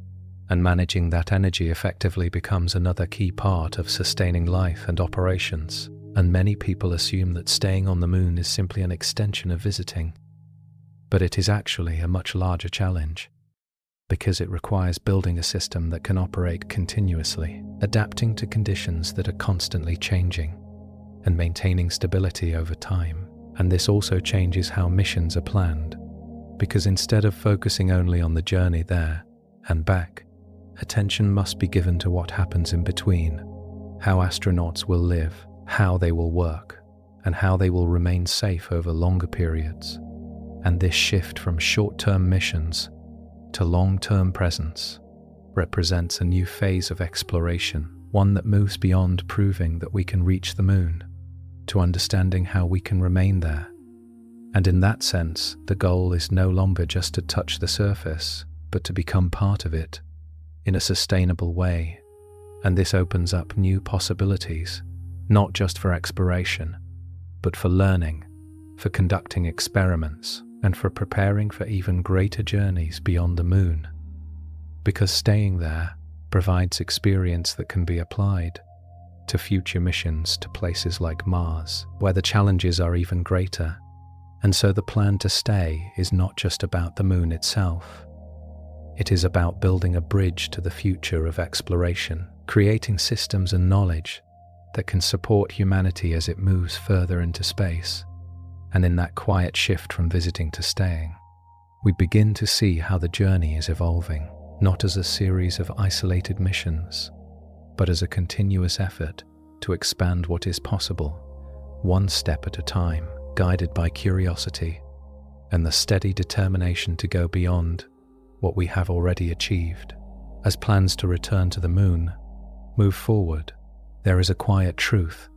[SPEAKER 1] And managing that energy effectively becomes another key part of sustaining life and operations. And many people assume that staying on the moon is simply an extension of visiting, but it is actually a much larger challenge. because it requires building a system that can operate continuously, adapting to conditions that are constantly changing, and maintaining stability over time. And this also changes how missions are planned, because instead of focusing only on the journey there and back, attention must be given to what happens in between, how astronauts will live, how they will work, and how they will remain safe over longer periods. And this shift from short-term missions to long-term presence represents a new phase of exploration, one that moves beyond proving that we can reach the moon to understanding how we can remain there. And in that sense, the goal is no longer just to touch the surface, but to become part of it in a sustainable way. And this opens up new possibilities, not just for exploration, but for learning, for conducting experiments, and for preparing for even greater journeys beyond the moon. Because staying there provides experience that can be applied to future missions to places like Mars, where the challenges are even greater. And so the plan to stay is not just about the moon itself. It is about building a bridge to the future of exploration, creating systems and knowledge that can support humanity as it moves further into space. And in that quiet shift from visiting to staying, we begin to see how the journey is evolving, not as a series of isolated missions, but as a continuous effort to expand what is possible, one step at a time, guided by curiosity and the steady determination to go beyond what we have already achieved. As plans to return to the moon move forward, there is a quiet truth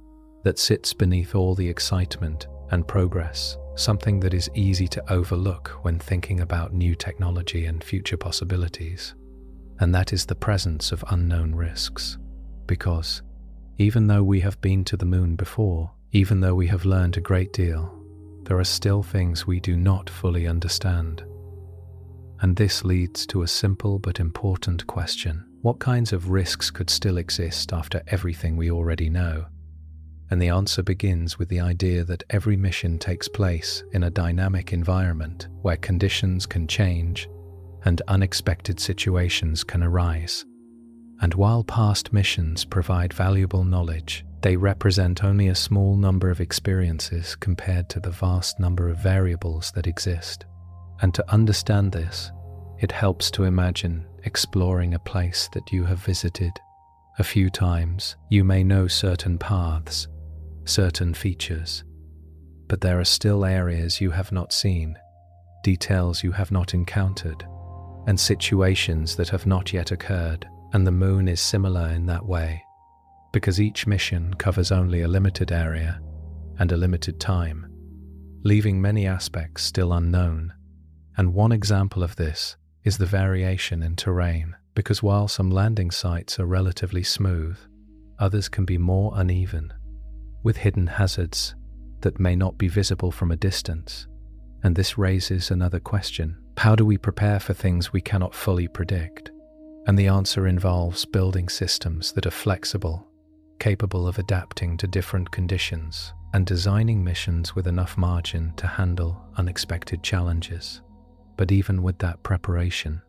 [SPEAKER 1] that sits beneath all the excitement and progress, something that is easy to overlook when thinking about new technology and future possibilities. And that is the presence of unknown risks. Because even though we have been to the moon before, even though we have learned a great deal, there are still things we do not fully understand. And this leads to a simple but important question. What kinds of risks could still exist after everything we already know? And the answer begins with the idea that every mission takes place in a dynamic environment where conditions can change and unexpected situations can arise. And while past missions provide valuable knowledge, they represent only a small number of experiences compared to the vast number of variables that exist. And to understand this, it helps to imagine exploring a place that you have visited a few times. You may know certain paths, certain features, but there are still areas you have not seen, details you have not encountered, and situations that have not yet occurred. And the moon is similar in that way, because each mission covers only a limited area and a limited time, leaving many aspects still unknown. And one example of this is the variation in terrain, because while some landing sites are relatively smooth, others can be more uneven, with hidden hazards that may not be visible from a distance. And this raises another question. How do we prepare for things we cannot fully predict? And the answer involves building systems that are flexible, capable of adapting to different conditions, and designing missions with enough margin to handle unexpected challenges. But even with that preparation,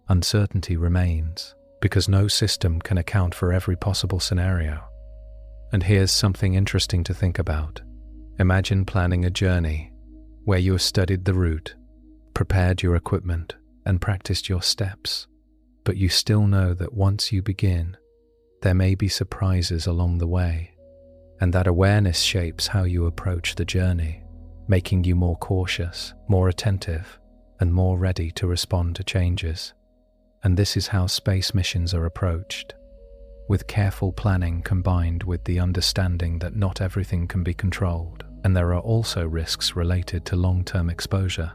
[SPEAKER 1] uncertainty remains, because no system can account for every possible scenario. And here's something interesting to think about. Imagine planning a journey where you have studied the route, prepared your equipment, and practiced your steps. But you still know that once you begin, there may be surprises along the way, and that awareness shapes how you approach the journey, making you more cautious, more attentive, and more ready to respond to changes. And this is how space missions are approached, with careful planning combined with the understanding that not everything can be controlled, and there are also risks related to long-term exposure.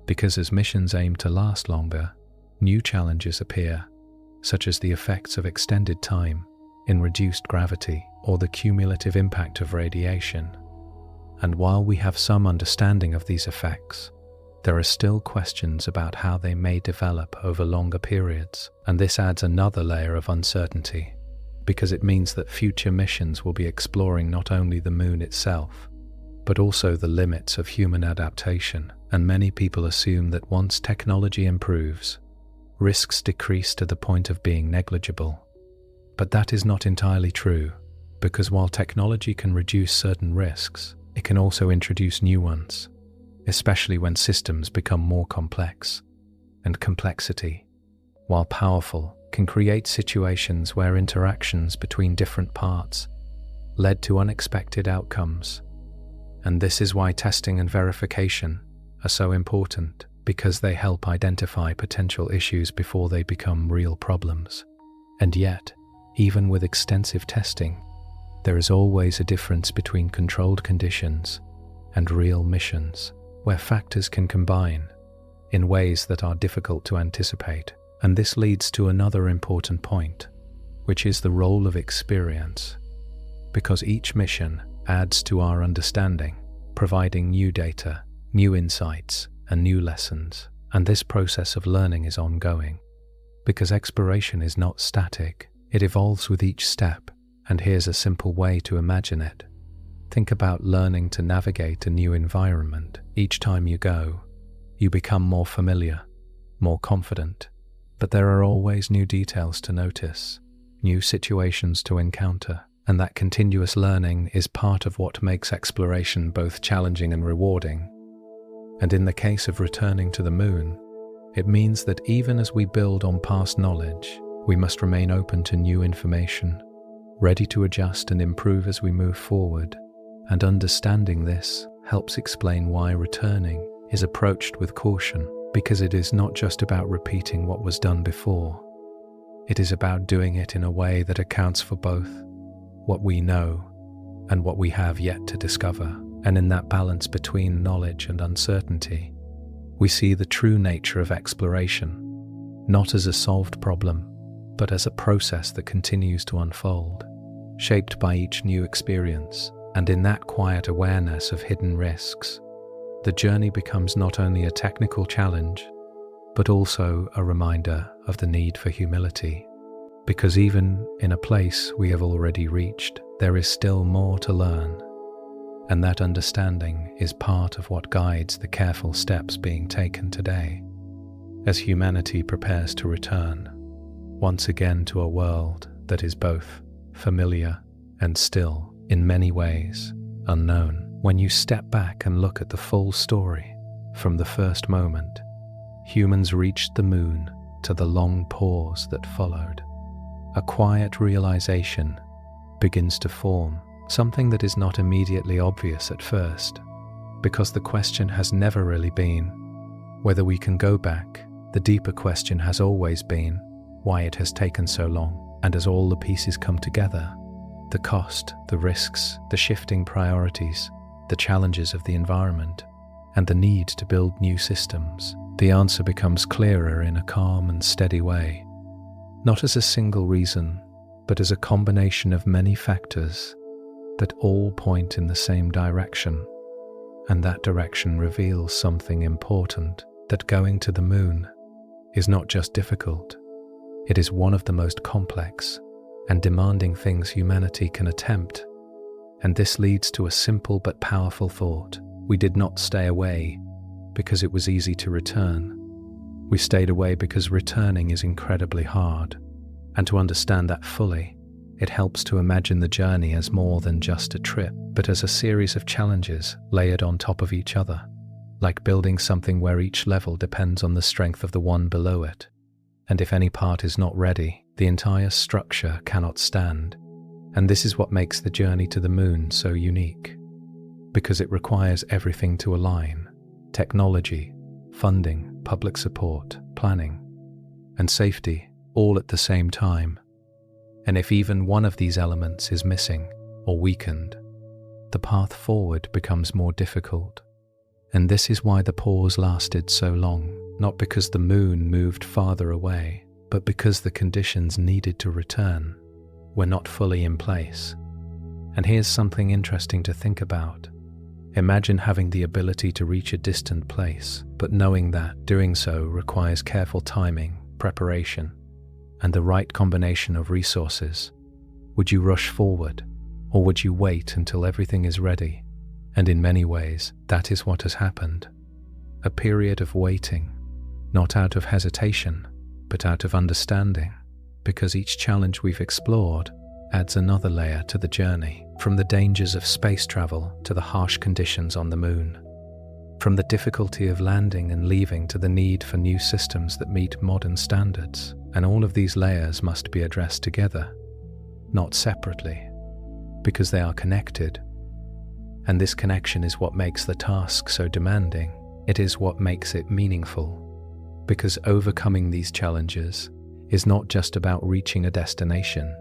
[SPEAKER 1] Because as missions aim to last longer, new challenges appear, such as the effects of extended time in reduced gravity or the cumulative impact of radiation. And while we have some understanding of these effects, there are still questions about how they may develop over longer periods, and this adds another layer of uncertainty, because it means that future missions will be exploring not only the moon itself, but also the limits of human adaptation. And many people assume that once technology improves, risks decrease to the point of being negligible. But that is not entirely true, because while technology can reduce certain risks, it can also introduce new ones, especially when systems become more complex. And complexity, while powerful, can create situations where interactions between different parts led to unexpected outcomes. And this is why testing and verification are so important, because they help identify potential issues before they become real problems. And yet, even with extensive testing, there is always a difference between controlled conditions and real missions, where factors can combine in ways that are difficult to anticipate. And this leads to another important point, which is the role of experience, because each mission adds to our understanding, providing new data, new insights, and new lessons. And this process of learning is ongoing, because exploration is not static, it evolves with each step. And here's a simple way to imagine it. Think about learning to navigate a new environment. Each time you go, you become more familiar, more confident, but there are always new details to notice, new situations to encounter, and that continuous learning is part of what makes exploration both challenging and rewarding. And in the case of returning to the moon, it means that even as we build on past knowledge, we must remain open to new information, ready to adjust and improve as we move forward. And understanding this helps explain why returning is approached with caution, because it is not just about repeating what was done before. It is about doing it in a way that accounts for both what we know and what we have yet to discover. And in that balance between knowledge and uncertainty, we see the true nature of exploration, not as a solved problem, but as a process that continues to unfold, shaped by each new experience. And in that quiet awareness of hidden risks, the journey becomes not only a technical challenge, but also a reminder of the need for humility. Because even in a place we have already reached, there is still more to learn. And that understanding is part of what guides the careful steps being taken today, as humanity prepares to return once again to a world that is both familiar and still, in many ways, unknown. When you step back and look at the full story, from the first moment humans reached the moon to the long pause that followed, a quiet realization begins to form, something that is not immediately obvious at first, because the question has never really been whether we can go back. The deeper question has always been why it has taken so long. And as all the pieces come together, the cost, the risks, the shifting priorities, the challenges of the environment, and the need to build new systems, the answer becomes clearer in a calm and steady way, not as a single reason, but as a combination of many factors that all point in the same direction. And that direction reveals something important, that going to the moon is not just difficult, it is one of the most complex and demanding things humanity can attempt. And this leads to a simple but powerful thought. We did not stay away because it was easy to return. We stayed away because returning is incredibly hard. And to understand that fully, it helps to imagine the journey as more than just a trip, but as a series of challenges layered on top of each other, like building something where each level depends on the strength of the one below it. And if any part is not ready, the entire structure cannot stand. And this is what makes the journey to the moon so unique, because it requires everything to align: technology, funding, public support, planning, and safety, all at the same time. And if even one of these elements is missing or weakened, the path forward becomes more difficult. And this is why the pause lasted so long, not because the moon moved farther away, but because the conditions needed to return were not fully in place. And here's something interesting to think about. Imagine having the ability to reach a distant place, but knowing that doing so requires careful timing, preparation, and the right combination of resources. Would you rush forward, or would you wait until everything is ready? And in many ways, that is what has happened. A period of waiting, not out of hesitation, but out of understanding, because each challenge we've explored adds another layer to the journey, from the dangers of space travel to the harsh conditions on the moon, from the difficulty of landing and leaving to the need for new systems that meet modern standards. And all of these layers must be addressed together, not separately, because they are connected. And this connection is what makes the task so demanding. It is what makes it meaningful, because overcoming these challenges is not just about reaching a destination.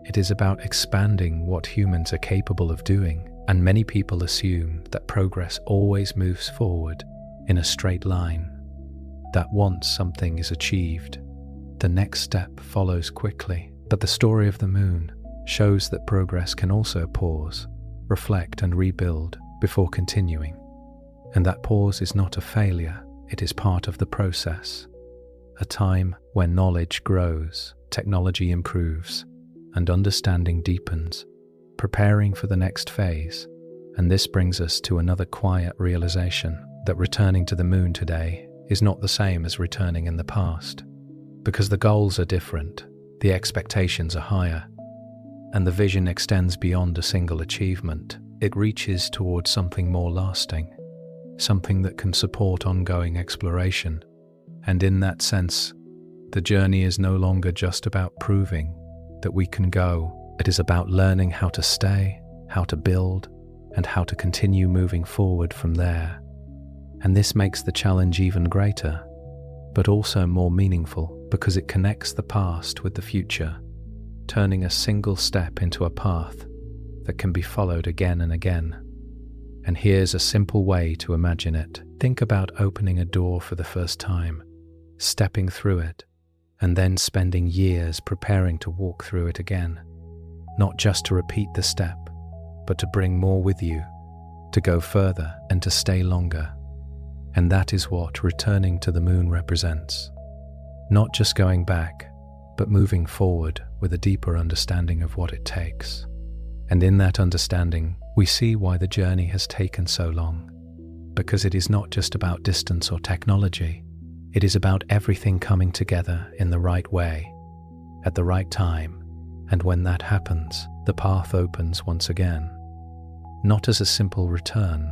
[SPEAKER 1] It is about expanding what humans are capable of doing. And many people assume that progress always moves forward in a straight line, that once something is achieved, the next step follows quickly. But the story of the moon shows that progress can also pause, reflect, and rebuild before continuing. And that pause is not a failure, it is part of the process. A time when knowledge grows, technology improves, and understanding deepens, preparing for the next phase. And this brings us to another quiet realization, that returning to the moon today is not the same as returning in the past. Because the goals are different, the expectations are higher, and the vision extends beyond a single achievement. It reaches towards something more lasting, something that can support ongoing exploration. And in that sense, the journey is no longer just about proving that we can go. It is about learning how to stay, how to build, and how to continue moving forward from there. And this makes the challenge even greater, but also more meaningful, because it connects the past with the future, turning a single step into a path that can be followed again and again. And here's a simple way to imagine it. Think about opening a door for the first time, stepping through it, and then spending years preparing to walk through it again. Not just to repeat the step, but to bring more with you, to go further and to stay longer. And that is what returning to the moon represents. Not just going back, but moving forward with a deeper understanding of what it takes. And in that understanding, we see why the journey has taken so long. Because it is not just about distance or technology, it is about everything coming together in the right way, at the right time. And when that happens, the path opens once again, not as a simple return,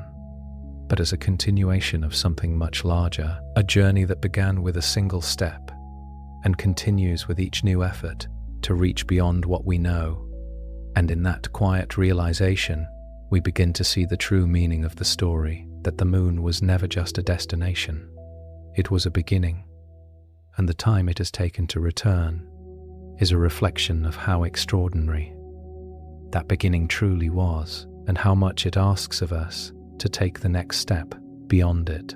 [SPEAKER 1] but as a continuation of something much larger, a journey that began with a single step and continues with each new effort to reach beyond what we know. And in that quiet realization, we begin to see the true meaning of the story, that the moon was never just a destination. It was a beginning, and the time it has taken to return is a reflection of how extraordinary that beginning truly was, and how much it asks of us to take the next step beyond it.